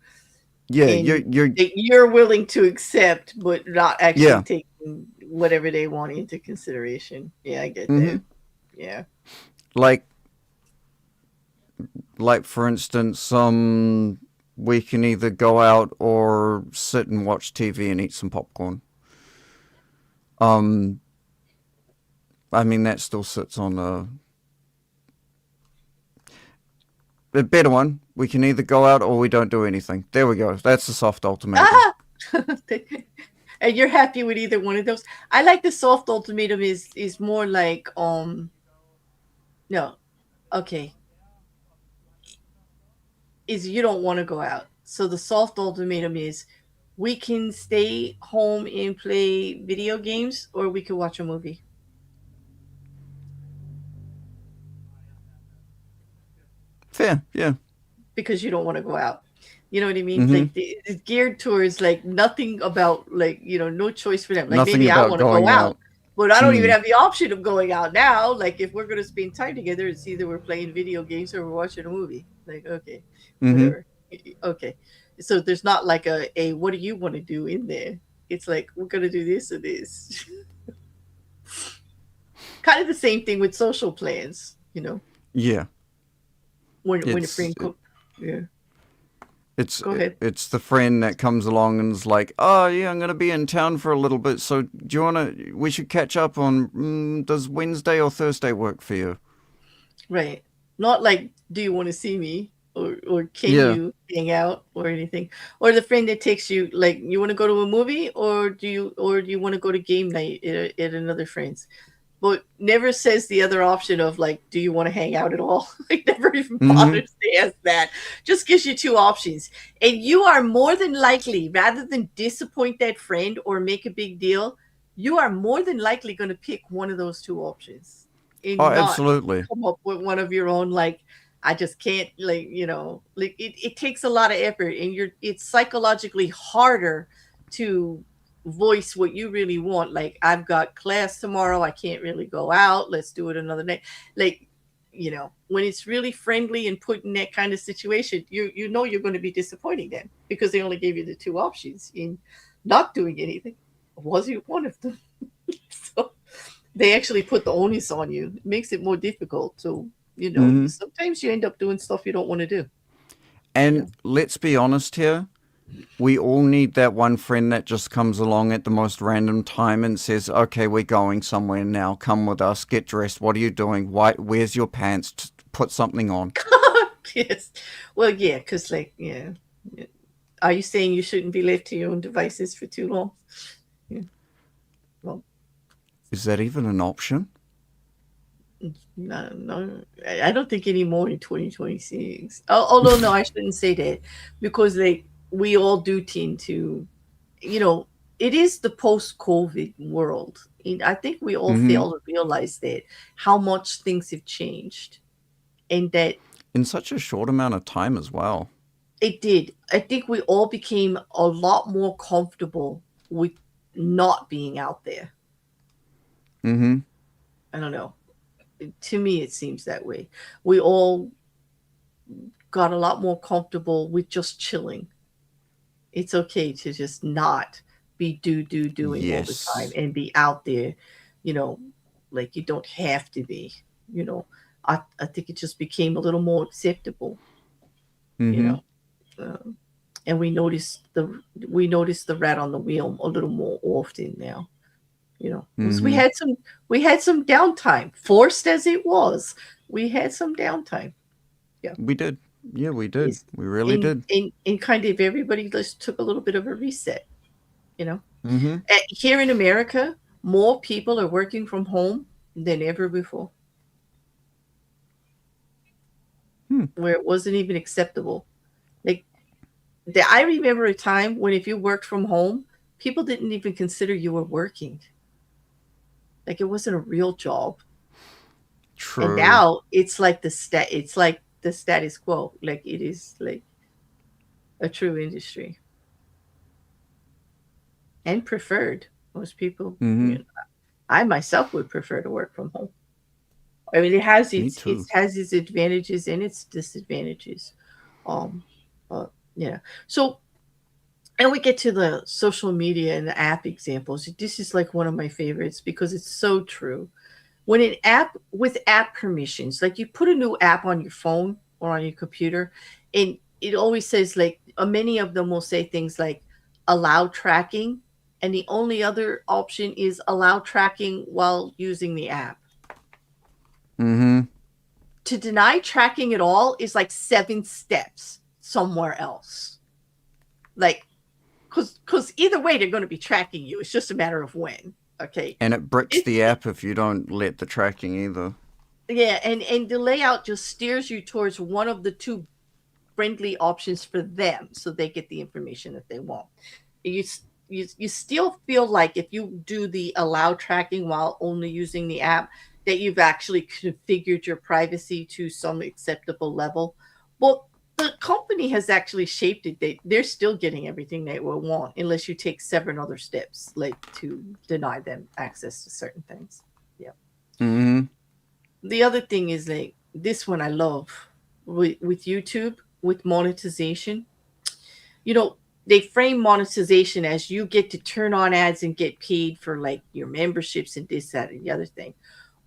S2: yeah,
S1: and
S2: you're
S1: that you're willing to accept, but not actually
S2: yeah.
S1: taking whatever they want into consideration. Yeah, I get
S2: Mm-hmm.
S1: that. Yeah.
S2: Like for instance, we can either go out or sit and watch TV and eat some popcorn. Um, I mean that still sits on a better one. We can either go out or we don't do anything. There we go. That's the soft ultimatum.
S1: Ah! And you're happy with either one of those. I like the soft ultimatum is more like no, okay, is you don't want to go out. So the soft ultimatum is we can stay home and play video games or we can watch a movie
S2: Fair, yeah.
S1: because you don't want to go out. You know what I mean?
S2: Mm-hmm.
S1: Like it's geared towards like nothing about like, no choice for them. Like
S2: Nothing
S1: maybe I
S2: about
S1: want to go
S2: going
S1: out,
S2: out.
S1: but I don't even
S2: Mm.
S1: have the option of going out now. Like if we're going to spend time together, it's either we're playing video games or we're watching a movie. Like, okay,
S2: Mm-hmm.
S1: whatever. Okay. So there's not like a what do you want to do in there? It's like we're going to do this or this. Kind of the same thing with social plans,
S2: Yeah.
S1: when a
S2: It's
S1: friend comes. Yeah. Go ahead.
S2: it's the friend that comes along and is like, "Oh yeah, I'm gonna be in town for a little bit. So do you wanna? We should catch up on. Does Wednesday or Thursday work for you?"
S1: Right. Not like, do you want to see me? Or can
S2: Yeah.
S1: you hang out or anything? Or the friend that takes you, like, you want to go to a movie, or do you want to go to game night at another friend's? But never says the other option of, like, do you want to hang out at all? Like, never even
S2: Mm-hmm.
S1: bothers to ask that. Just gives you two options. And you are more than likely, rather than disappoint that friend or make a big deal, you are more than likely going to pick one of those two options
S2: Oh,
S1: and not
S2: absolutely.
S1: come up with one of your own, like, I just can't, like, like, it takes a lot of effort, and it's psychologically harder to voice what you really want. Like, I've got class tomorrow, I can't really go out, let's do it another day. Like, when it's really friendly and put in that kind of situation, you know you're going to be disappointing them because they only gave you the two options. In not doing anything wasn't one of them. So they actually put the onus on you. It makes it more difficult. So,
S2: Mm-hmm.
S1: sometimes you end up doing stuff you don't want to do. Yeah.
S2: And let's be honest here. We all need that one friend that just comes along at the most random time and says, "Okay, we're going somewhere now. Come with us. Get dressed. What are you doing? Why? Where's your pants? Put something on."
S1: Yes. Well, yeah, because, like, yeah. Yeah. Are you saying you shouldn't be left to your own devices for too long? Yeah. Well,
S2: Is that even an option?
S1: no, no, I don't think anymore in 2026. Although, no, I shouldn't say that because, like, we all do tend to, you know, it is the post-COVID world. And I think we all
S2: Mm-hmm.
S1: fail to realize that how much things have changed and that
S2: In such a short amount of time as well.
S1: it did. I think we all became a lot more comfortable with not being out there.
S2: Mm-hmm.
S1: I don't know. To me, it seems that way. We all got a lot more comfortable with just chilling. It's okay to just not be doing all the time
S2: Yes.
S1: and be out there, you know, like, you don't have to be, you know. I think it just became a little more acceptable, you
S2: Mm-hmm.
S1: know. Um, and we notice the rat on the wheel a little more often now. 'Cause we
S2: Mm-hmm.
S1: had some we had some downtime, forced as it was. We had some downtime. Yeah.
S2: We did. Yeah, we did.
S1: It's
S2: We really
S1: in
S2: did.
S1: in in kind of everybody just took a little bit of a reset, you know.
S2: Mm-hmm.
S1: Here in America, more people are working from home than ever before,
S2: Hmm.
S1: where it wasn't even acceptable. Like, I remember a time when if you worked from home, people didn't even consider you were working. Like, it wasn't a real job. And
S2: True.
S1: now it's like the status quo. Like, it is like a true industry and preferred. Most people,
S2: Mm-hmm.
S1: I myself would prefer to work from home. I mean, it has
S2: Me
S1: its
S2: too.
S1: advantages and its disadvantages. Um, yeah. So, and we get to the social media and the app examples. This is like one of my favorites because it's so true. When an app with app permissions, like, you put a new app on your phone or on your computer, and it always says, like, many of them will say things like allow tracking, and the only other option is allow tracking while using the app.
S2: Mm-hmm.
S1: To deny tracking at all is like 7 steps somewhere else. Like, because either way they're going to be tracking you. It's just a matter of when. Okay.
S2: And it bricks
S1: It's
S2: the app if you don't let the tracking either.
S1: Yeah, and the layout just steers you towards one of the two friendly options for them, so they get the information that they want. You you still feel like if you do the allow tracking while only using the app, that you've actually configured your privacy to some acceptable level. Well, the company has actually shaped it that they're still getting everything they will want unless you take several other steps, like, to deny them access to certain things. Yeah.
S2: Mm-hmm.
S1: The other thing is, like, this one I love with YouTube with monetization. You know, they frame monetization as you get to turn on ads and get paid for, like, your memberships and this, that, and the other thing,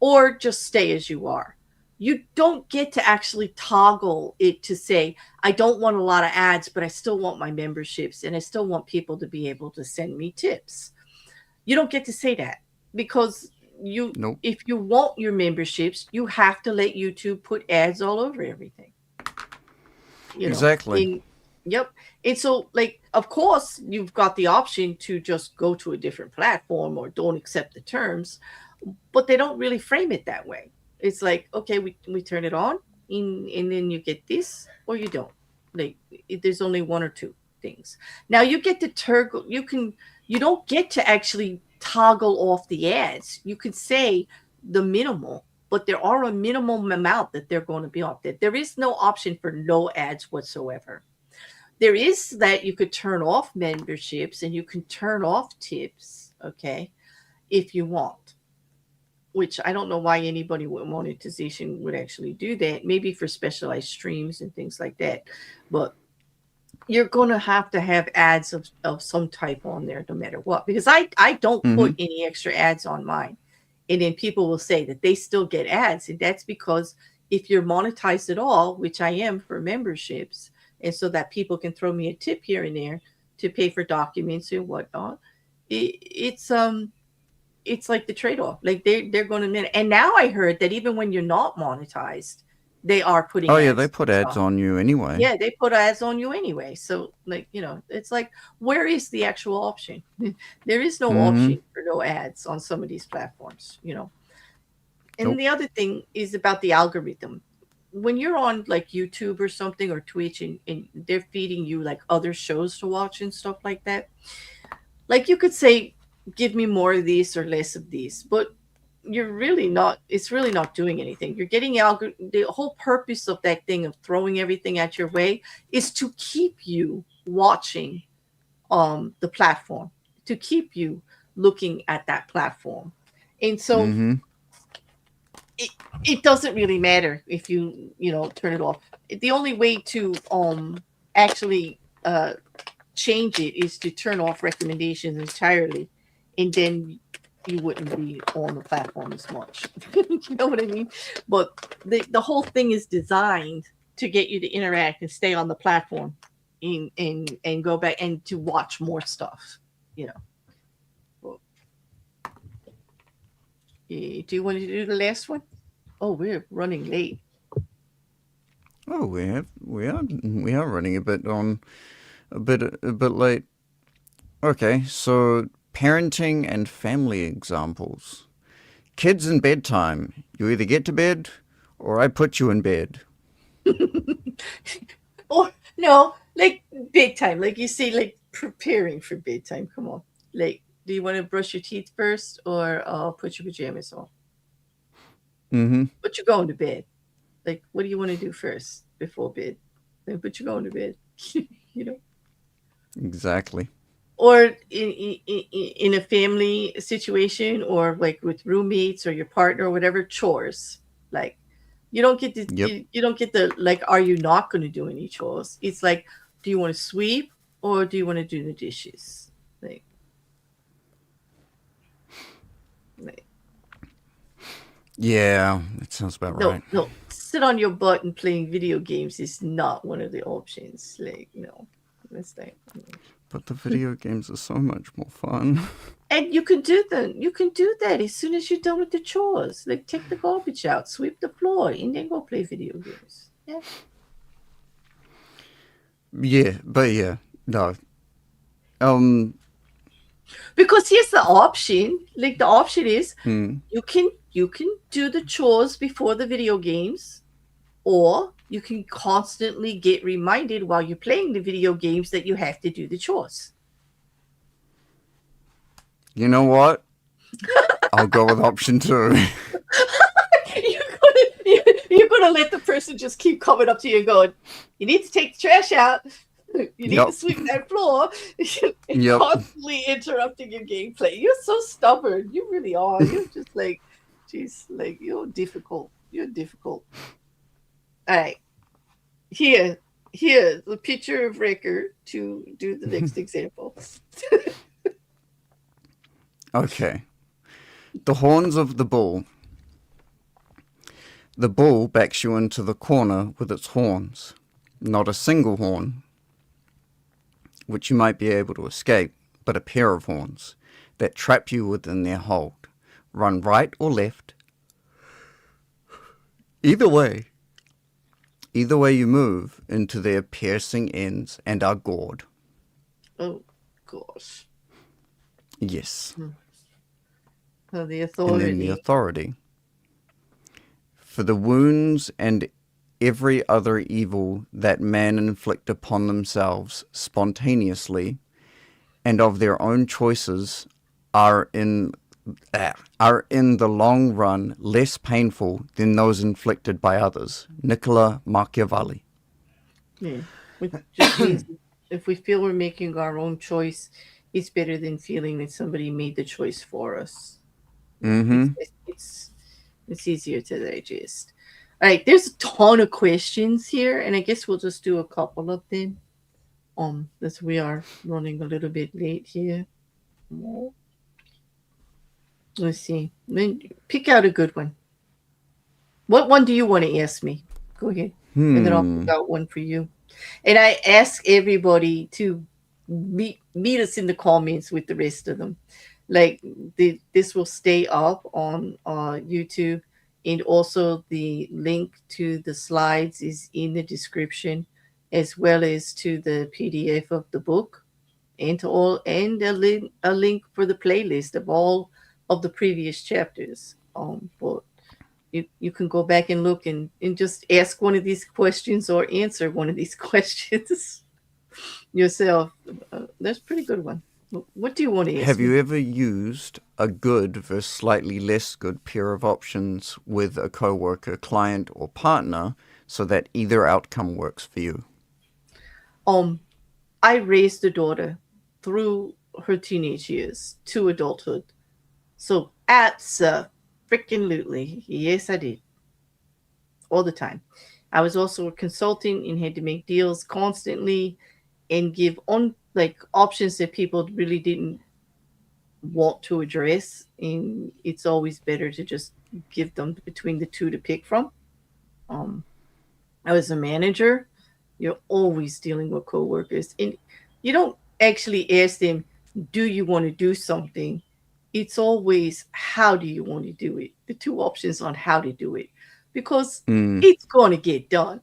S1: or just stay as you are. you don't get to actually toggle it to say, I don't want a lot of ads, but I still want my memberships and I still want people to be able to send me tips. You don't get to say that because
S2: Nope.
S1: if you want your memberships, you have to let YouTube put ads all over everything.
S2: Exactly.
S1: Yep. And so, like, of course, you've got the option to just go to a different platform or don't accept the terms, but they don't really frame it that way. It's like, okay, we turn it on, and then you get this, or you don't. Like, there's only one or two things. Now you get to toggle. You don't get to actually toggle off the ads. You could say the minimal, but there are a minimum amount that they're going to be off. That there is no option for no ads whatsoever. There is that you could turn off memberships and you can turn off tips, okay, if you want. Which I don't know why anybody with monetization would actually do that. Maybe for specialized streams and things like that. But you're going to have ads of some type on there no matter what. Because I don't put any extra ads on mine. And then people will say that they still get ads. And that's because if you're monetized at all, which I am for memberships, and so that people can throw me a tip here and there to pay for documents and whatnot, it's like the trade-off. Like they're going to, and now I heard that even when you're not monetized, they are putting
S2: Oh yeah,
S1: ads
S2: they
S1: on
S2: put ads
S1: stuff.
S2: on you anyway.
S1: Yeah, they put ads on you anyway. So, like, it's like, where is the actual option? There is no option for no ads on some of these platforms. And
S2: Nope.
S1: the other thing is about the algorithm. When you're on like YouTube or something or Twitch, and they're feeding you like other shows to watch and stuff like that, like you could say, give me more of these or less of these, but it's really not doing anything. You're getting the whole purpose of that thing of throwing everything at your way is to keep you watching the platform, to keep you looking at that platform. And so it doesn't really matter if you turn it off. The only way to actually change it is to turn off recommendations entirely, and then you wouldn't be on the platform as much. You know what I mean? But the whole thing is designed to get you to interact and stay on the platform, and go back and to watch more stuff. You know. Well, do you want to do the last one? Oh, we're running late.
S2: Oh, we are running a bit late. Okay, so parenting and family examples. Kids and bedtime. You either get to bed or I put you in bed.
S1: Or no, like bedtime, like you say, like preparing for bedtime. Come on, like, do you want to brush your teeth first or put your pajamas on? But you're going to bed. Like, what do you want to do first before bed? But you're going to bed. you know.
S2: Exactly.
S1: Or in a family situation, or like with roommates or your partner or whatever, chores. Like, you don't get to
S2: Yep.
S1: you don't get the, like, are you not going to do any chores? It's like, do you want to sweep or do you want to do the dishes? Like
S2: Yeah, that sounds about
S1: no,
S2: right.
S1: no, sit on your butt and playing video games is not one of the options. Like, no, that's like.
S2: But the video games are so much more fun.
S1: And you can do that as soon as you're done with the chores. Like, take the garbage out, sweep the floor, and then go play video games. Yeah.
S2: Yeah, but yeah, no. Um,
S1: Because here's the option. Like, the option is you can do the chores before the video games, or you can constantly get reminded while you're playing the video games that you have to do the chores.
S2: you know what? I'll go with option 2.
S1: You're gonna let the person just keep coming up to you and going, you need to take the trash out, you need to sweep that floor, and
S2: Yep.
S1: constantly interrupting your gameplay. You're so stubborn. You really are. You're just like, geez, like, you're difficult. All right, here's a picture of Rekkr to do the next example.
S2: Okay. The horns of the bull. The bull backs you into the corner with its horns. Not a single horn, which you might be able to escape, but a pair of horns that trap you within their hold. Run right or left. Either way you move into their piercing ends and are gored.
S1: Oh, gosh.
S2: Yes.
S1: So the
S2: And then the
S1: authority.
S2: authority. For the wounds and every other evil that man inflict upon themselves spontaneously and of their own choices are in the long run less painful than those inflicted by others. Nicola Machiavelli.
S1: Yeah. Which just means if we feel we're making our own choice, it's better than feeling that somebody made the choice for us.
S2: Mm-hmm.
S1: It's easier to digest. All right, there's a ton of questions here, and I guess we'll just do a couple of them. As we are running a little bit late here. Let's see. Then pick out a good one. What one do you want to ask me? Go ahead, and then I'll pick out one for you. And I ask everybody to meet us in the comments with the rest of them. Like this will stay up on YouTube, and also the link to the slides is in the description, as well as to the PDF of the book, and to all and a link for the playlist of all of the previous chapters. But you can go back and look and just ask one of these questions or answer one of these questions yourself. That's a pretty good one. What do you want to ask
S2: Have
S1: me?
S2: you ever used a good versus slightly less good pair of options with a coworker, client, or partner so that either outcome works for you?
S1: I raised a daughter through her teenage years to adulthood. So freaking-lutely, yes, I did. All the time. I was also a consultant and had to make deals constantly and give on like options that people really didn't want to address. And it's always better to just give them between the two to pick from. Um, I was a manager. You're always dealing with coworkers, and you don't actually ask them, "Do you want to do something?" It's always, "How do you want to do it?" The two options on how to do it, because it's going to get done.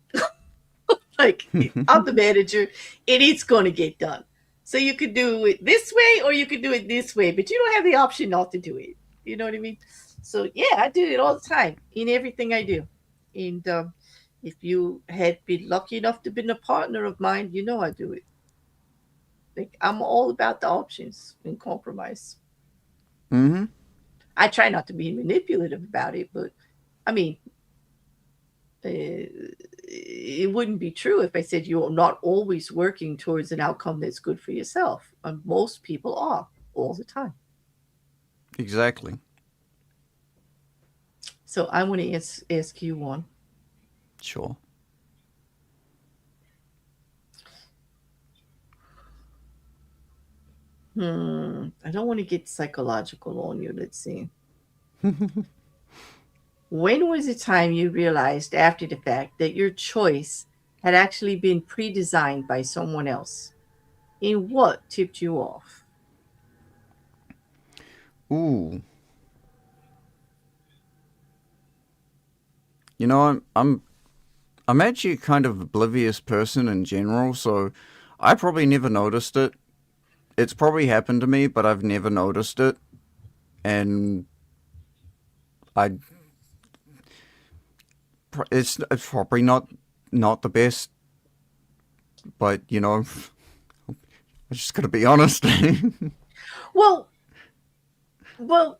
S1: Like I'm the manager, and it's going to get done. So you could do it this way, or you could do it this way, but you don't have the option not to do it. You know what I mean? So yeah, I do it all the time in everything I do, and if you had been lucky enough to be a partner of mine, you know I do it. Like I'm all about the options and compromise.
S2: Mm-hmm.
S1: I try not to be manipulative about it, but I mean, it wouldn't be true if I said you're not always working towards an outcome that's good for yourself. And most people are all the time.
S2: Exactly.
S1: So I want to ask you one.
S2: Sure.
S1: I don't want to get psychological on you. Let's see. When was the time you realized after the fact that your choice had actually been pre-designed by someone else? And what tipped you off?
S2: Ooh. You know, I'm actually a kind of oblivious person in general, so I probably never noticed it. It's probably happened to me, but I've never noticed it. And I it's probably not the best, but you know, I just got to be honest.
S1: Well, well,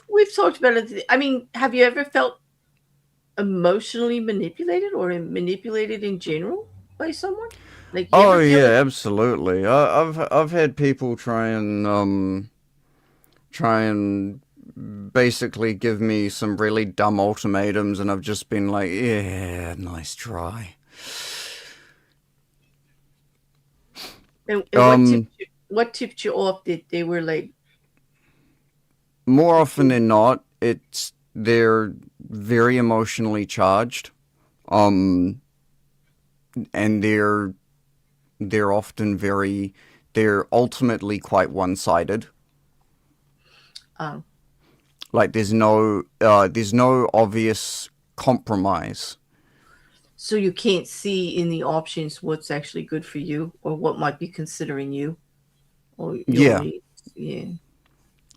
S1: we've talked about it. I mean, have you ever felt emotionally manipulated or manipulated in general by someone? Like you
S2: Oh
S1: ever feel
S2: yeah,
S1: like
S2: absolutely. I've had people try and basically give me some really dumb ultimatums, and I've just been like, yeah, nice try.
S1: and what tipped you off that they were like
S2: More often than not, it's they're very emotionally charged, um, and they're often they're ultimately quite one-sided.
S1: Um,
S2: Like there's no obvious compromise.
S1: so you can't see in the options what's actually good for you or what might be considering you or your
S2: Yeah.
S1: needs. Yeah.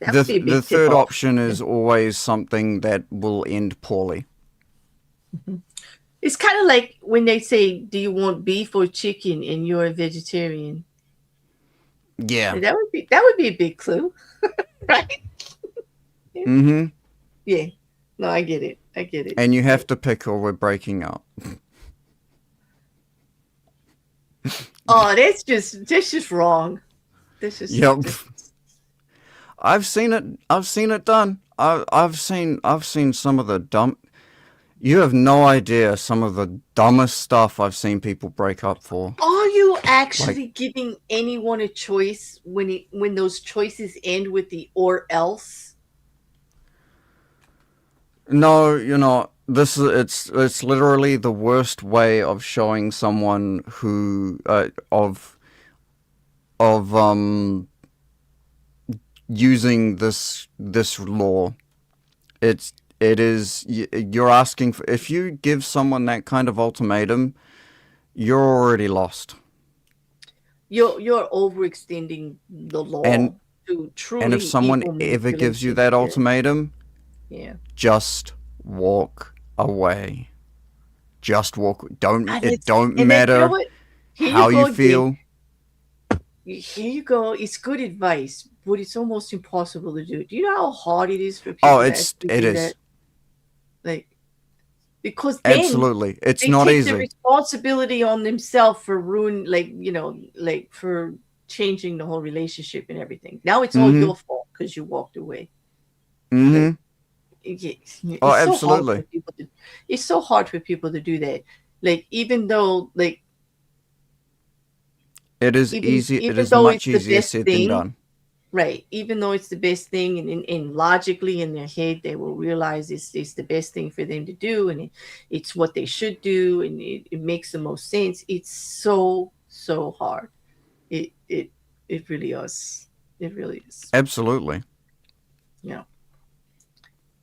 S1: That would be a
S2: The
S1: big tip
S2: third
S1: off.
S2: option is always something that will end poorly.
S1: It's kind of like when they say, "Do you want beef or chicken?" and you're a vegetarian.
S2: Yeah.
S1: That would be a big clue, right?
S2: Mm-hmm.
S1: Yeah. No, I get it. I get it.
S2: And you
S1: Yeah.
S2: have to pick or we're breaking up.
S1: Oh, that's just wrong. This is
S2: Yep.
S1: just
S2: I've seen it. I've seen it done. I've seen some of the dumb. You have no idea some of the dumbest stuff I've seen people break up for.
S1: Are you
S2: Like,
S1: actually giving anyone a choice when those choices end with the or else?
S2: no, you're not. This is it's literally the worst way of showing someone who of using this law. It is you're asking for, if you give someone that kind of ultimatum, you're already lost.
S1: You're overextending the
S2: And
S1: law to
S2: and if
S1: truly
S2: someone
S1: evil
S2: ever gives you
S1: manipulation.
S2: that
S1: Yeah.
S2: ultimatum,
S1: Yeah.
S2: just walk away. Just walk.
S1: And
S2: It
S1: it's
S2: don't
S1: and then you know
S2: matter
S1: what? Here you
S2: how
S1: go
S2: you
S1: again.
S2: feel.
S1: Here you go. It's good advice, but it's almost impossible to do. Do you know how hard it is for
S2: Oh,
S1: people to actually
S2: it
S1: do
S2: is
S1: that? Like, because then
S2: absolutely. It's
S1: they
S2: not
S1: take the
S2: easy.
S1: responsibility on themselves for like for changing the whole relationship and everything. Now it's all
S2: Mm-hmm.
S1: your fault because you walked away. Like
S2: Mm-hmm. Oh,
S1: it's so hard for
S2: absolutely.
S1: people to it's so hard for people to do that. Like even though like
S2: It is
S1: even
S2: easy. It
S1: even
S2: is
S1: though
S2: much
S1: it's the
S2: easier
S1: best
S2: said than
S1: thing,
S2: done.
S1: right? Even though it's the best thing, and logically in their head, they will realize it's the best thing for them to do, and it's what they should do, and it makes the most sense. It's so hard. It really is. It really is.
S2: Absolutely.
S1: Yeah.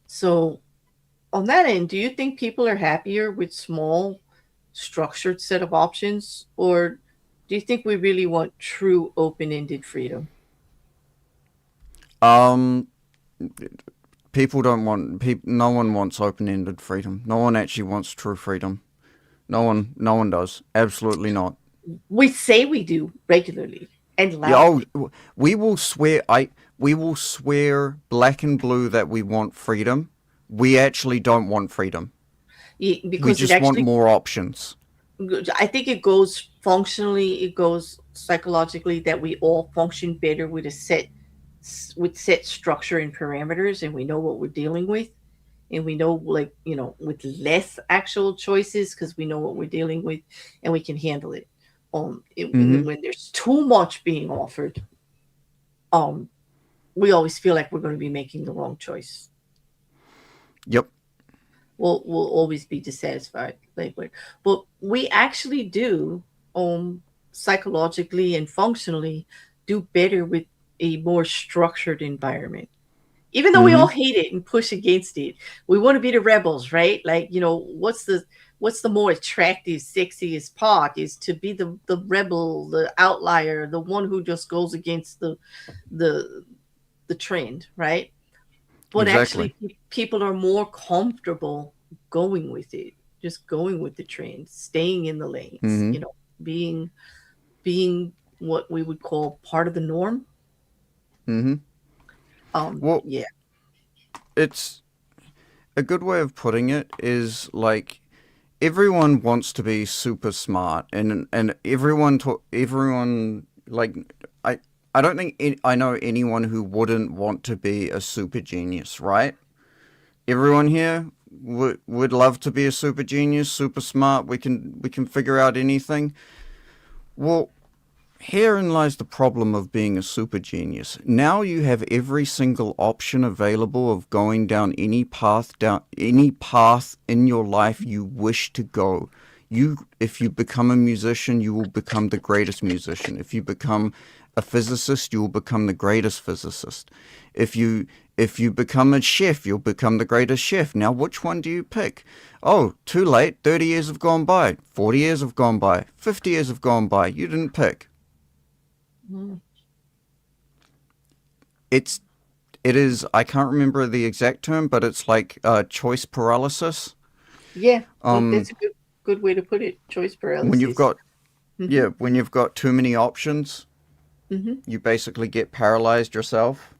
S1: So on that end, do you think people are happier with small, structured set of options, or do you think we really want true open-ended freedom?
S2: Um, people don't want people. No one wants open-ended freedom. No one actually wants true freedom. No one does. Absolutely not.
S1: We say we do regularly and
S2: Yeah,
S1: loudly.
S2: we will swear. We will swear black and blue that we want freedom. We actually don't want freedom. We
S1: Because it
S2: just want
S1: actually,
S2: more options.
S1: I think it goes functionally, it goes psychologically that we all function better with set structure and parameters, and we know what we're dealing with, and we know, like, with less actual choices because we know what we're dealing with, and we can handle it. And then
S2: Mm-hmm.
S1: when there's too much being offered, um, we always feel like we're going to be making the wrong choice.
S2: Yep.
S1: We'll always be dissatisfied, like, but we actually do, psychologically and functionally, do better with a more structured environment, even though we all
S2: Mm-hmm.
S1: hate it and push against it. We want to be the rebels, right? Like, what's the more attractive, sexiest part is to be the rebel, the outlier, the one who just goes against the the trend, right? But
S2: Exactly.
S1: actually, people are more comfortable going with it, just going with the trend, staying in the lanes,
S2: Mm-hmm.
S1: being being what we would call part of the norm.
S2: Mm-hmm. Well,
S1: Yeah.
S2: it's a good way of putting it is like everyone wants to be super smart, and everyone like I I don't think I know anyone who wouldn't want to be a super genius, right? Everyone here would love to be a super genius, super smart. We can figure out anything. Well, Herein lies the problem of being a super genius. Now you have every single option available of going down any path in your life you wish to go. If you become a musician, you will become the greatest musician. If you become a physicist, you will become the greatest physicist. If you become a chef, you'll become the greatest chef. Now, which one do you pick? Oh, too late. 30 years have gone by. 40 years have gone by. 50 years have gone by. You didn't pick.
S1: Mm.
S2: It's it is, I can't remember the exact term, but it's like choice paralysis.
S1: Yeah,
S2: Um
S1: that's a good way to put it. Choice
S2: when you've
S1: paralysis.
S2: got
S1: Hmm.
S2: yeah, when you've got too many options,
S1: Hmm.
S2: you basically get paralyzed yourself.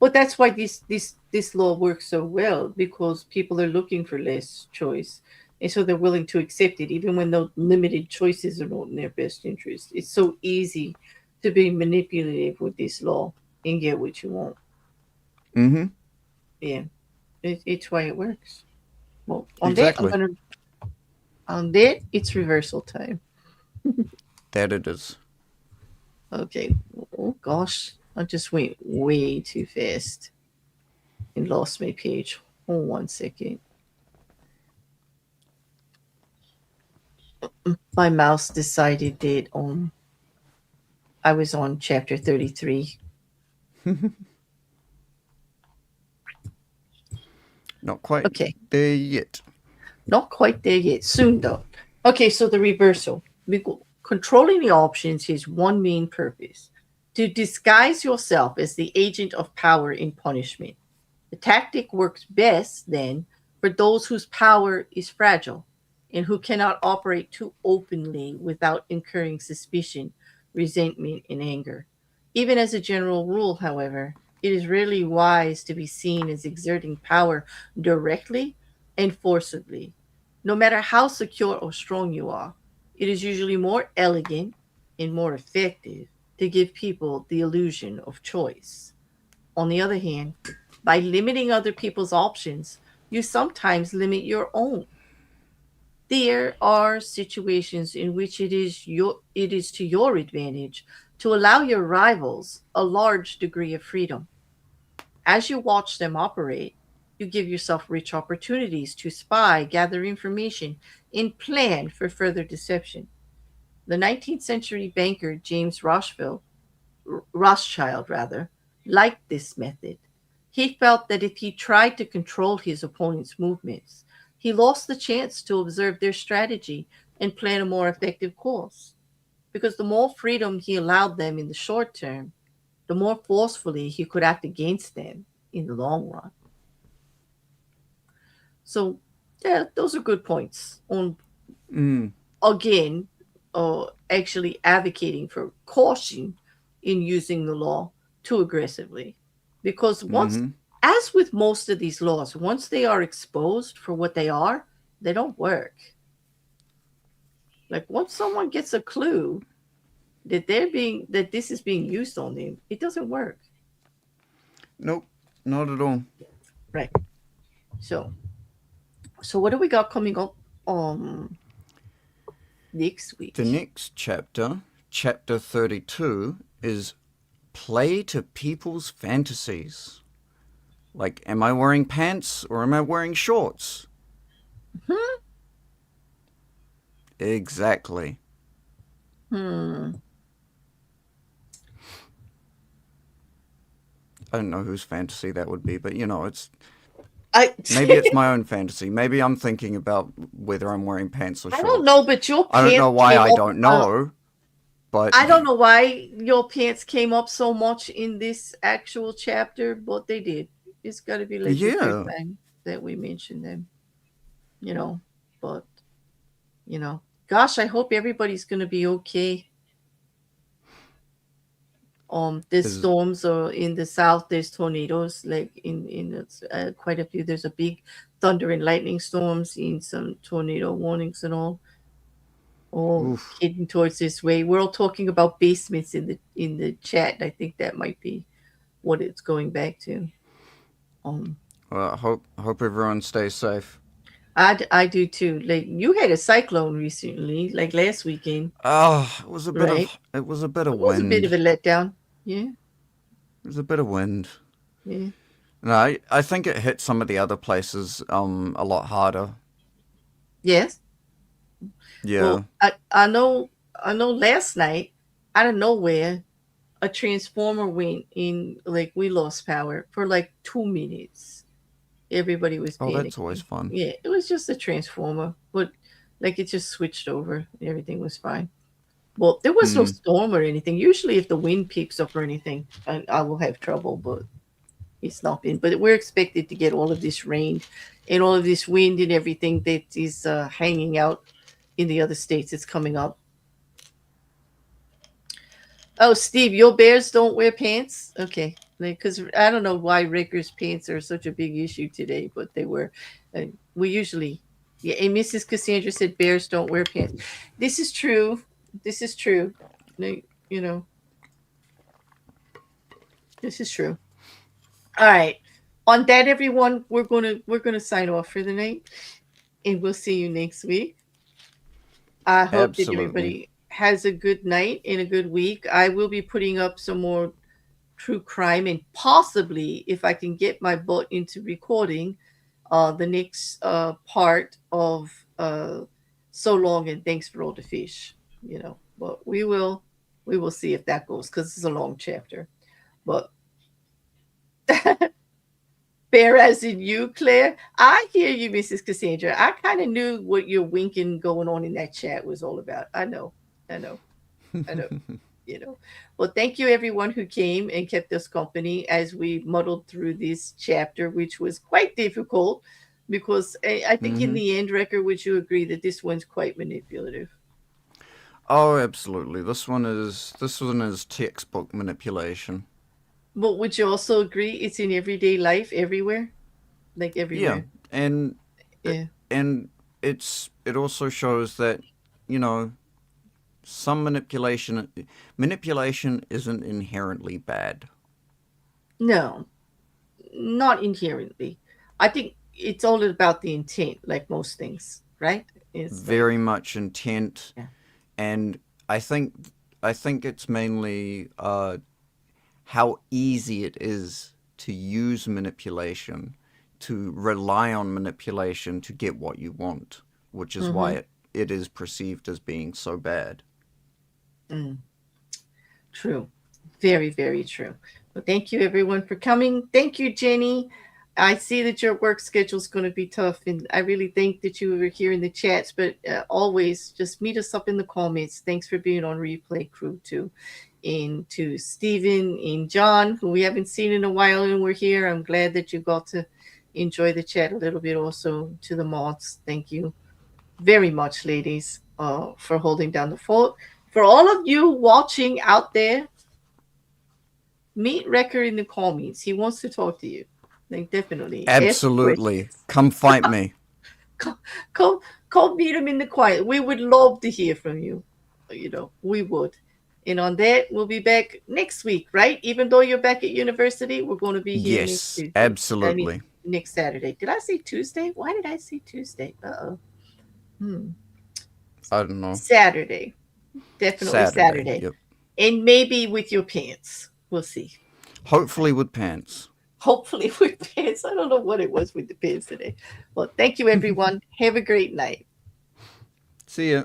S1: But that's why this law works so well, because people are looking for less choice, and so they're willing to accept it even when those limited choices are not in their best interest. It's so easy to be manipulative with this law and get what you want.
S2: Mhm.
S1: Yeah, it's why it works. Well,
S2: Exactly.
S1: on that it's reversal time.
S2: That it is.
S1: Okay. Oh gosh, I just went way too fast and lost my page. Hold 1 second. My mouse decided that I was on chapter 33.
S2: Not quite
S1: Okay,
S2: there yet.
S1: not quite there yet. Soon though. Okay, so the reversal. Controlling the options is one main purpose: to disguise yourself as the agent of power in punishment. The tactic works best, then, for those whose power is fragile and who cannot operate too openly without incurring suspicion, resentment, and anger. Even as a general rule, however, it is rarely wise to be seen as exerting power directly and forcibly. No matter how secure or strong you are, it is usually more elegant and more effective to give people the illusion of choice. On the other hand, by limiting other people's options, you sometimes limit your own. There are situations in which it is to your advantage to allow your rivals a large degree of freedom. As you watch them operate, you give yourself rich opportunities to spy, gather information, and plan for further deception. The 19th century banker James Rothschild rather, liked this method. He felt that if he tried to control his opponent's movements, he lost the chance to observe their strategy and plan a more effective course. Because the more freedom he allowed them in the short term, the more forcefully he could act against them in the long run. So, yeah, those are good points on,
S2: Mm.
S1: again, actually advocating for caution in using the law too aggressively. Because once,
S2: Mhm.
S1: as with most of these laws, once they are exposed for what they don't work. Like once someone gets a clue that this is being used on them, it doesn't work.
S2: Nope. Not at all.
S1: Right. So, so what do we got coming up next
S2: The
S1: week?
S2: next chapter, chapter 32, is play to people's fantasies. Like, am I wearing pants or am I wearing shorts?
S1: Hmm.
S2: Exactly.
S1: Hmm.
S2: I don't know whose fantasy that would be, but it's
S1: I
S2: maybe it's my own fantasy. Maybe I'm thinking about whether I'm wearing pants or
S1: I don't know,
S2: shorts.
S1: but your
S2: I don't know
S1: pants
S2: why
S1: came
S2: I
S1: up.
S2: don't know, but
S1: I don't know why your pants came up so much in this actual chapter, but they did. It's got to be like the third
S2: yeah.
S1: time that we mentioned them, you know. But you know, gosh, I hope everybody's gonna be okay. There's
S2: Is
S1: storms or in the south. There's tornadoes, like in quite a few. There's a big thunder and lightning storms in some tornado warnings and all
S2: oof.
S1: heading towards this way. We're all talking about basements in the chat. I think that might be what it's going back to. Um,
S2: Well, I hope everyone stays safe.
S1: I do too. Like you had a cyclone recently, like last weekend,
S2: Oh,
S1: right?
S2: it was a bit of
S1: It was a bit of
S2: wind.
S1: a letdown. Yeah,
S2: It was a bit of wind.
S1: yeah.
S2: No, I think it hit some of the other places a lot harder.
S1: Yes.
S2: Yeah.
S1: Well, I know last night, out of nowhere, a transformer went in, like we lost power for like 2 minutes. Everybody was
S2: Oh, that's always
S1: panicking.
S2: fun.
S1: Yeah, it was just a transformer, but like it just switched over. Everything was fine. Well, there was no
S2: Hmm.
S1: storm or anything. Usually, if the wind picks up or anything, I will have trouble, but it's not been. But we're expected to get all of this rain and all of this wind and everything that is hanging out in the other states. It's coming up. Oh, Steve, your bears don't wear pants? Okay. Because I don't know why Rekkr's pants are such a big issue today, but they were. We usually, yeah. And Mrs. Cassandra said bears don't wear pants. This is true. This is true. You know, this is true. All right. On that, everyone, we're gonna sign off for the night, and we'll see you next week. I hope that
S2: Absolutely.
S1: everybody has a good night and a good week. I will be putting up some more true crime, and possibly, if I can get my butt into recording, the next part of So Long and Thanks for All the Fish. But we will see if that goes because it's a long chapter. But Bear as in you, Claire. I hear you, Mrs. Cassandra. I kind of knew what your winking going on in that chat was all about. I know, I know, I know. Well, thank you everyone who came and kept us company as we muddled through this chapter, which was quite difficult because I think in
S2: Hmm.
S1: the end, Rekkr, would you agree that this one's quite manipulative?
S2: Oh, absolutely. This one is textbook manipulation.
S1: But would you also agree it's in everyday life, everywhere, like
S2: Yeah,
S1: everywhere?
S2: and
S1: Yeah.
S2: and it also shows that you know some manipulation isn't inherently bad.
S1: No, not inherently. I think it's all about the intent, like most things, right? It's like,
S2: Very much intent,
S1: yeah.
S2: and I think I think it's mainly how easy it is to use manipulation, to rely on manipulation to get what you want, which is why
S1: Mm-hmm.
S2: it is perceived as being so bad.
S1: Mm. True. Very, very true. Well, thank you everyone for coming. Thank you, Jenny. I see that your work schedule is going to be tough, and I really think that you were here in the chats. But always just meet us up in the comments. Thanks for being on Replay Crew too, and to Stephen and John, who we haven't seen in a while, and we're here. I'm glad that you got to enjoy the chat a little bit. Also to the mods, thank you very much, ladies, for holding down the fort. For all of you watching out there, meet Rekkr in the comments. He wants to talk to you. Like, definitely. Ask
S2: Absolutely.
S1: questions.
S2: Come fight me.
S1: Come, come, come meet him in the quiet. We would love to hear from you. We would. And on that, we'll be back next week, right? Even though you're back at university, we're going to be here next
S2: Yes,
S1: Tuesday. I mean,
S2: absolutely.
S1: next Saturday. Did I say Tuesday? Why did I say Tuesday? Uh-oh. Hmm.
S2: I don't know.
S1: Saturday. Definitely
S2: Saturday.
S1: Saturday.
S2: Yep.
S1: And maybe with your pants. We'll see.
S2: Hopefully with pants.
S1: Hopefully with pants. I don't know what it was with the pants today. Well, thank you, everyone. Have a great night.
S2: See ya.